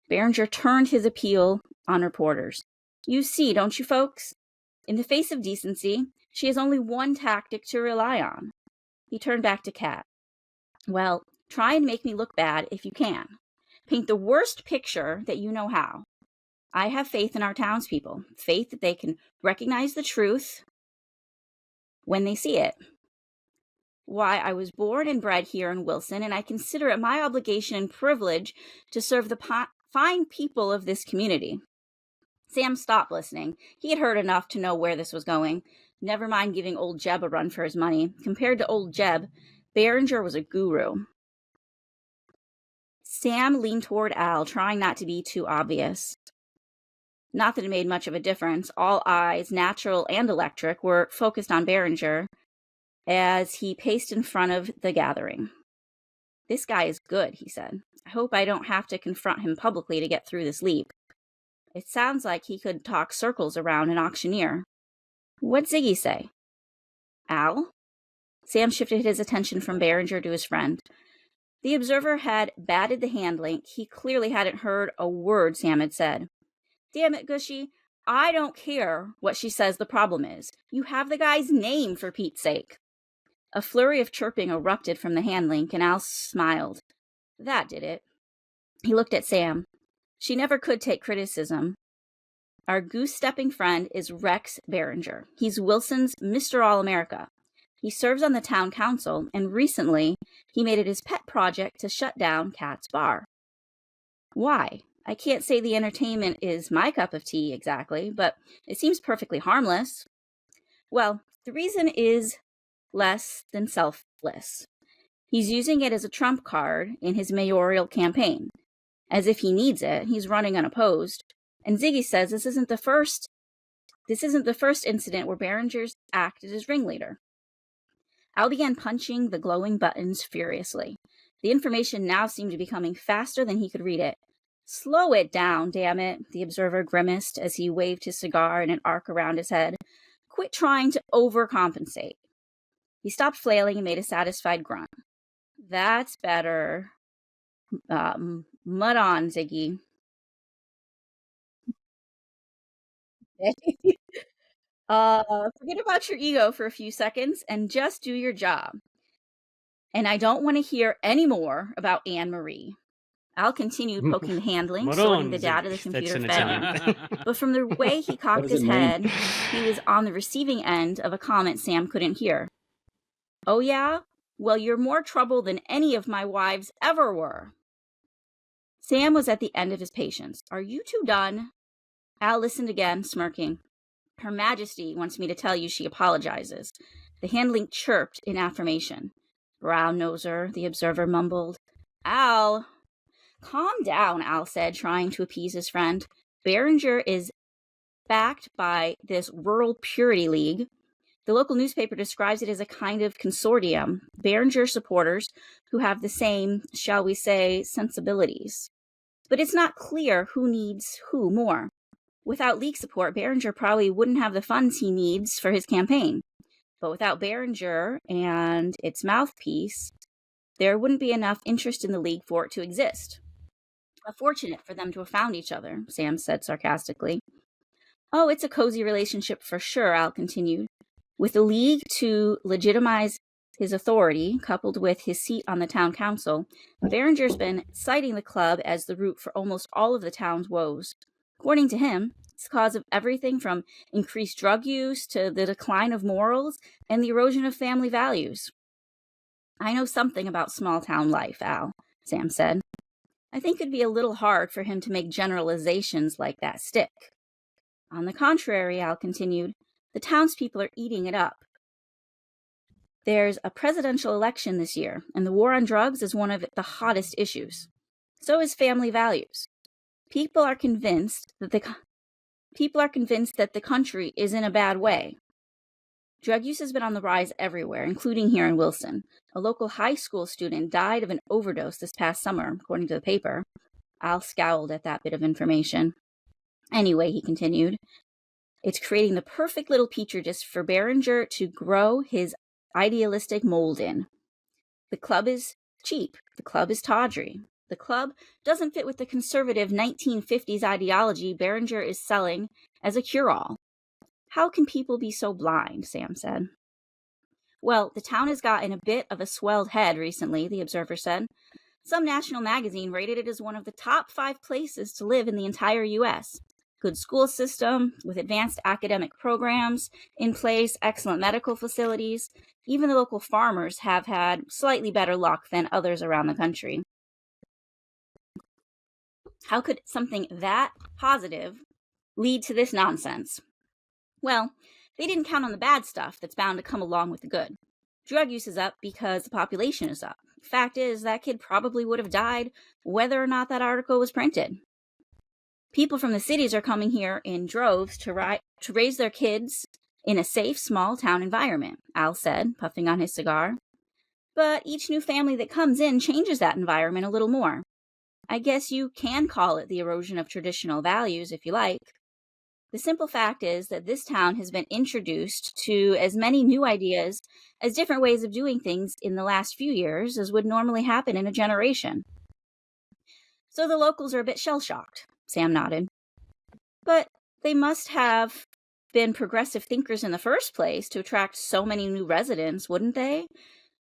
Behringer turned his appeal on reporters. "You see, don't you folks? In the face of decency, she has only one tactic to rely on." He turned back to Kat. "Well, try and make me look bad if you can. Paint the worst picture that you know how. I have faith in our townspeople, faith that they can recognize the truth when they see it. Why, I was born and bred here in Wilson, and I consider it my obligation and privilege to serve the fine people of this community." Sam stopped listening. He had heard enough to know where this was going. Never mind giving old Jeb a run for his money. Compared to old Jeb, Behringer was a guru. Sam leaned toward Al, trying not to be too obvious. Not that it made much of a difference. All eyes, natural and electric, were focused on Behringer as he paced in front of the gathering. "This guy is good," he said. "I hope I don't have to confront him publicly to get through this leap. It sounds like he could talk circles around an auctioneer. What'd Ziggy say?" "Al?" Sam shifted his attention from Behringer to his friend. The observer had batted the hand link. He clearly hadn't heard a word Sam had said. "Damn it, Gushy. I don't care what she says the problem is. You have the guy's name, for Pete's sake." A flurry of chirping erupted from the hand link, and Al smiled. That did it. He looked at Sam. She never could take criticism. "Our goose-stepping friend is Rex Behringer. He's Wilson's Mr. All-America. He serves on the town council, and recently he made it his pet project to shut down Cat's Bar." "Why? I can't say the entertainment is my cup of tea exactly, but it seems perfectly harmless." "Well, the reason is less than selfless. He's using it as a trump card in his mayoral campaign. As if he needs it, he's running unopposed. And Ziggy says this isn't the first incident where Behringer's acted as ringleader." Al began punching the glowing buttons furiously. The information now seemed to be coming faster than he could read it. "Slow it down, damn it," the observer grimaced as he waved his cigar in an arc around his head. "Quit trying to overcompensate." He stopped flailing and made a satisfied grunt. "That's better. Mud on, Ziggy." Forget about your ego for a few seconds and just do your job. And I don't want to hear any more about Anne-Marie. Al continued poking the handling, sorting the data the computer fed him. But from the way he cocked his head, he was on the receiving end of a comment Sam couldn't hear. "Oh yeah? Well, you're more trouble than any of my wives ever were." Sam was at the end of his patience. "Are you two done?" Al listened again, smirking. "Her Majesty wants me to tell you she apologizes." The handling chirped in affirmation. "Brown noser," the observer mumbled. "Al." "Calm down," Al said, trying to appease his friend. "Behringer is backed by this Rural Purity League. The local newspaper describes it as a kind of consortium, Behringer supporters who have the same, shall we say, sensibilities. But it's not clear who needs who more. Without league support, Behringer probably wouldn't have the funds he needs for his campaign. But without Behringer and its mouthpiece, there wouldn't be enough interest in the league for it to exist." "Fortunate for them to have found each other," Sam said sarcastically. "Oh, it's a cozy relationship for sure," Al continued. "With the league to legitimize his authority, coupled with his seat on the town council, Behringer's been citing the club as the root for almost all of the town's woes. According to him, it's the cause of everything from increased drug use to the decline of morals and the erosion of family values." "I know something about small-town life, Al," Sam said. "I think it'd be a little hard for him to make generalizations like that stick." "On the contrary," Al continued, "the townspeople are eating it up. There's a presidential election this year, and the war on drugs is one of the hottest issues. So is family values. People are convinced that the country is in a bad way. Drug use has been on the rise everywhere, including here in Wilson. A local high school student died of an overdose this past summer, according to the paper." Al scowled at that bit of information. "Anyway," he continued, "it's creating the perfect little petri dish for Behringer to grow his idealistic mold in. The club is cheap. The club is tawdry. The club doesn't fit with the conservative 1950s ideology Behringer is selling as a cure-all. How can people be so blind?" Sam said. "Well, the town has gotten a bit of a swelled head recently," the observer said. "Some national magazine rated it as one of the top 5 places to live in the entire U.S. Good school system, with advanced academic programs in place, excellent medical facilities. Even the local farmers have had slightly better luck than others around the country." How could something that positive lead to this nonsense? Well, they didn't count on the bad stuff that's bound to come along with the good. Drug use is up because the population is up. Fact is, that kid probably would have died whether or not that article was printed. People from the cities are coming here in droves to raise their kids in a safe, small town environment, Al said, puffing on his cigar. But each new family that comes in changes that environment a little more. I guess you can call it the erosion of traditional values if you like. The simple fact is that this town has been introduced to as many new ideas as different ways of doing things in the last few years as would normally happen in a generation. So the locals are a bit shell-shocked, Sam nodded. But they must have been progressive thinkers in the first place to attract so many new residents, wouldn't they?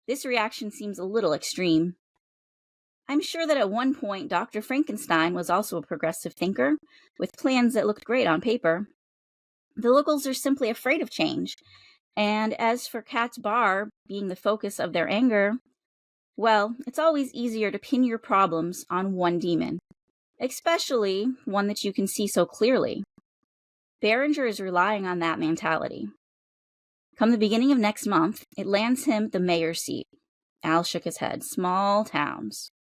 This reaction seems a little extreme. I'm sure that at one point Dr. Frankenstein was also a progressive thinker, with plans that looked great on paper. The locals are simply afraid of change, and as for Kat's bar being the focus of their anger, well, it's always easier to pin your problems on one demon, especially one that you can see so clearly. Behringer is relying on that mentality. Come the beginning of next month, it lands him the mayor's seat. Al shook his head. Small towns.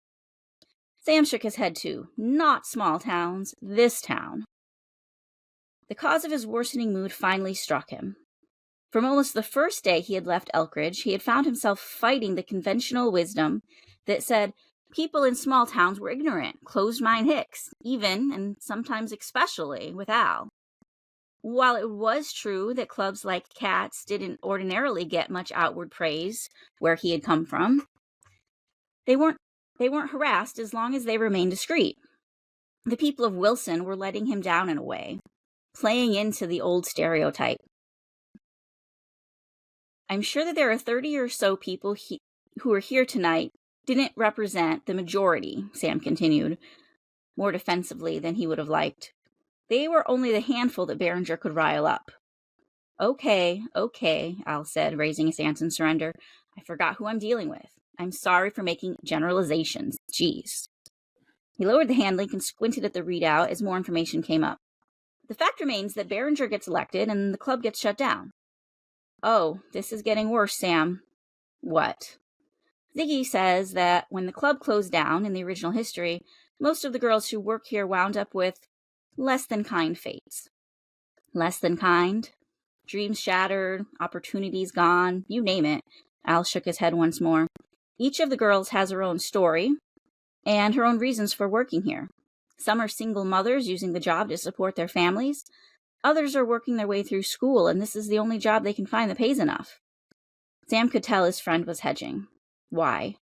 Sam shook his head too. Not small towns, this town. The cause of his worsening mood finally struck him. From almost the first day he had left Elkridge, he had found himself fighting the conventional wisdom that said people in small towns were ignorant, closed-mind hicks, even, and sometimes especially, with Al. While it was true that clubs like Kat's didn't ordinarily get much outward praise where he had come from, they weren't harassed as long as they remained discreet. The people of Wilson were letting him down in a way, playing into the old stereotype. I'm sure that there are 30 or so people who are here tonight didn't represent the majority, Sam continued, more defensively than he would have liked. They were only the handful that Behringer could rile up. Okay, Al said, raising his hands in surrender. I forgot who I'm dealing with. I'm sorry for making generalizations. Jeez. He lowered the hand link and squinted at the readout as more information came up. The fact remains that Behringer gets elected and the club gets shut down. Oh, this is getting worse, Sam. What? Ziggy says that when the club closed down in the original history, most of the girls who work here wound up with less than kind fates. Less than kind? Dreams shattered, opportunities gone, you name it. Al shook his head once more. Each of the girls has her own story and her own reasons for working here. Some are single mothers using the job to support their families. Others are working their way through school, and this is the only job they can find that pays enough. Sam could tell his friend was hedging. Why?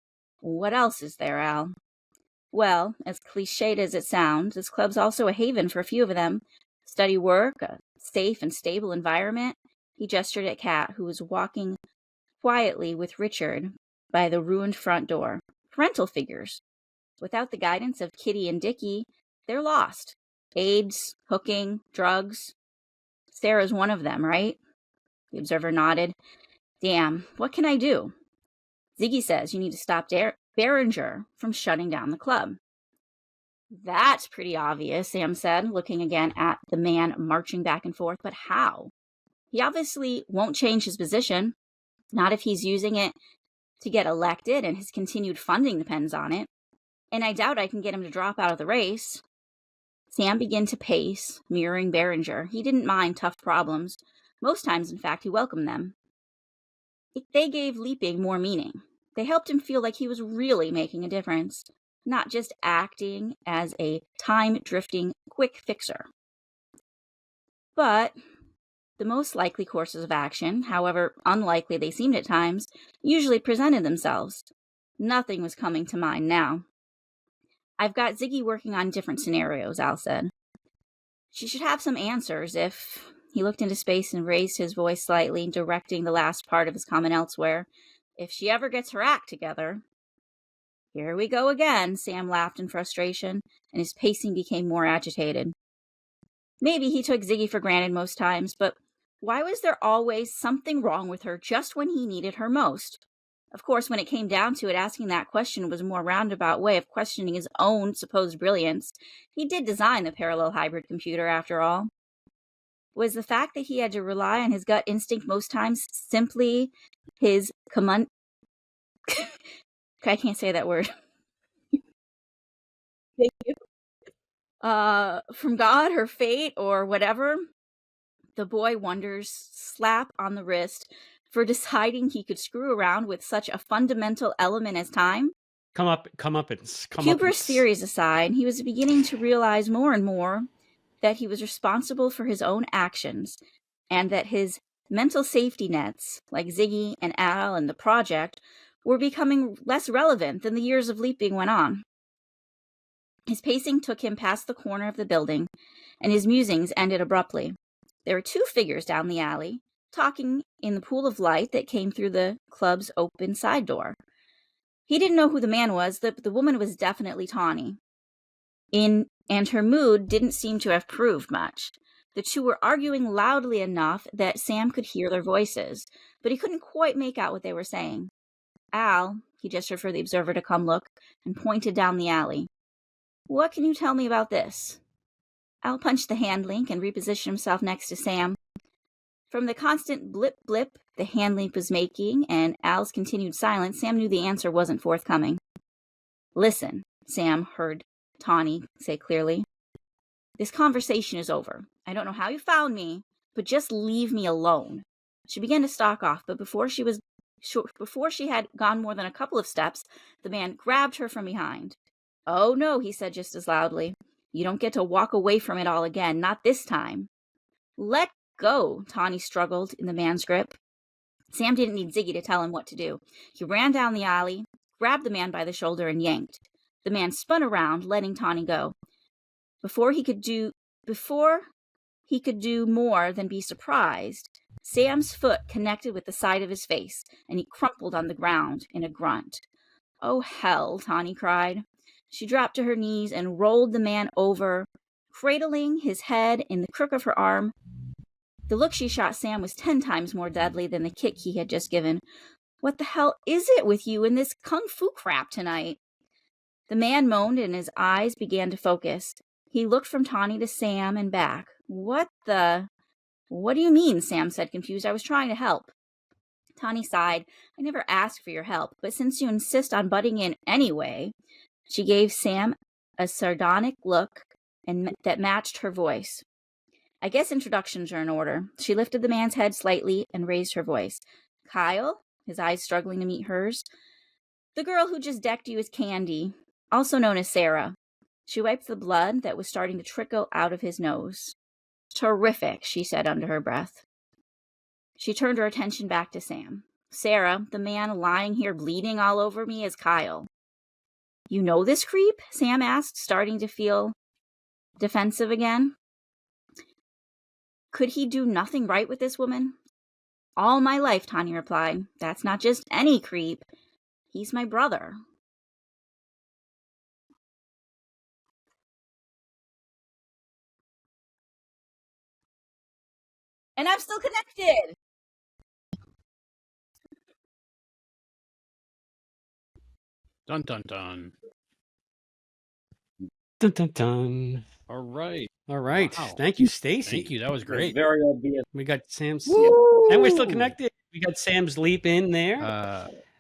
What else is there, Al? Well, as cliched as it sounds, this club's also a haven for a few of them. Steady work, a safe and stable environment. He gestured at Kat, who was walking quietly with Richard by the ruined front door. Parental figures. Without the guidance of Kitty and Dickie, they're lost. AIDS, hooking, drugs. Sarah's one of them, right? The observer nodded. Damn, what can I do? Ziggy says you need to stop Behringer from shutting down the club. That's pretty obvious, Sam said, looking again at the man marching back and forth. But how? He obviously won't change his position. Not if he's using it to get elected and his continued funding depends on it. And I doubt I can get him to drop out of the race. Sam began to pace, mirroring Behringer. He didn't mind tough problems. Most times, in fact, he welcomed them. They gave leaping more meaning. They helped him feel like he was really making a difference, not just acting as a time-drifting quick fixer. But the most likely courses of action, however unlikely they seemed at times, usually presented themselves. Nothing was coming to mind now. I've got Ziggy working on different scenarios, Al said. She should have some answers if... He looked into space and raised his voice slightly, directing the last part of his comment elsewhere. If she ever gets her act together. Here we go again, Sam laughed in frustration, and his pacing became more agitated. Maybe he took Ziggy for granted most times, but why was there always something wrong with her just when he needed her most? Of course, when it came down to it, asking that question was a more roundabout way of questioning his own supposed brilliance. He did design the parallel hybrid computer, after all. Was the fact that he had to rely on his gut instinct most times simply his I can't say that word. Thank you. From God, her fate, or whatever? The boy wonders, slap on the wrist, for deciding he could screw around with such a fundamental element as time? Hubris theories aside, he was beginning to realize more and more that he was responsible for his own actions, and that his mental safety nets, like Ziggy and Al and the project, were becoming less relevant than the years of leaping went on. His pacing took him past the corner of the building, and his musings ended abruptly. There were two figures down the alley, talking in the pool of light that came through the club's open side door. He didn't know who the man was, but the woman was definitely tawny. And her mood didn't seem to have proved much. The two were arguing loudly enough that Sam could hear their voices, but he couldn't quite make out what they were saying. Al, he gestured for the observer to come look, and pointed down the alley. What can you tell me about this? Al punched the hand link and repositioned himself next to Sam. From the constant blip-blip the hand link was making and Al's continued silence, Sam knew the answer wasn't forthcoming. Listen, Sam heard Tawny say clearly. This conversation is over. I don't know how you found me, but just leave me alone. She began to stalk off, but before she had gone more than a couple of steps, the man grabbed her from behind. Oh no, he said just as loudly. You don't get to walk away from it all again, not this time. Let go, Tawny struggled in the man's grip. Sam didn't need Ziggy to tell him what to do. He ran down the alley, grabbed the man by the shoulder, and yanked. The man spun around, letting Tawny go. Before he could do more than be surprised, Sam's foot connected with the side of his face, and he crumpled on the ground in a grunt. Oh, hell, Tawny cried. She dropped to her knees and rolled the man over, cradling his head in the crook of her arm. The look she shot Sam was 10 times more deadly than the kick he had just given. What the hell is it with you and this kung fu crap tonight? The man moaned and his eyes began to focus. He looked from Tawny to Sam and back. What do you mean? Sam said, confused. I was trying to help. Tawny sighed. I never asked for your help, but since you insist on butting in anyway. She gave Sam a sardonic look that matched her voice. I guess introductions are in order. She lifted the man's head slightly and raised her voice. Kyle, his eyes struggling to meet hers. The girl who just decked you as Candy, also known as Sarah. She wiped the blood that was starting to trickle out of his nose. Terrific, she said under her breath. She turned her attention back to Sam. Sarah, the man lying here bleeding all over me, is Kyle. You know this creep? Sam asked, starting to feel defensive again. Could he do nothing right with this woman? All my life, Tawny replied. That's not just any creep. He's my brother. And I'm still connected. Dun, dun, dun. Dun, dun, dun. All right. Wow. Thank you, Stacy. Thank you. That was great. Very obvious. We got Sam's... Woo! And we're still connected. We got Sam's leap in there.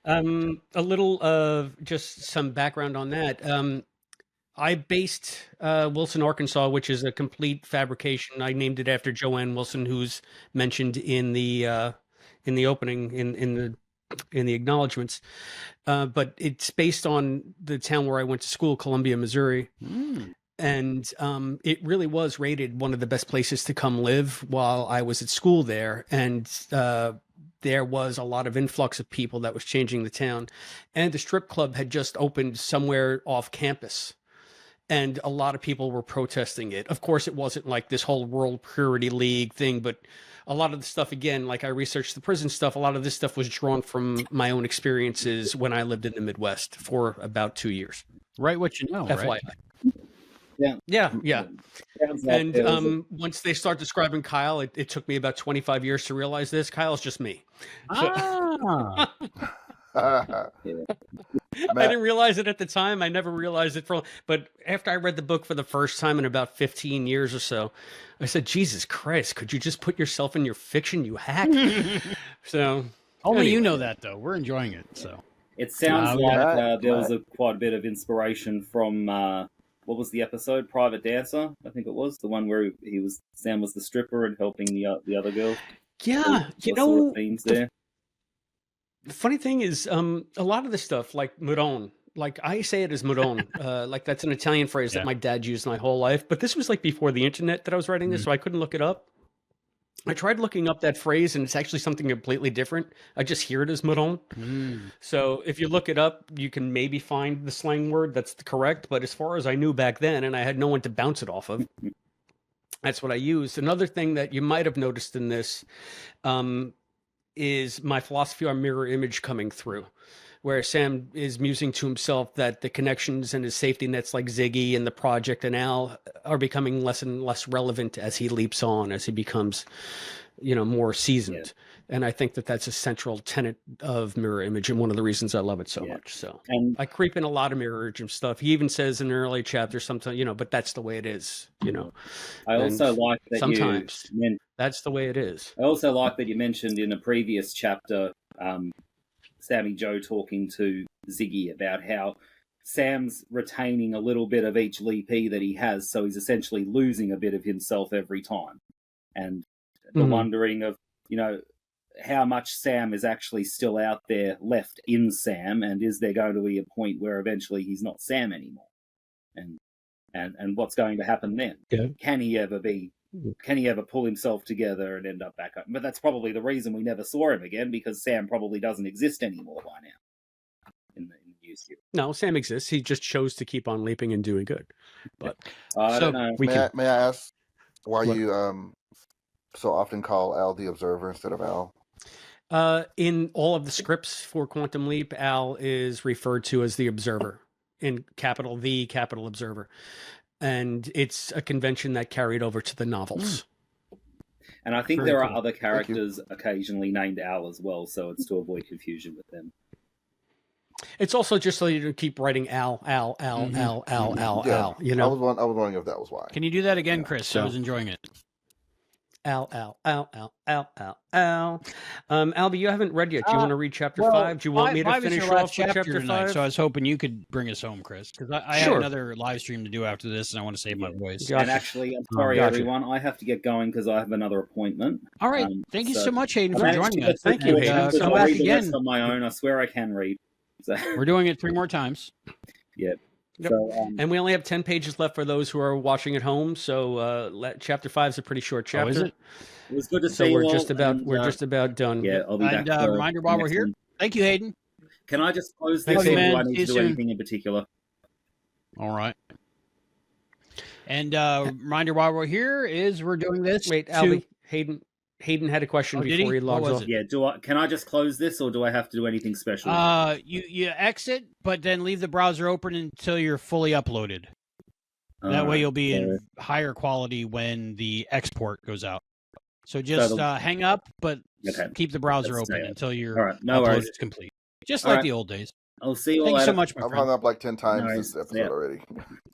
A little of just some background on that. I based Wilson, Arkansas, which is a complete fabrication. I named it after Joanne Wilson, who's mentioned in the opening in the acknowledgments. But it's based on the town where I went to school, Columbia, Missouri. And it really was rated one of the best places to come live while I was at school there. And there was a lot of influx of people that was changing the town. And the strip club had just opened somewhere off campus. And a lot of people were protesting it. Of course, it wasn't like this whole World Purity League thing, but a lot of the stuff, again, like I researched the prison stuff, a lot of this stuff was drawn from my own experiences when I lived in the Midwest for about 2 years. Write what you know, FYI. right? Yeah. And once they start describing Kyle, it took me about 25 years to realize this. Kyle's just me. I didn't realize it at the time. I never realized it but after I read the book for the first time in about 15 years or so, I said, Jesus Christ, could you just put yourself in your fiction, you hack? So Only you anyway. know that, though. We're enjoying it. So It sounds yeah. like there was quite a bit of inspiration from what was the episode? Private Dancer, I think it was the one where Sam was the stripper and helping the other girl. Yeah, What sort of themes there? The funny thing is, a lot of the stuff, like Muron, like I say it as Muron, like that's an Italian phrase that my dad used my whole life. But this was like before the internet that I was writing this, so I couldn't look it up. I tried looking up that phrase, and it's actually something completely different. I just hear it as Muron. So if you look it up, you can maybe find the slang word that's correct. But as far as I knew back then, and I had no one to bounce it off of, that's what I used. Another thing that you might have noticed in this is my philosophy on mirror image coming through, where Sam is musing to himself that the connections and his safety nets like Ziggy and the project and Al are becoming less and less relevant as he leaps on, as he becomes, more seasoned. And I think that that's a central tenet of mirror image and one of the reasons I love it so much. So And I creep in a lot of mirror image stuff. He even says in an early chapter sometimes, but that's the way it is, I also like that sometimes that's the way it is. I also like that you mentioned in a previous chapter, Sammy Joe talking to Ziggy about how Sam's retaining a little bit of each leapee that he has, so he's essentially losing a bit of himself every time. And the wondering of, how much Sam is actually still out there left in Sam, and is there going to be a point where eventually he's not Sam anymore? And what's going to happen then? Yeah. Can he ever pull himself together and end up back up? But that's probably the reason we never saw him again, because Sam probably doesn't exist anymore by now in the new series. No, Sam exists. He just chose to keep on leaping and doing good. But I don't know. May I ask why you so often call Al the Observer instead of Al? In all of the scripts for Quantum Leap, Al is referred to as the Observer, in capital V, capital Observer. And it's a convention that carried over to the novels. And I think Very there cool. are other characters occasionally named Al as well, so it's to avoid confusion with them. It's also just so you don't keep writing Al, Al, Al, Al, Al, Al, Yeah, Al. I was wondering if that was why. Can you do that again, Chris? So- I was enjoying it. Al, Al, Al, Al, Al, Al, Al. Albie, you haven't read yet. Do you want to read chapter 5? Do you want me to five is finish your last off with chapter tonight, 5? so I was hoping you could bring us home, Chris, because I have Sure. another live stream to do after this, and I want to save my voice. Gotcha. And actually, I'm sorry, Gotcha. everyone, I have to get going because I have another appointment. All right. Thank you so much, Hayden, for I managed joining to us. get Thank you, through Hayden. the Come whole back reading list again. on my own. I swear I can read. So, We're doing it 3 more times. yeah. Yep. So, And we only have 10 pages left for those who are watching at home. So chapter 5 is a pretty short chapter. Oh, is it? it was good to So see we're you just all, about and, we're just about done. yeah, I'll be And back. for reminder the while we're next here. one. Thank you, Hayden. Can I just close Thanks, this, or man. do I See need you to do soon. anything in particular? All right. And reminder while we're here is we're doing this. Wait, Albie, Hayden had a question Oh, did before he? he What logs was off. it? Yeah. Can I just close this, or do I have to do anything special? You exit, but then leave the browser open until you're fully uploaded. That way you'll be in higher quality when the export goes out. So just hang up, but keep the browser Let's open stay until your All right, no upload worries. is complete. Just All like right. the old days. I'll see you all Thank you later. so much, my I've friend. hung up like 10 times No this worries. episode Yeah. already.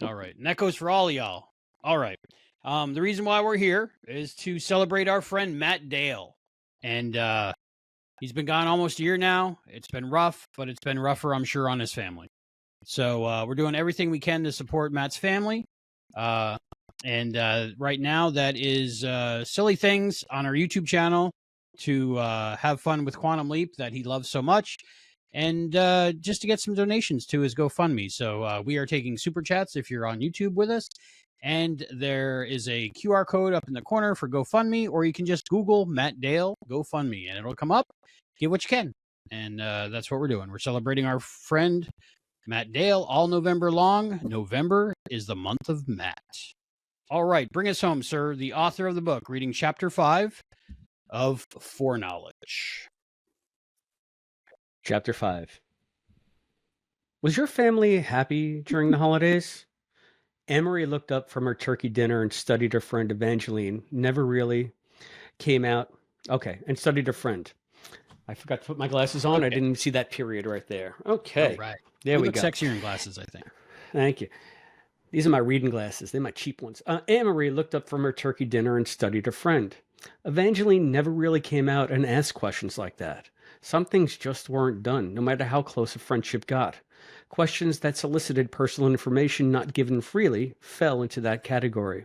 All right. And that goes for all of y'all. All right. The reason why we're here is to celebrate our friend Matt Dale. And he's been gone almost a year now. It's been rough, but it's been rougher, I'm sure, on his family. So we're doing everything we can to support Matt's family. And right now, that is silly things on our YouTube channel to have fun with Quantum Leap that he loves so much. And just to get some donations to his GoFundMe. So we are taking super chats if you're on YouTube with us. And there is a QR code up in the corner for GoFundMe, or you can just Google Matt Dale GoFundMe, and it'll come up. Give what you can. And that's what we're doing. We're celebrating our friend Matt Dale all November long. November is the month of Matt. All right, bring us home, sir. The author of the book, reading chapter 5 of Foreknowledge. Chapter 5. Was your family happy during the holidays? Amory looked up from her turkey dinner and studied her friend Evangeline. Never really came out. Okay, and studied her friend. I forgot to put my glasses on. Okay. I didn't see that period right there. All Okay. right. There You we look go. sexier in glasses, I think. Thank you. These are my reading glasses. They're my cheap ones. Anne-Marie looked up from her turkey dinner and studied her friend. Evangeline never really came out and asked questions like that. Some things just weren't done, no matter how close a friendship got. Questions that solicited personal information not given freely fell into that category.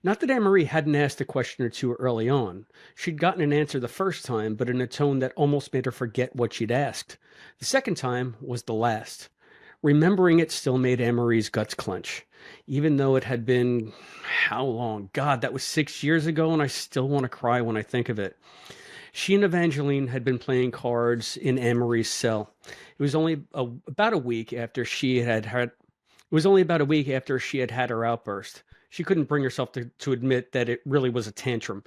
Not that Anne-Marie hadn't asked a question or two early on. She'd gotten an answer the first time, but in a tone that almost made her forget what she'd asked. The second time was the last. Remembering it still made Anne-Marie's guts clench. Even though it had been, how long? God, that was 6 years ago, and I still want to cry when I think of it. She and Evangeline had been playing cards in Anne-Marie's cell. It was only about a week after she had had her outburst. She couldn't bring herself to admit that it really was a tantrum.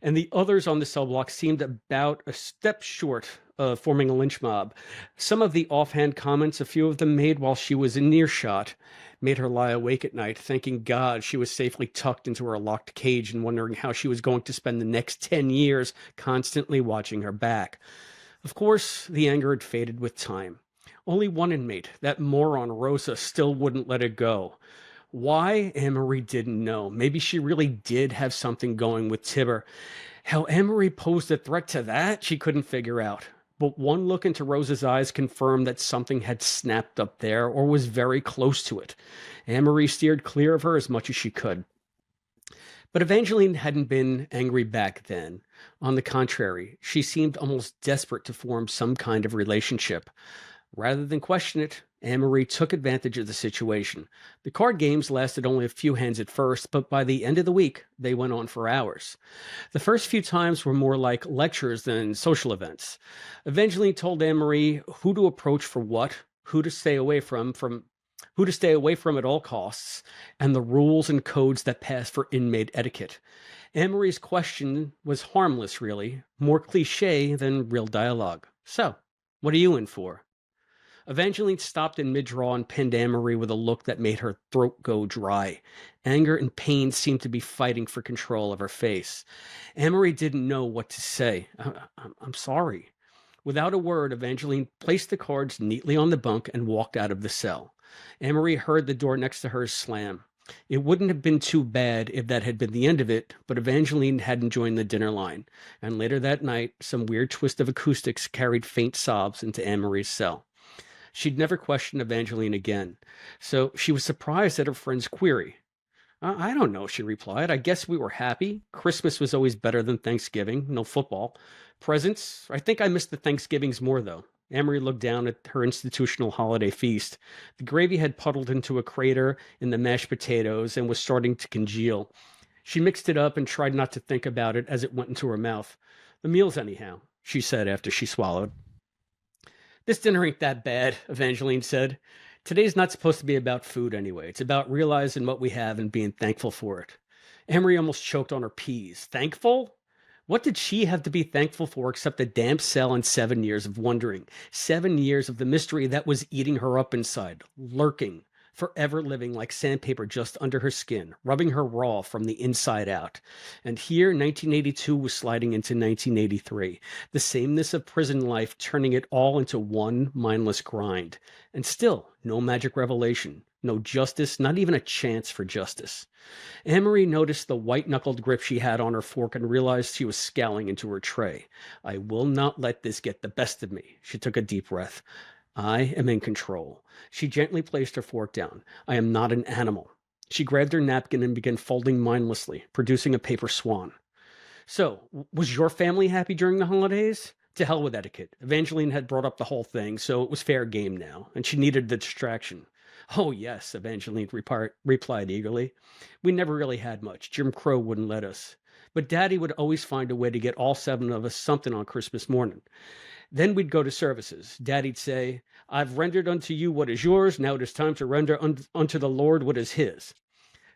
And the others on the cell block seemed about a step short of forming a lynch mob. Some of the offhand comments a few of them made while she was in earshot made her lie awake at night, thanking God she was safely tucked into her locked cage and wondering how she was going to spend the next 10 years constantly watching her back. Of course, the anger had faded with time. Only one inmate, that moron Rosa, still wouldn't let it go. Why? Anne-Marie didn't know. Maybe she really did have something going with Tibber. How Anne-Marie posed a threat to that, she couldn't figure out. But one look into Rosa's eyes confirmed that something had snapped up there or was very close to it. Anne-Marie steered clear of her as much as she could. But Evangeline hadn't been angry back then. On the contrary, she seemed almost desperate to form some kind of relationship. Rather than question it, Anne-Marie took advantage of the situation. The card games lasted only a few hands at first, but by the end of the week, they went on for hours. The first few times were more like lectures than social events. Evangeline told Anne-Marie who to approach for what, who to stay away from at all costs, and the rules and codes that pass for inmate etiquette. Anne-Marie's question was harmless, really, more cliche than real dialogue. So, what are you in for? Evangeline stopped in mid-draw and pinned Anne-Marie with a look that made her throat go dry. Anger and pain seemed to be fighting for control of her face. Anne-Marie didn't know what to say. I'm sorry. Without a word, Evangeline placed the cards neatly on the bunk and walked out of the cell. Anne-Marie heard the door next to hers slam. It wouldn't have been too bad if that had been the end of it, but Evangeline hadn't joined the dinner line, and later that night, some weird twist of acoustics carried faint sobs into Anne-Marie's cell. She'd never questioned Evangeline again, so she was surprised at her friend's query. I don't know, she replied. I guess we were happy. Christmas was always better than Thanksgiving. No football. Presents? I think I missed the Thanksgivings more, though. Anne-Marie looked down at her institutional holiday feast. The gravy had puddled into a crater in the mashed potatoes and was starting to congeal. She mixed it up and tried not to think about it as it went into her mouth. The meals, anyhow, she said after she swallowed. This dinner ain't that bad, Evangeline said. Today's not supposed to be about food anyway. It's about realizing what we have and being thankful for it. Anne-Marie almost choked on her peas. Thankful? What did she have to be thankful for except a damp cell and 7 years of wondering? 7 years of the mystery that was eating her up inside, lurking, forever living like sandpaper just under her skin, rubbing her raw from the inside out. And here, 1982 was sliding into 1983, the sameness of prison life turning it all into one mindless grind. And still, no magic revelation, no justice, not even a chance for justice. Anne-Marie noticed the white-knuckled grip she had on her fork and realized she was scowling into her tray. I will not let this get the best of me. She took a deep breath. I am in control. She gently placed her fork down. I am not an animal. She grabbed her napkin and began folding mindlessly, producing a paper swan. So, was your family happy during the holidays? To hell with etiquette. Evangeline had brought up the whole thing, so it was fair game now, and she needed the distraction. Oh, yes, Evangeline replied eagerly. We never really had much. Jim Crow wouldn't let us. But Daddy would always find a way to get all 7 of us something on Christmas morning. Then we'd go to services. Daddy'd say, I've rendered unto you what is yours. Now it is time to render unto the Lord what is his.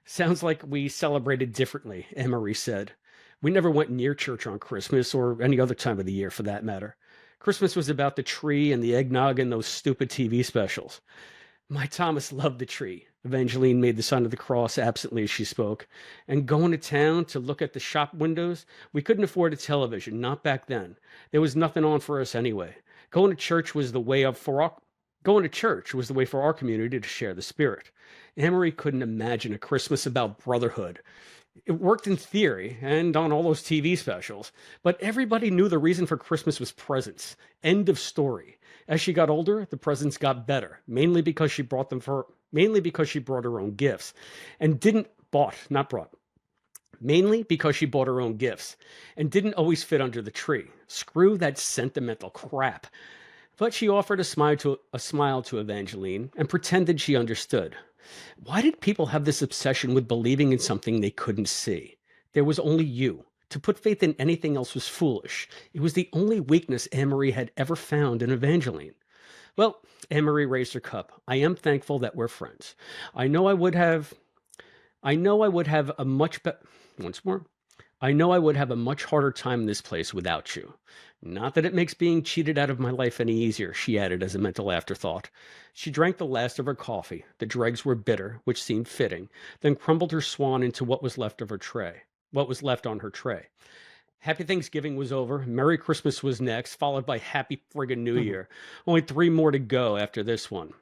Sounds like we celebrated differently, Anne-Marie said. We never went near church on Christmas or any other time of the year for that matter. Christmas was about the tree and the eggnog and those stupid TV specials. My Thomas loved the tree. Evangeline made the sign of the cross absently as she spoke. And going to town to look at the shop windows? We couldn't afford a television, not back then. There was nothing on for us anyway. Going to church was the way for our community to share the spirit. Anne-Marie couldn't imagine a Christmas about brotherhood. It worked in theory and on all those TV specials, but everybody knew the reason for Christmas was presents. End of story. As she got older, the presents got better, mainly because she brought her own gifts mainly because she bought her own gifts and didn't always fit under the tree. Screw that sentimental crap. But she offered a smile to Evangeline and pretended she understood. Why did people have this obsession with believing in something they couldn't see? There was only you. To put faith in anything else was foolish. It was the only weakness Anne-Marie had ever found in Evangeline. Well, Anne-Marie raised her cup. I am thankful that we're friends. I know I would have a much harder time in this place without you. Not that it makes being cheated out of my life any easier, she added as a mental afterthought. She drank the last of her coffee. The dregs were bitter, which seemed fitting, then crumbled her swan into what was left on her tray. Happy Thanksgiving was over. Merry Christmas was next, followed by Happy Friggin' New Year. Only 3 more to go after this one.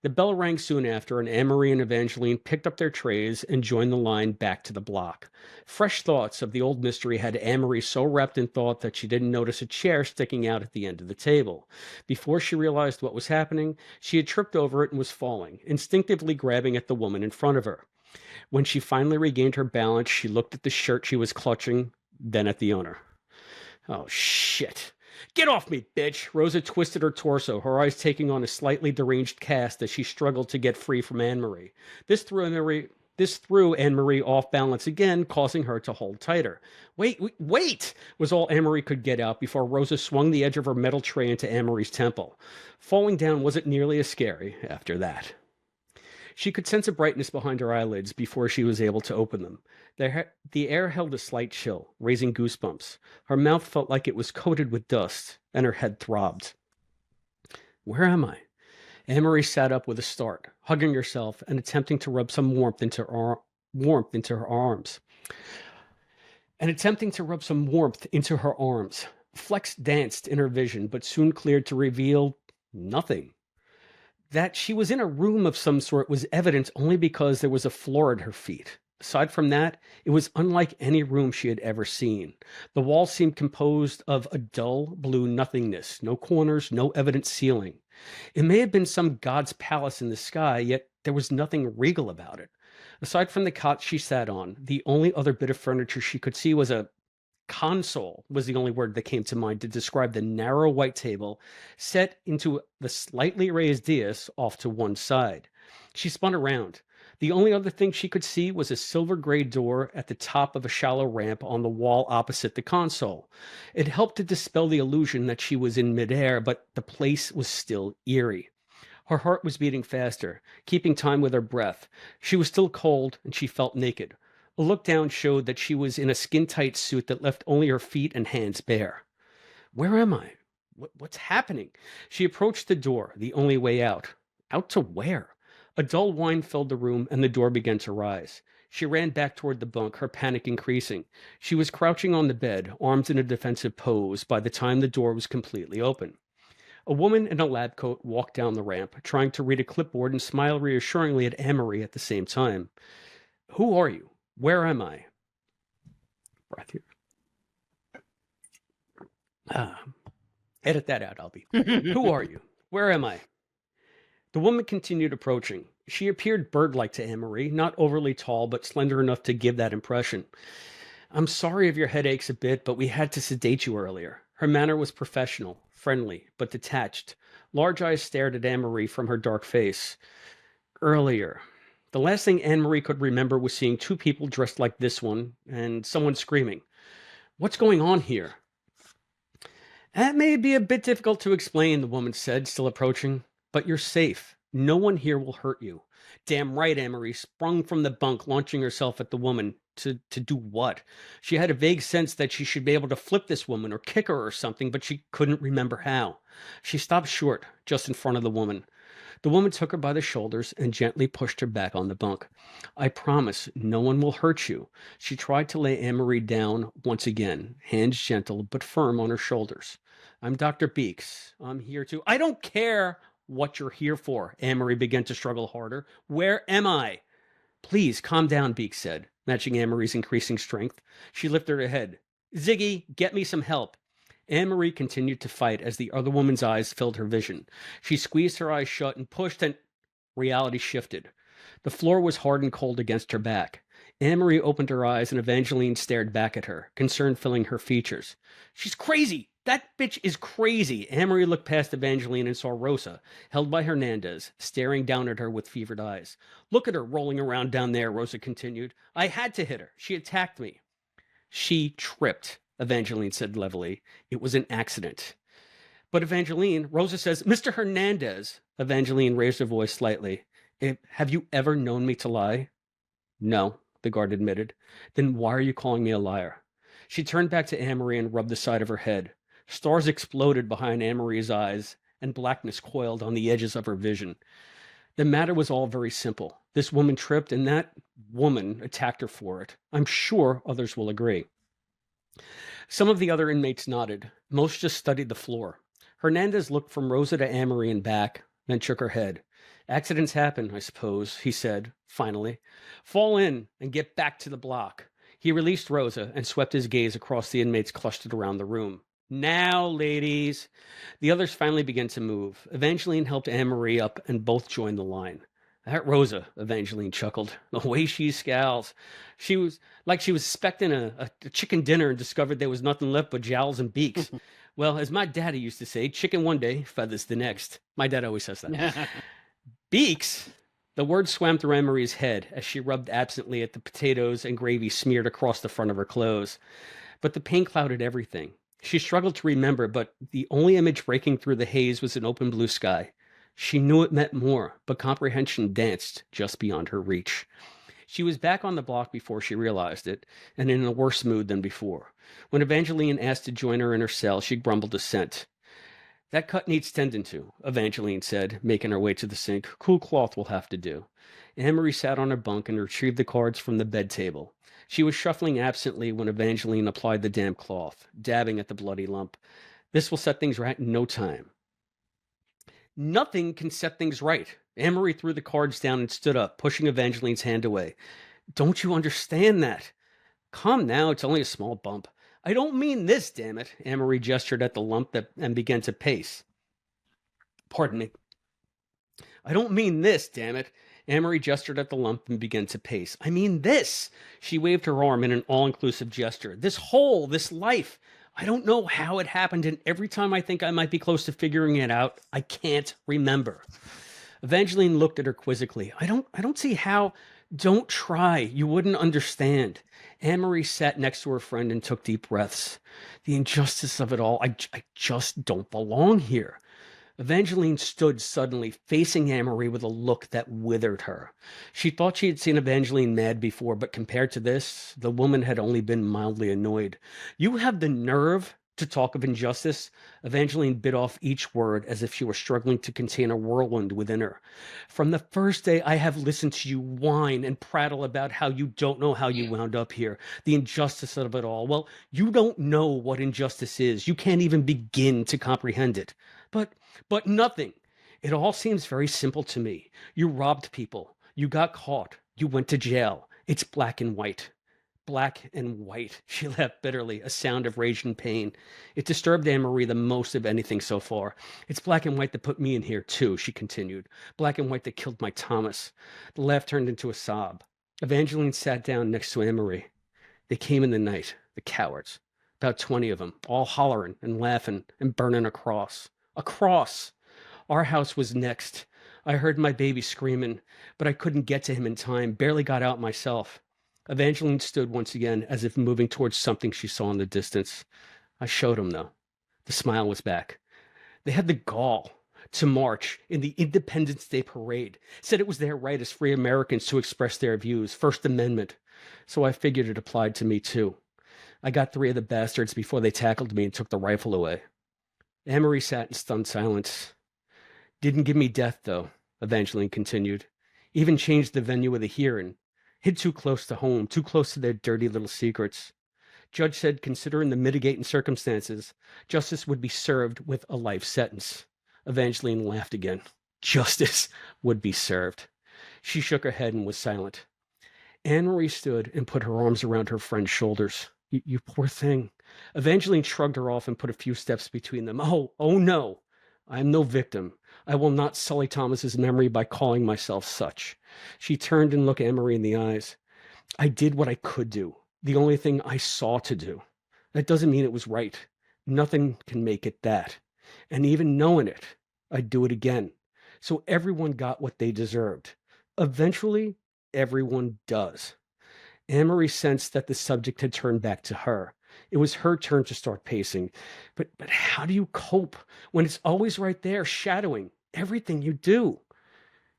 The bell rang soon after, and Anne-Marie and Evangeline picked up their trays and joined the line back to the block. Fresh thoughts of the old mystery had Anne-Marie so wrapped in thought that she didn't notice a chair sticking out at the end of the table. Before she realized what was happening, she had tripped over it and was falling, instinctively grabbing at the woman in front of her. When she finally regained her balance, she looked at the shirt she was clutching, then at the owner. Oh, shit. Get off me, bitch! Rosa twisted her torso, her eyes taking on a slightly deranged cast as she struggled to get free from Anne-Marie. This threw Anne-Marie off balance again, causing her to hold tighter. Wait! Was all Anne-Marie could get out before Rosa swung the edge of her metal tray into Anne-Marie's temple. Falling down wasn't nearly as scary after that. She could sense a brightness behind her eyelids before she was able to open them. The air held a slight chill, raising goosebumps. Her mouth felt like it was coated with dust, and her head throbbed. Where am I? Anne-Marie sat up with a start, hugging herself and attempting to rub some warmth into her arms. Flecks danced in her vision, but soon cleared to reveal nothing. That she was in a room of some sort was evident only because there was a floor at her feet. Aside from that, it was unlike any room she had ever seen. The walls seemed composed of a dull blue nothingness, no corners, no evident ceiling. It may have been some god's palace in the sky, yet there was nothing regal about it. Aside from the cot she sat on, the only other bit of furniture she could see was a console, was the only word that came to mind to describe the narrow white table set into the slightly raised dais off to one side. She spun around. The only other thing she could see was a silver gray door at the top of a shallow ramp on the wall opposite the console. It helped to dispel the illusion that she was in midair, but the place was still eerie. Her heart was beating faster, keeping time with her breath. She was still cold, and she felt naked. A look down showed that she was in a skin-tight suit that left only her feet and hands bare. Where am I? What's happening? She approached the door, the only way out. Out to where? A dull whine filled the room, and the door began to rise. She ran back toward the bunk, her panic increasing. She was crouching on the bed, arms in a defensive pose, by the time the door was completely open. A woman in a lab coat walked down the ramp, trying to read a clipboard and smile reassuringly at Anne-Marie at the same time. Who are you? Where am I? Breath here. Edit that out, Albie. Who are you? Where am I? The woman continued approaching. She appeared bird-like to Anne-Marie, not overly tall, but slender enough to give that impression. I'm sorry if your head aches a bit, but we had to sedate you earlier. Her manner was professional, friendly, but detached. Large eyes stared at Anne-Marie from her dark face. Earlier. The last thing Anne-Marie could remember was seeing 2 people dressed like this one, and someone screaming. What's going on here? That may be a bit difficult to explain, the woman said, still approaching. But you're safe. No one here will hurt you. Damn right, Anne-Marie sprung from the bunk, launching herself at the woman. To do what? She had a vague sense that she should be able to flip this woman or kick her or something, but she couldn't remember how. She stopped short, just in front of the woman. The woman took her by the shoulders and gently pushed her back on the bunk. I promise no one will hurt you. She tried to lay Anne-Marie down once again, hands gentle but firm on her shoulders. I'm Dr. Beeks. I'm here to... I don't care what you're here for. Anne-Marie began to struggle harder. Where am I? Please, calm down, Beeks said, matching Anne-Marie's increasing strength. She lifted her head. Ziggy, get me some help. Anne-Marie continued to fight as the other woman's eyes filled her vision. She squeezed her eyes shut and pushed, and reality shifted. The floor was hard and cold against her back. Anne-Marie opened her eyes and Evangeline stared back at her, concern filling her features. She's crazy! That bitch is crazy! Anne-Marie looked past Evangeline and saw Rosa, held by Hernandez, staring down at her with fevered eyes. Look at her rolling around down there, Rosa continued. I had to hit her. She attacked me. She tripped, Evangeline said levelly. It was an accident. But Evangeline, Rosa says, Mr. Hernandez. Evangeline raised her voice slightly. Have you ever known me to lie? No, the guard admitted. Then why are you calling me a liar? She turned back to Anne-Marie and rubbed the side of her head. Stars exploded behind Anne-Marie's eyes, and blackness coiled on the edges of her vision. The matter was all very simple. This woman tripped, and that woman attacked her for it. I'm sure others will agree. Some of the other inmates nodded. Most just studied the floor. Hernandez looked from Rosa to Anne-Marie and back, then shook her head. Accidents happen, I suppose, he said, finally. Fall in and get back to the block. He released Rosa and swept his gaze across the inmates clustered around the room. Now, ladies. The others finally began to move. Evangeline helped Anne-Marie up and both joined the line. That Rosa, Evangeline chuckled. The way she scowls. She was expecting a chicken dinner and discovered there was nothing left but jowls and beaks. Well, as my daddy used to say, chicken one day, feathers the next. My dad always says that. Beaks? The word swam through Anne-Marie's head as she rubbed absently at the potatoes and gravy smeared across the front of her clothes. But the pain clouded everything. She struggled to remember, but the only image breaking through the haze was an open blue sky. She knew it meant more, but comprehension danced just beyond her reach. She was back on the block before she realized it, and in a worse mood than before. When Evangeline asked to join her in her cell, she grumbled assent. That cut needs tending to, Evangeline said, making her way to the sink. Cool cloth will have to do. Anne-Marie sat on her bunk and retrieved the cards from the bed table. She was shuffling absently when Evangeline applied the damp cloth, dabbing at the bloody lump. This will set things right in no time. Nothing can set things right. Anne-Marie threw the cards down and stood up, pushing Evangeline's hand away. Don't you understand that? Calm now, it's only a small bump. I don't mean this, damn it. Anne-Marie gestured at the lump and began to pace. Pardon me. I don't mean this, damn it. Anne-Marie gestured at the lump and began to pace. I mean this. She waved her arm in an all-inclusive gesture. This whole, this life. I don't know how it happened, and every time I think I might be close to figuring it out, I can't remember. Evangeline looked at her quizzically. I don't see how. Don't try. You wouldn't understand. Anne-Marie sat next to her friend and took deep breaths. The injustice of it all. I just don't belong here. Evangeline stood suddenly, facing Anne-Marie with a look that withered her. She thought she had seen Evangeline mad before, but compared to this, the woman had only been mildly annoyed. You have the nerve to talk of injustice? Evangeline bit off each word as if she were struggling to contain a whirlwind within her. From the first day I have listened to you whine and prattle about how you don't know how you wound up here, the injustice of it all. Well, you don't know what injustice is. You can't even begin to comprehend it. But nothing. It all seems very simple to me. You robbed people. You got caught. You went to jail. It's black and white. Black and white. She laughed bitterly, a sound of rage and pain. It disturbed Anne-Marie the most of anything so far. It's black and white that put me in here, too, she continued. Black and white that killed my Thomas. The laugh turned into a sob. Evangeline sat down next to Anne-Marie. They came in the night, the cowards. About 20 of them, all hollering and laughing and burning a cross. A cross! Our house was next. I heard my baby screaming, but I couldn't get to him in time, barely got out myself. Evangeline stood once again, as if moving towards something she saw in the distance. I showed him, though. The smile was back. They had the gall to march in the Independence Day parade, said it was their right as free Americans to express their views, First Amendment. So I figured it applied to me, too. I got 3 of the bastards before they tackled me and took the rifle away. Anne-Marie sat in stunned silence. Didn't give me death, though, Evangeline continued. Even changed the venue of the hearing. Hid too close to home, too close to their dirty little secrets. Judge said, considering the mitigating circumstances, justice would be served with a life sentence. Evangeline laughed again. Justice would be served. She shook her head and was silent. Anne-Marie stood and put her arms around her friend's shoulders. You poor thing. Evangeline shrugged her off and put a few steps between them. Oh no. I am no victim. I will not sully Thomas's memory by calling myself such. She turned and looked Anne-Marie in the eyes. I did what I could do. The only thing I saw to do. That doesn't mean it was right. Nothing can make it that. And even knowing it, I'd do it again. So everyone got what they deserved. Eventually, everyone does. Anne-Marie sensed that the subject had turned back to her. It was her turn to start pacing. But how do you cope when it's always right there, shadowing everything you do?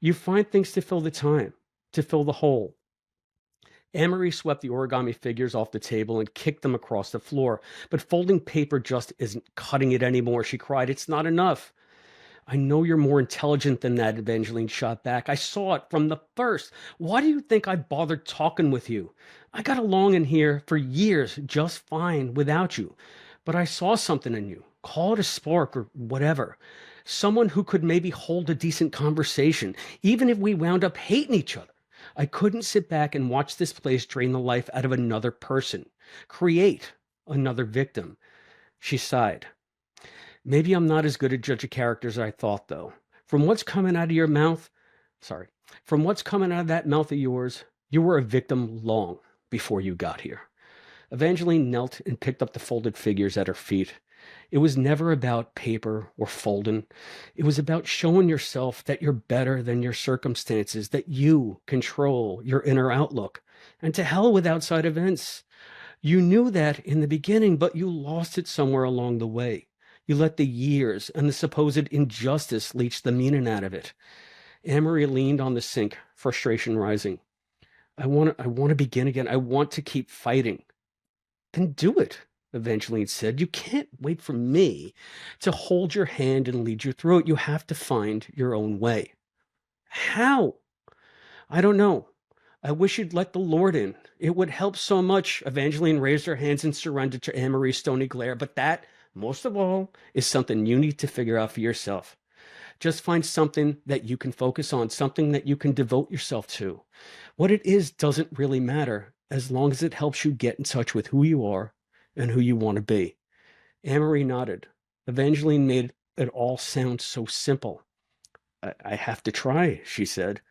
You find things to fill the time, to fill the hole. Anne-Marie swept the origami figures off the table and kicked them across the floor. But folding paper just isn't cutting it anymore, she cried. It's not enough. I know you're more intelligent than that, Evangeline shot back. I saw it from the first. Why do you think I bothered talking with you? I got along in here for years just fine without you. But I saw something in you. Call it a spark or whatever. Someone who could maybe hold a decent conversation, even if we wound up hating each other. I couldn't sit back and watch this place drain the life out of another person, create another victim. She sighed. Maybe I'm not as good at judging characters as I thought, though. From what's coming out of that mouth of yours, you were a victim long before you got here. Evangeline knelt and picked up the folded figures at her feet. It was never about paper or folding. It was about showing yourself that you're better than your circumstances, that you control your inner outlook. And to hell with outside events. You knew that in the beginning, but you lost it somewhere along the way. You let the years and the supposed injustice leach the meaning out of it. Anne-Marie leaned on the sink, frustration rising. I want to begin again. I want to keep fighting. Then do it, Evangeline said. You can't wait for me to hold your hand and lead you through it. You have to find your own way. How? I don't know. I wish you'd let the Lord in. It would help so much. Evangeline raised her hands and surrendered to Anne-Marie's stony glare. But that, most of all, is something you need to figure out for yourself. Just find something that you can focus on, something that you can devote yourself to. What it is doesn't really matter, as long as it helps you get in touch with who you are and who you want to be. Anne-Marie nodded. Evangeline made it all sound so simple. I have to try, she said.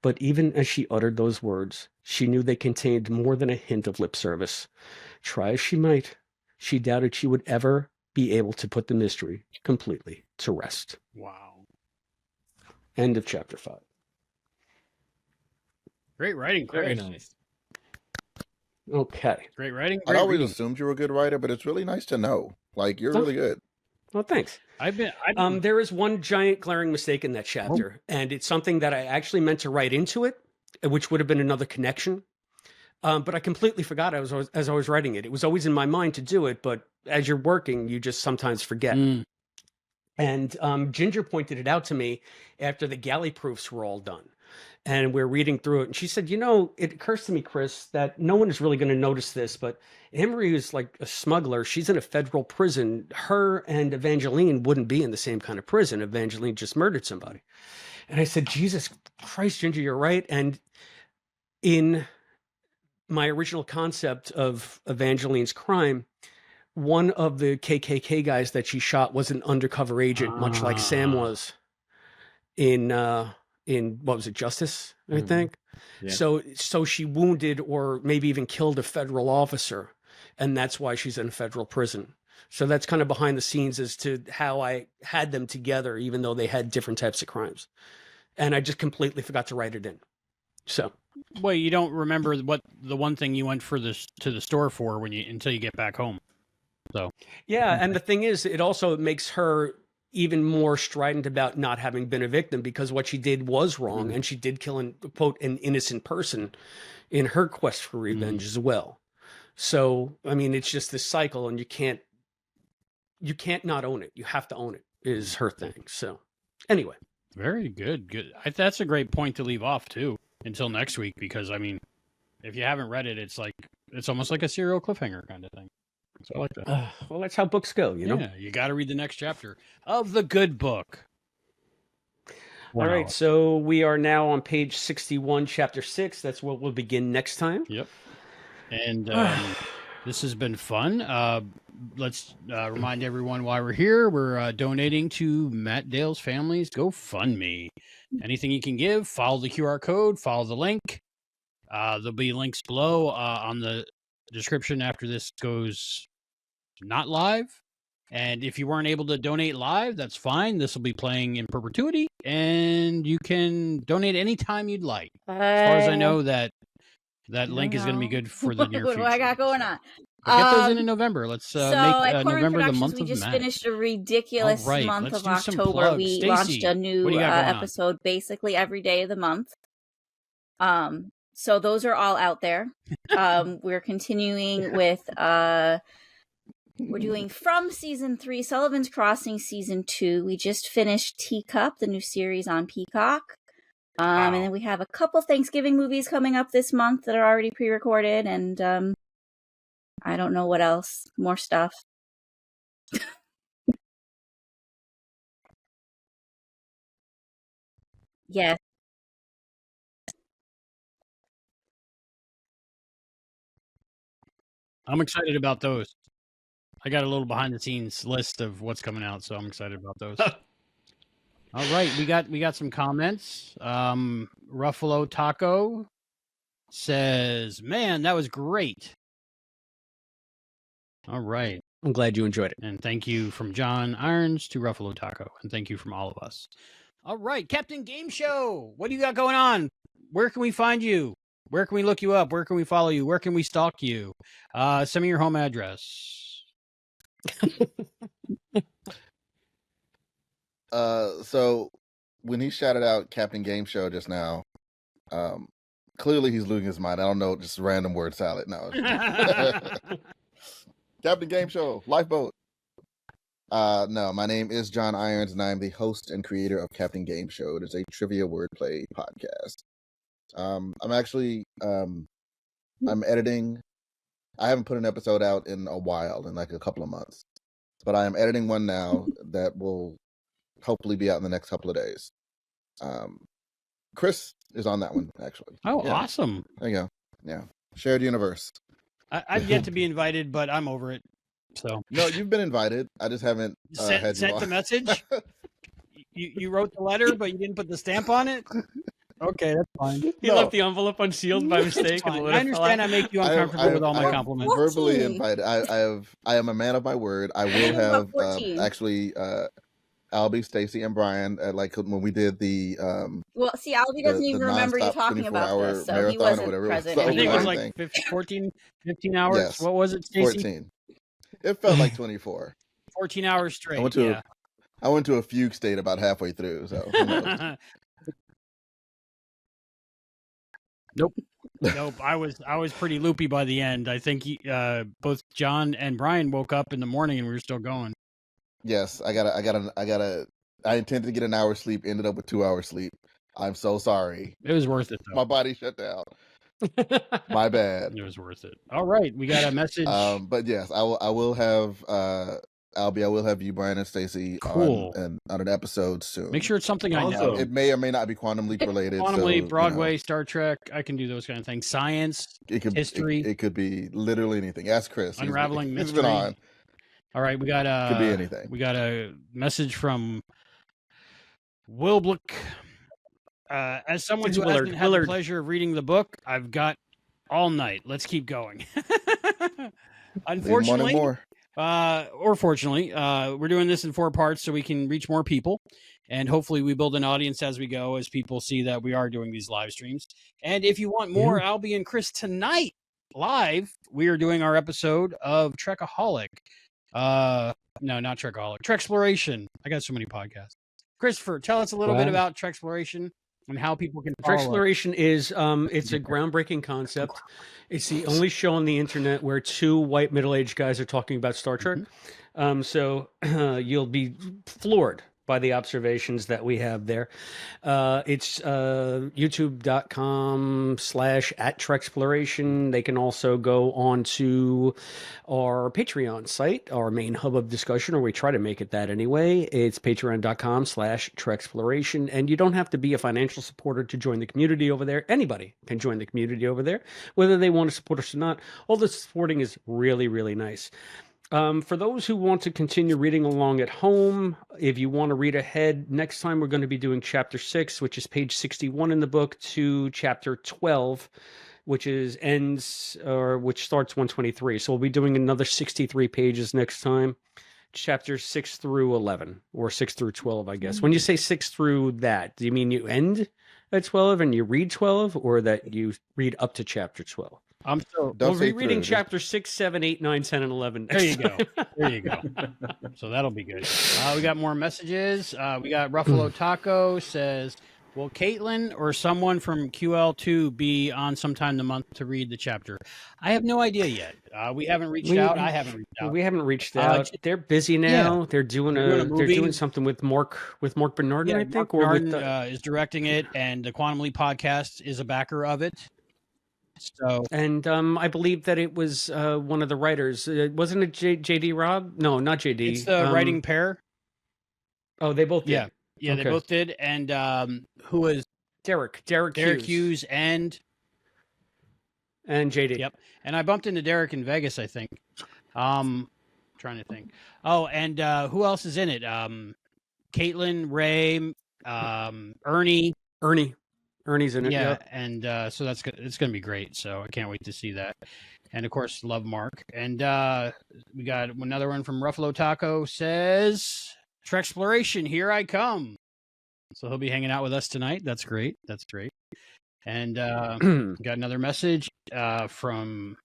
But even as she uttered those words, she knew they contained more than a hint of lip service. Try as she might, she doubted she would ever be able to put the mystery completely to rest. Wow. End of chapter 5. Great writing, Chris. Very nice. Okay. Great writing. I Great always reading. assumed you were a good writer, but it's really nice to know. Like, you're really good. Well, thanks. I've been There is one giant glaring mistake in that chapter, and it's something that I actually meant to write into it, which would have been another connection. But I completely forgot as I was writing it. It was always in my mind to do it, but as you're working, you just sometimes forget. And Ginger pointed it out to me after the galley proofs were all done. And we're reading through it. And she said, it occurs to me, Chris, that no one is really going to notice this, but Anne-Marie is like a smuggler. She's in a federal prison. Her and Evangeline wouldn't be in the same kind of prison. Evangeline just murdered somebody. And I said, Jesus Christ, Ginger, you're right. And in my original concept of Evangeline's crime, one of the KKK guys that she shot was an undercover agent, much like Sam was in what was it, Justice, I think. Yeah. So she wounded or maybe even killed a federal officer, and that's why she's in a federal prison. So that's kind of behind the scenes as to how I had them together, even though they had different types of crimes. And I just completely forgot to write it in. So. Well, you don't remember what the one thing you went to the store for until you get back home. So. Yeah, and the thing is, it also makes her even more strident about not having been a victim, because what she did was wrong, and she did kill an innocent person in her quest for revenge as well. So, I mean, it's just this cycle, and you can't not own it. You have to own it, is her thing. So, anyway. Very good. Good. That's a great point to leave off too until next week, because I mean, if you haven't read it, it's almost like a serial cliffhanger kind of thing. So I like that. Well, that's how books go, you know? Yeah, you got to read the next chapter of the good book. All right, so we are now on page 61, chapter 6. That's what we'll begin next time. Yep. And this has been fun. Let's remind everyone why we're here. We're donating to Matt Dale's family's GoFundMe. Anything you can give, follow the QR code, follow the link. There'll be links below on the description after this goes not live. And if you weren't able to donate live, that's fine. This will be playing in perpetuity, and you can donate anytime you'd like. As far as I know, that link is going to be good for the near What future. do I got going on? But get those in November. Let's so make at Corner November the Productions, month we of just Matt. finished a ridiculous All right, month let's of do some October. plugs. We Stacey, launched a what new do you got going on? episode basically every day of the month. So those are all out there. We're continuing with we're doing from season 3, Sullivan's Crossing season 2. We just finished Teacup, the new series on Peacock. And then we have a couple Thanksgiving movies coming up this month that are already pre-recorded, and I don't know what else. More stuff. Yes. I'm excited about those. I got a little behind the scenes list of what's coming out, so I'm excited about those. All right, we got some comments. Ruffalo Taco says, "Man, that was great." All right. I'm glad you enjoyed it. And thank you from John Irons to Ruffalo Taco, and thank you from all of us. All right, Captain Game Show, what do you got going on? Where can we find you? Where can we look you up? Where can we follow you? Where can we stalk you? Send me your home address. So when he shouted out Captain Game Show just now, clearly he's losing his mind. I don't know, just random word salad. No. Captain Game Show, Lifeboat. No, my name is John Irons, and I'm the host and creator of Captain Game Show. It is a trivia wordplay podcast. I'm actually I'm editing. I haven't put an episode out in a while, in like a couple of months, but I am editing one now that will hopefully be out in the next couple of days. Chris is on that one, actually. Oh, Yeah. awesome. There you go. Yeah. Shared universe. I've yet to be invited, but I'm over it. So No, you've been invited. I just haven't had you sent on. the message. You wrote the letter, but you didn't put the stamp on it. Okay, that's fine. He left the envelope unsealed by mistake. I understand I make you uncomfortable with all my compliments. Verbally invited. I am a man of my word. I will have 14. actually Albie, Stacy, and Brian like when we did the Well, see, Albie doesn't even remember you nonstop talking about 24-hour this, so he marathon or wasn't whatever it was. present. So I think it was anymore. like 15 hours. Yes. What was it, Stacey? 14. It felt like 24. 14 hours straight. I went to a fugue state about halfway through. So who knows? Nope. I was pretty loopy by the end. I think both John and Brian woke up in the morning and we were still going. Yes, I intended to get an hour's sleep. Ended up with 2 hours sleep. I'm so sorry. It was worth it, though. My body shut down. My bad. It was worth it. All right, we got a message. But yes, I will have Albie. I will have you, Brian, and Stacy on an episode soon. Make sure it's something I know. It may or may not be Quantum Leap related. Quantum Leap, so, Broadway, Star Trek. I can do those kind of things. Science, history. It could be literally anything. Ask Chris. Unraveling He's mystery. been on. All right, we got Could be anything. We got a message from Wilblick. As someone who hasn't had the pleasure of reading the book, I've got all night. Let's keep going. Unfortunately, more. Or fortunately, we're doing this in 4 parts so we can reach more people. And hopefully we build an audience as we go, as people see that we are doing these live streams. And if you want more Albie and Chris tonight live, we are doing our episode of Trekaholic. No, not Trekaholic. Trexploration. I got so many podcasts. Christopher, tell us a little bit about Trexploration and how people can follow Trexploration is it's a groundbreaking concept. It's the only show on the internet where 2 white middle-aged guys are talking about Star Trek. So you'll be floored by the observations that we have there. It's youtube.com/@Trexploration. They can also go on to our Patreon site, our main hub of discussion, or we try to make it that anyway. It's patreon.com/Trexploration. And you don't have to be a financial supporter to join the community over there. Anybody can join the community over there, whether they want to support us or not. All the supporting is really, really nice. For those who want to continue reading along at home, if you want to read ahead, next time we're going to be doing chapter 6, which is page 61 in the book, to chapter 12, which starts 123. So we'll be doing another 63 pages next time, chapters 6 through 11, or 6 through 12, I guess. When you say 6 through that, do you mean you end at 12 and you read 12, or that you read up to chapter 12? We'll be reading chapter 6, 7, 8, 9, 10, and 11. There you go. There you go. So that'll be good. We got more messages. We got Ruffalo Taco says, will Caitlin or someone from QL2 be on sometime the month to read the chapter? I have no idea yet. We haven't reached out. I haven't reached out. We haven't reached out. They're busy now. Yeah. They're doing something with Mark Bernardin, I think. Mark Bernardin is directing it, and the Quantum Leap podcast is a backer of it. So, and I believe that it was one of the writers. Wasn't it JD Robb? No, not JD. It's the writing pair. Oh, they both did. Yeah, okay. They both did. And who was Derek Hughes and JD. Yep. And I bumped into Derek in Vegas, I think. Trying to think. Oh, and who else is in it? Caitlin, Ray, Ernie. Ernie's in it. Yeah, and so it's going to be great. So I can't wait to see that. And of course, love Mark. And we got another one from Ruffalo Taco says, Trexploration, here I come. So he'll be hanging out with us tonight. That's great. And got another message from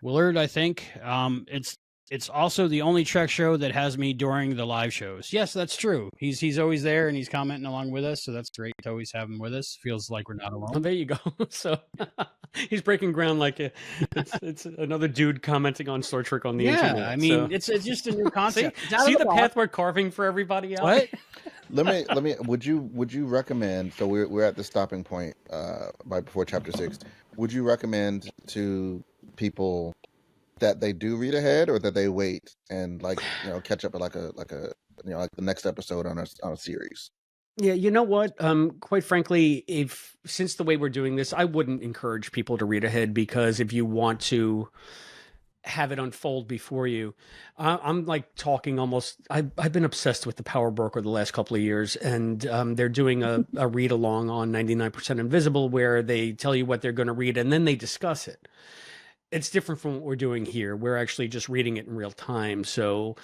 Willard, I think. It's also the only Trek show that has me during the live shows. Yes, that's true. He's always there and he's commenting along with us, so that's great to always have him with us. Feels like we're not alone. Well, there you go. So he's breaking ground like it's another dude commenting on Star Trek on the internet. Yeah, I mean, it's just a new concept. See the path we're carving for everybody else? What? Let me. Would you recommend? So we're at the stopping point right before chapter 6. Would you recommend to people that they do read ahead, or that they wait and catch up at like the next episode on a series? Yeah, you know what? Quite frankly, since the way we're doing this, I wouldn't encourage people to read ahead, because if you want to have it unfold before you, I'm like talking almost. I've been obsessed with the Power Broker the last couple of years, and they're doing a read along on 99% Invisible, where they tell you what they're going to read and then they discuss it. It's different from what we're doing here. We're actually just reading it in real time. So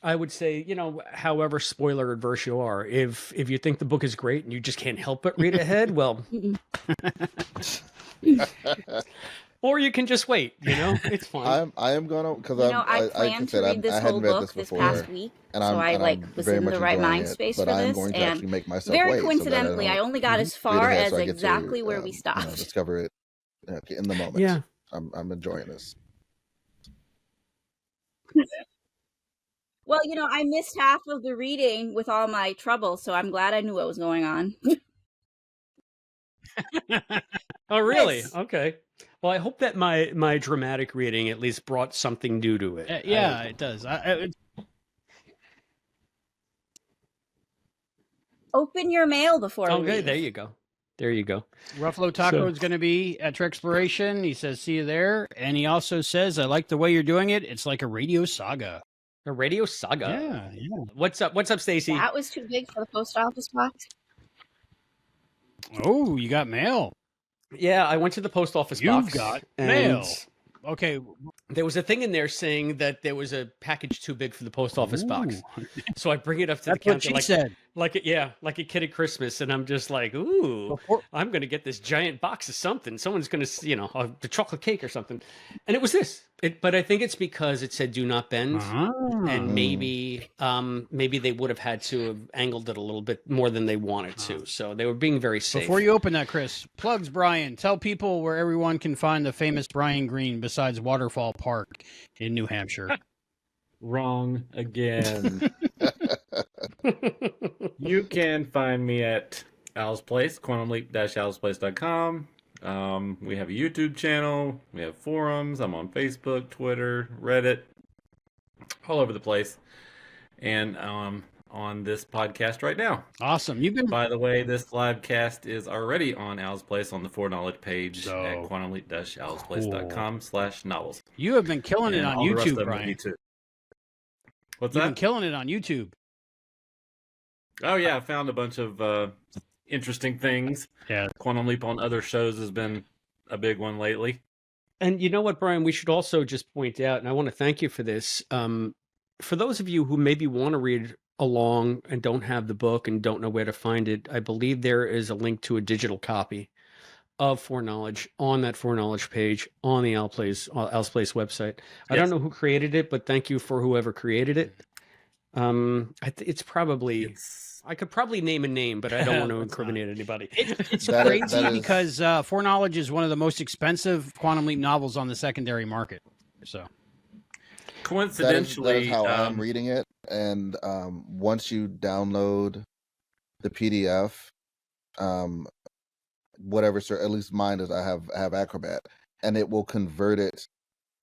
I would say, however spoiler adverse you are, if you think the book is great and you just can't help but read ahead, well, or you can just wait. It's fine. I am gonna, because I planned to read this whole book this past week, and so I was in the right mind space for this. Going to and make myself very wait, coincidentally, I only got as far as exactly where we stopped. Discover it in the moment. Yeah. I'm enjoying this. Well, I missed half of the reading with all my trouble, so I'm glad I knew what was going on. Oh, really? Yes. Okay. Well, I hope that my dramatic reading at least brought something new to it. It does. Open your mail before we leave. There you go. There you go. Ruffalo Taco is going to be at Trexploration. He says, see you there. And he also says, I like the way you're doing it. It's like a radio saga. A radio saga? Yeah. What's up, Stacy? That was too big for the post office box. Oh, you got mail. Yeah, I went to the post office box. You've got mail. Okay. There was a thing in there saying that there was a package too big for the post office box. So I bring it up to the counter. That's what she said. Like a kid at Christmas. And I'm just like, I'm going to get this giant box of something. Someone's going to, the chocolate cake or something. And it was this. But I think it's because it said do not bend. And maybe they would have had to have angled it a little bit more than they wanted to. So they were being very safe. Before you open that, Chris, plugs Brian. Tell people where everyone can find the famous Brian Green besides Waterfall Park in New Hampshire. Wrong again. You can find me at Al's Place, quantumleap-alsplace.com. We have a YouTube channel. We have forums. I'm on Facebook, Twitter, Reddit, all over the place. And on this podcast right now. Awesome. You've been. By the way, this live cast is already on Al's Place on the Foreknowledge page So at quantumleap-alsplace.com/novels. You have been killing it And on all the rest of YouTube, them on Brian. YouTube. What's You've that? been killing it on YouTube. Oh yeah, I found a bunch of interesting things. Yeah. Quantum Leap on other shows has been a big one lately. And you know what, Brian? We should also just point out, and I want to thank you for this. For those of you who maybe want to read along and don't have the book and don't know where to find it, I believe there is a link to a digital copy of Foreknowledge on that Foreknowledge page on the Al's Place website. I don't know who created it, but thank you for whoever created it. It's probably... I could probably name a name, but I don't want to incriminate anybody. It's That is- crazy because Foreknowledge is one of the most expensive Quantum Leap novels on the secondary market. So Coincidentally, that is how I'm reading it. And once you download the PDF, whatever, at least mine is, I have Acrobat, and it will convert it.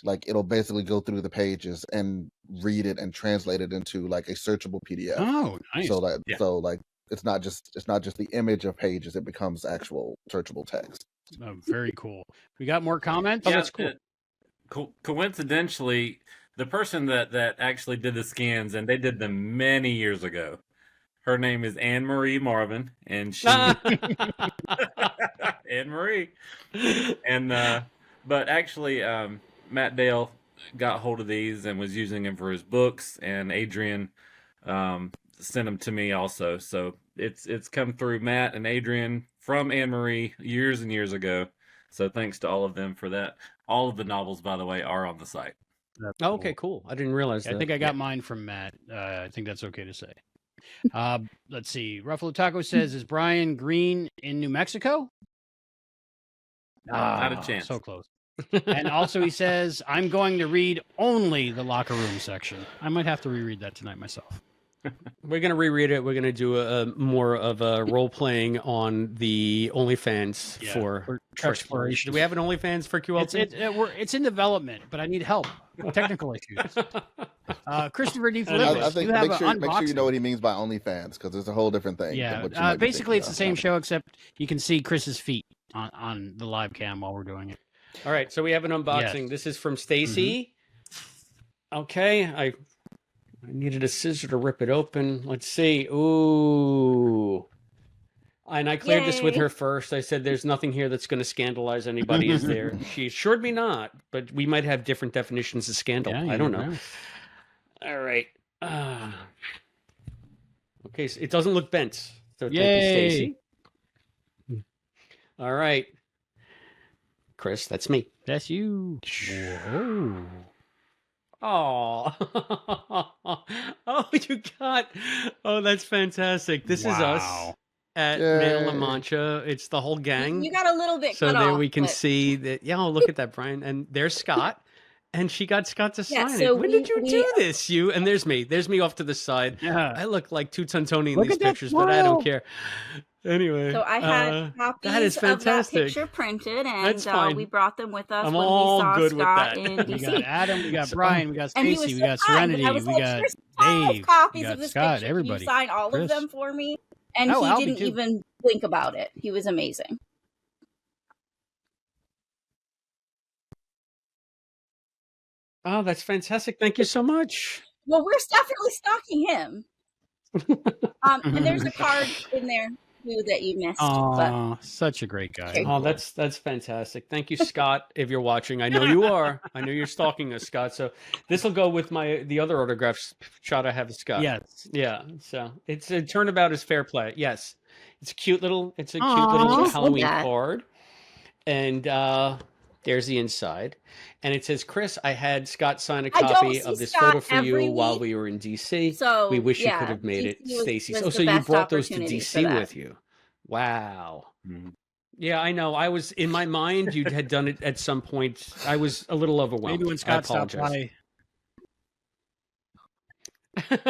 Like, it'll basically go through the pages and read it and translate it into like a searchable PDF. Oh, nice. So like it's not just the image of pages; it becomes actual searchable text. Oh, very cool. We got more comments. Oh, that's cool. Coincidentally, the person that actually did the scans, and they did them many years ago. Her name is Anne Marie Marvin, and she Anne Marie, and but actually, Matt Dale got hold of these and was using them for his books, and Adrian sent them to me also. So it's come through Matt and Adrian from Anne Marie years and years ago. So thanks to all of them for that. All of the novels, by the way, are on the site. Oh, okay, cool. I didn't realize that. I think I got mine from Matt. I think that's okay to say. Let's see. Ruffalo Taco says, "Is Brian Green in New Mexico?" Not a chance. So close. And also he says, "I'm going to read only the locker room section." I might have to reread that tonight myself. We're going to reread it. We're going to do a more of a role playing on the OnlyFans for exploration. Do we have an OnlyFans for QLT? It's in development, but I need help. Technical issues. Christopher D. I Philippus, think you have make sure unboxing. you know what he means by OnlyFans, because it's a whole different thing. Yeah, than what you might be basically thinking it's the about. same show, except you can see Chris's feet on the live cam while we're doing it. All right, so we have an unboxing. Yes. This is from Stacy. Okay, I needed a scissor to rip it open. Let's see. Ooh. And I cleared this with Yay. her first. I said, there's nothing here that's going to scandalize anybody, is there? She assured me not, but we might have different definitions of scandal. Yeah, I don't know. know. All right. Okay, so it doesn't look bent. So thank you, Yay. Stacy. All right. Chris, that's me. That's you. Whoa. Oh, oh, you got. Oh, that's fantastic. This is us at Man La Yay. Mancha. It's the whole gang. You got a little bit So cut there off, we can but- see that. Yeah, oh, look at that, Brian. And there's Scott. And she got Scott to Yeah, sign so it. When we- did you we- do this? You and there's me. There's me off to the side. Yeah. I look like two Tuntoni in Look these at that pictures, but I don't smile. care. Anyway, So I had copies that is of that fantastic. picture printed, That's and fine. we brought them with us I'm when all we saw good with Scott that. in We DC. got Adam, we got So- Brian, we got And he Stacy, was we so got kind, Serenity, but I was we like, got "Here's 5 Dave, copies we got of this Scott, picture. everybody. Can you sign all Chris. of them for me?" And Oh, he Albie, didn't too. even think about it. He was amazing. Oh, that's fantastic. Thank you so much. Well, we're definitely stalking him. And there's a card in there too that you missed. But Oh, such a great guy. Okay. Oh, that's fantastic. Thank you, Scott. If you're watching, I know you are. I know you're stalking us, Scott. So this will go with the other autographs shot I have of Scott. Yes. Yeah. So it's a turnabout is fair play. Yes. It's a cute little Aw, Halloween look at that. card. And there's the inside. And it says, Chris, I had Scott sign a I don't copy see of this Scott photo for you every while week. we were in DC. So We wish you yeah, could have made it, DC was Stacy. the Oh, so you best brought those to opportunity for DC that. with you. Wow. Mhm. Yeah, I know. I was in my mind. You had done it at some point. I was a little overwhelmed. Maybe when Scott stopped I apologize. by.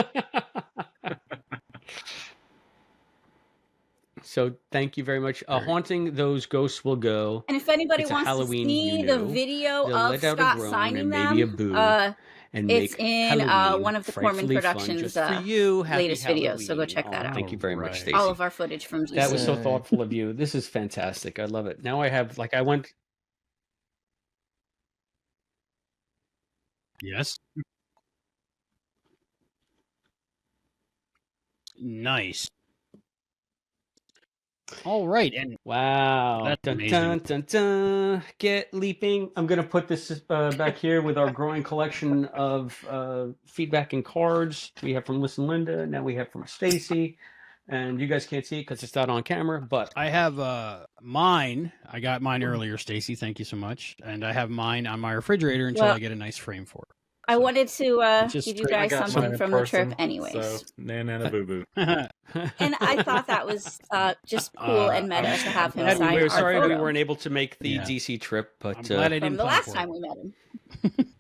So thank you very much. Haunting Those Ghosts Will Go. And if anybody It's a wants Halloween to see you the know. video They'll of let out a Scott groan signing and maybe a them, boo and it's make in Halloween one of the Corman frightfully fun Productions just for you. Happy latest Halloween. videos. So go check that out. Thank you very much, Right. Stacey. All of our footage from DC. That was so thoughtful of you. This is fantastic. I love it. Now I have, like, I went. Yes. Nice. All right, and Wow. That's Dun, amazing. dun, dun, dun. Get leaping. I'm going to put this back here with our growing collection of feedback and cards. We have from Listen Linda. Now we have from Stacy. And you guys can't see it because it's not on camera, but I have mine. I got mine earlier, Stacy. Thank you so much. And I have mine on my refrigerator until Well, I get a nice frame for it. I wanted to Just give you I guys got something mine in from the person, trip anyways. So, nana boo boo. And I thought that was just cool and meta to have him glad sign we're our sorry we photo weren't able to make the Yeah. DC trip, but I'm glad I from didn't the plan last for time it. we met him.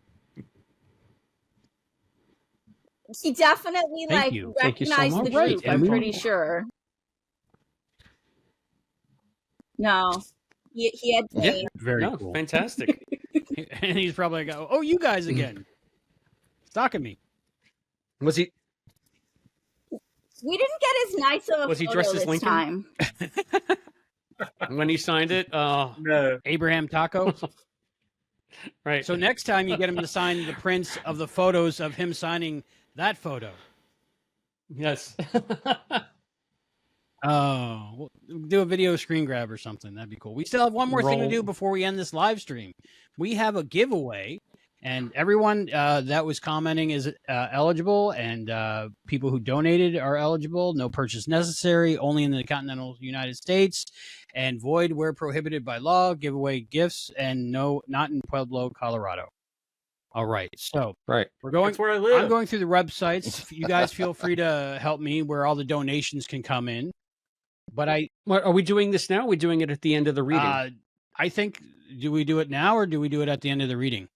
He definitely Thank you. Thank you so recognized much. the Right, group, and I'm we- pretty sure. No. He had Yeah. pain. Very no, cool. fantastic. And he's probably like, "Oh, you guys again, stalking me." Was he? We didn't get as nice of a Was he photo dressed as this Lincoln? time. When he signed it? No. Abraham Taco. Right. So next time you get him to sign the prints of the photos of him signing that photo. Yes. Oh, we'll do a video screen grab or something. That'd be cool. We still have one more thing to do Roll. before we end this live stream. We have a giveaway, and everyone that was commenting is eligible, and people who donated are eligible. No purchase necessary, only in the continental United States, and void where prohibited by law. Give away gifts, and not in Pueblo, Colorado. All right, so Right. we're going. That's where I live. I'm going through the websites. You guys feel free to help me where all the donations can come in. But What, are we doing this now? Or are we doing it at the end of the reading? I think, do we do it now or do we do it at the end of the reading?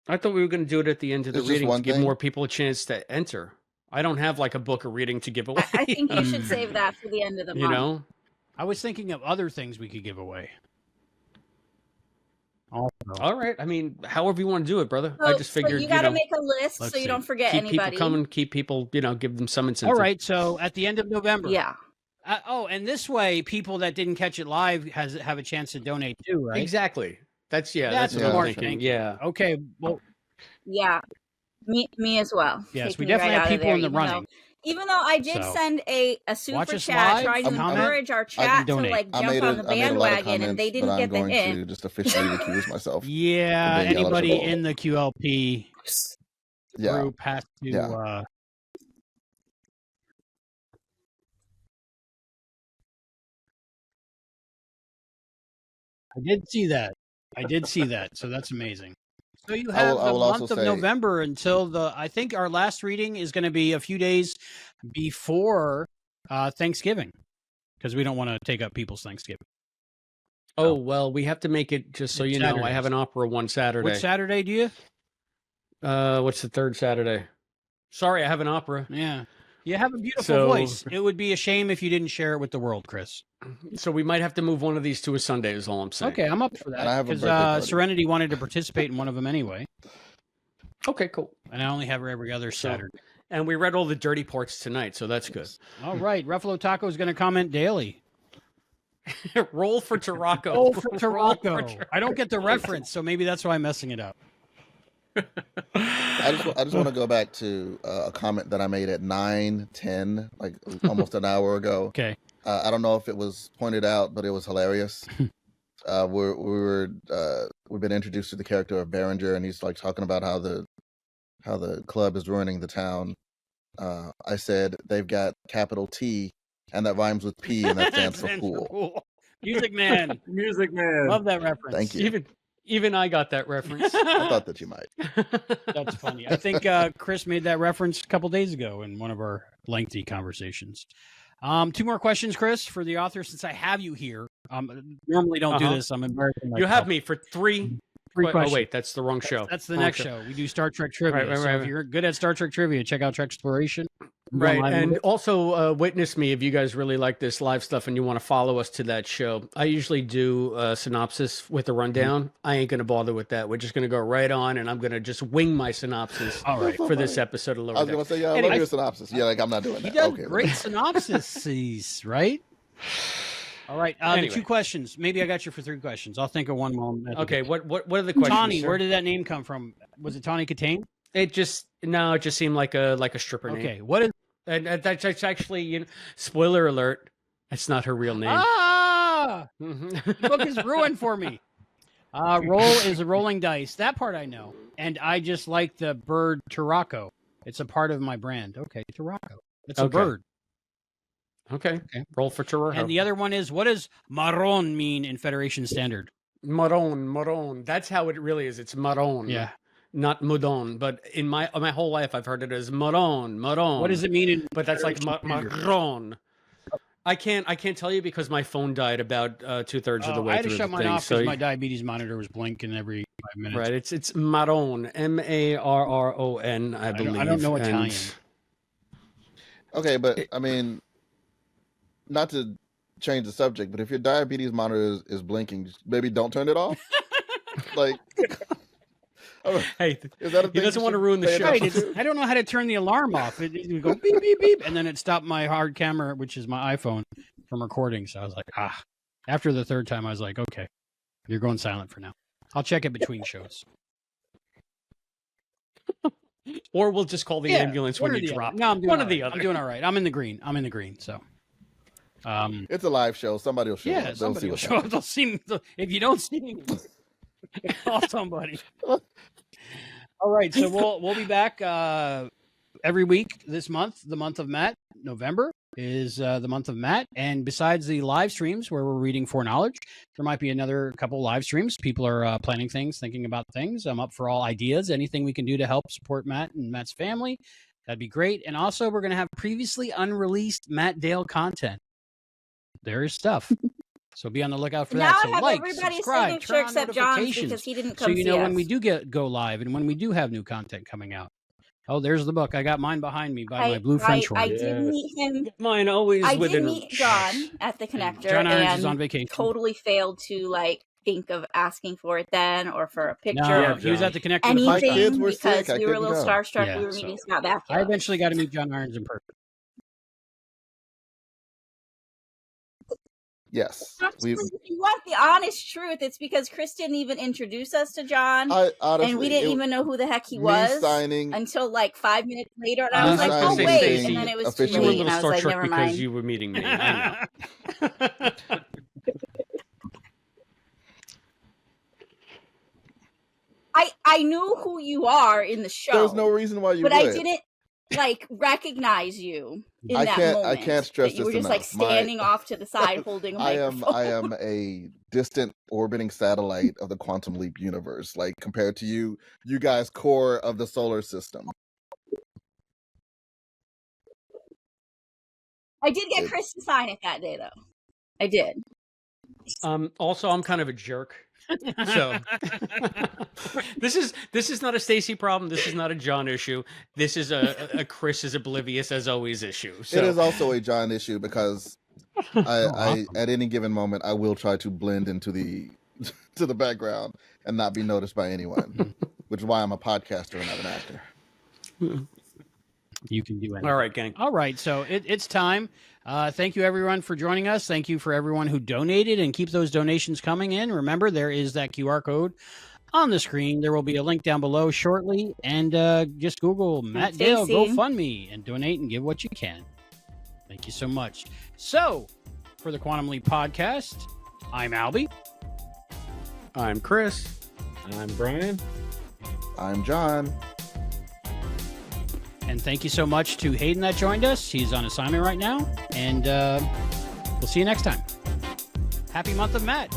I thought we were going to do it at the end of the It's just reading to one give thing? more people a chance to enter. I don't have like a book or reading to give away. I think you should save that for the end of the you month. know? I was thinking of other things we could give away. Also, All right. I mean, however you want to do it, brother. So, I just so figured, you got to know, make a list let's so you see. don't forget keep anybody. people coming, keep people, give them some incentive. all right, so at the end of November. Yeah. And this way, people that didn't catch it live have a chance to donate too, right? Exactly. That's what That's I'm smart thinking. thinking. Yeah. Okay. Well, Yeah. Me as well. yes, Take we me definitely right have out of people there, in the even running. Even though I did So, send a watch super us chat live, trying to comment, encourage our chat to donate. like I jump made on the I made a lot of bandwagon, and they comments, didn't but I'm get the going hint. to just officially recuse myself. Yeah, For being anybody eligible. in the QLP Yeah. group has to. Yeah. I did see that. So that's amazing. So you I have will the also month of say- November until I think our last reading is going to be a few days before Thanksgiving, because we don't want to take up people's Thanksgiving. Oh, well, we have to make it just so It's you know. I Saturdays. have an opera one Saturday. Which Saturday do you? What's the third Saturday? Sorry, I have an opera. Yeah. You have a beautiful So- voice. It would be a shame if you didn't share it with the world, Chris. So we might have to move one of these to a Sunday, is all I'm saying. Okay, I'm up for And I that. have a Because birthday party. Serenity wanted to participate in one of them anyway. Okay, cool. And I only have her every other So- Saturday. And we read all the dirty parts tonight, so that's good. All right. Ruffalo Taco is going to comment daily. Roll for Tarako. Oh, for Roll for Tarako. I don't get the reference, so maybe that's why I'm messing it up. I just want to go back to a comment that I made at 9:10, like almost an hour ago. Okay. I don't know if it was pointed out, but it was hilarious. We've been introduced to the character of Berenger, and he's like talking about how the club is ruining the town. I said they've got capital T, and that rhymes with P, and that stands for pool. Music Man. Music Man. Love that reference. Thank you. Even I got that reference. I thought that you might. That's funny. I think Chris made that reference a couple days ago in one of our lengthy conversations. Two more questions, Chris, for the author, since I have you here. Normally don't do Uh-huh. this. I'm embarrassing myself. You have me for three. Three questions. Oh, wait, that's the wrong show. That's the Wrong next show. We do Star Trek trivia. Right, So if you're good at Star Trek trivia, check out Trek Exploration. Right. live And with it? also witness me if you guys really like this live stuff and you want to follow us to that show. I usually do a synopsis with a rundown. I ain't going to bother with that. We're just going to go right on, and I'm going to just wing my synopsis All right. for this episode of Lower I was Deck. going to say, yeah, I Anyway. love your synopsis. Yeah, like I'm not doing He that. does Okay, great synopses, right? All right. The Anyway. 2 questions. Maybe I got you for 3 questions. I'll think of one moment. Okay, what are the questions? Tawny, sir? where did that name come from? Was it Tawny Katane? It just seemed like a stripper name. Okay. What is And that's actually, spoiler alert, it's not her real name. the book is ruined for me. Roll is a rolling dice. That part I know. And I just like the bird Turaco. It's a part of my brand. Okay, Turaco. It's a Okay. bird. Okay. Roll for Churro. And the other one is, what does marron mean in Federation Standard? Maron. That's how it really is. It's maron. Yeah. Not mudon. But in my whole life, I've heard it as maron. What does it mean in But that's like marron. I can't tell you because my phone died about 2/3 of the way I had to through shut the mine thing. off So because my diabetes monitor was blinking every 5 minutes. right, it's maron, Marron, I believe. I don't know And- Italian. Okay, but I mean, not to change the subject, but if your diabetes monitor is blinking, just maybe don't turn it off. Like, Hey, is that a he thing doesn't you want to should ruin the pay show. Right, attention to? I don't know how to turn the alarm off. It would go beep, beep, beep, and then it stopped my hard camera, which is my iPhone, from recording. So I was like, After the 3rd time, I was like, okay, you're going silent for now. I'll check it between shows. Or we'll just call the ambulance one when or you the drop. other. No, I'm doing one all or the right. other. I'm doing all right. I'm in the green. So, It's a live show. Somebody will show yeah, up. They'll somebody see will what's show up. happening. They'll see me. If you don't see me, call somebody. All right, so we'll be back every week this month. The month of Matt, November is the month of Matt, and besides the live streams where we're reading Foreknowledge, there might be another couple live streams. People are planning things, thinking about things. I'm up for all ideas. Anything we can do to help support Matt and Matt's family, that'd be great. And also, we're going to have previously unreleased Matt Dale content. There is stuff. So be on the lookout for Now that. I So have like, everybody's subscribe, signature turn on except John's notifications, because he didn't so come you see know us. when we do go live and when we do have new content coming out. Oh, there's the book. I got mine behind me by my blue French one. I did meet him. Mine always I within. did meet John at the connector, John Irons and is on vacation. totally failed to think of asking for it then or for a picture. No, or he was at the connector. anything My kids were because sick. I we were a couldn't little go. starstruck. Yeah, we were so- meeting Scott back. I eventually got to meet John Irons in person. Yes. Actually, if you want the honest truth, it's because Chris didn't even introduce us to John, Honestly, and we didn't even know who the heck he me was signing. until 5 minutes later. And I was Me like, signing "Oh wait!" thing And then it was too officially- You were a late, and little I was like, Star Trek "Never because mind." you were meeting me. I know. I knew who you are in the show. There's no reason why you but would. I didn't recognize you in I that can't- I moment. can't stress that you were this just enough. My- standing off to the side holding a microphone. I am a distant orbiting satellite of the quantum leap universe. Compared to you guys core of the solar system. I did get Chris to sign it that day, though. I did. Also, I'm kind of a jerk. So this is not a Stacy problem. This is not a John issue. This is a Chris is oblivious as always issue. So It is also a John issue because I at any given moment I will try to blend into the to the background and not be noticed by anyone, which is why I'm a podcaster and not an actor. You can do anything. all right, gang. All right, so it's time. Thank you, everyone, for joining us. Thank you for everyone who donated, and keep those donations coming in. Remember, there is that QR code on the screen. There will be a link down below shortly, and just Google Matt Dale Stacy. GoFundMe and donate and give what you can. Thank you so much. So, for the Quantum Leap Podcast, I'm Albie. I'm Chris. I'm Brian. I'm John. And thank you so much to Hayden that joined us. He's on assignment right now. And we'll see you next time. Happy month of Matt.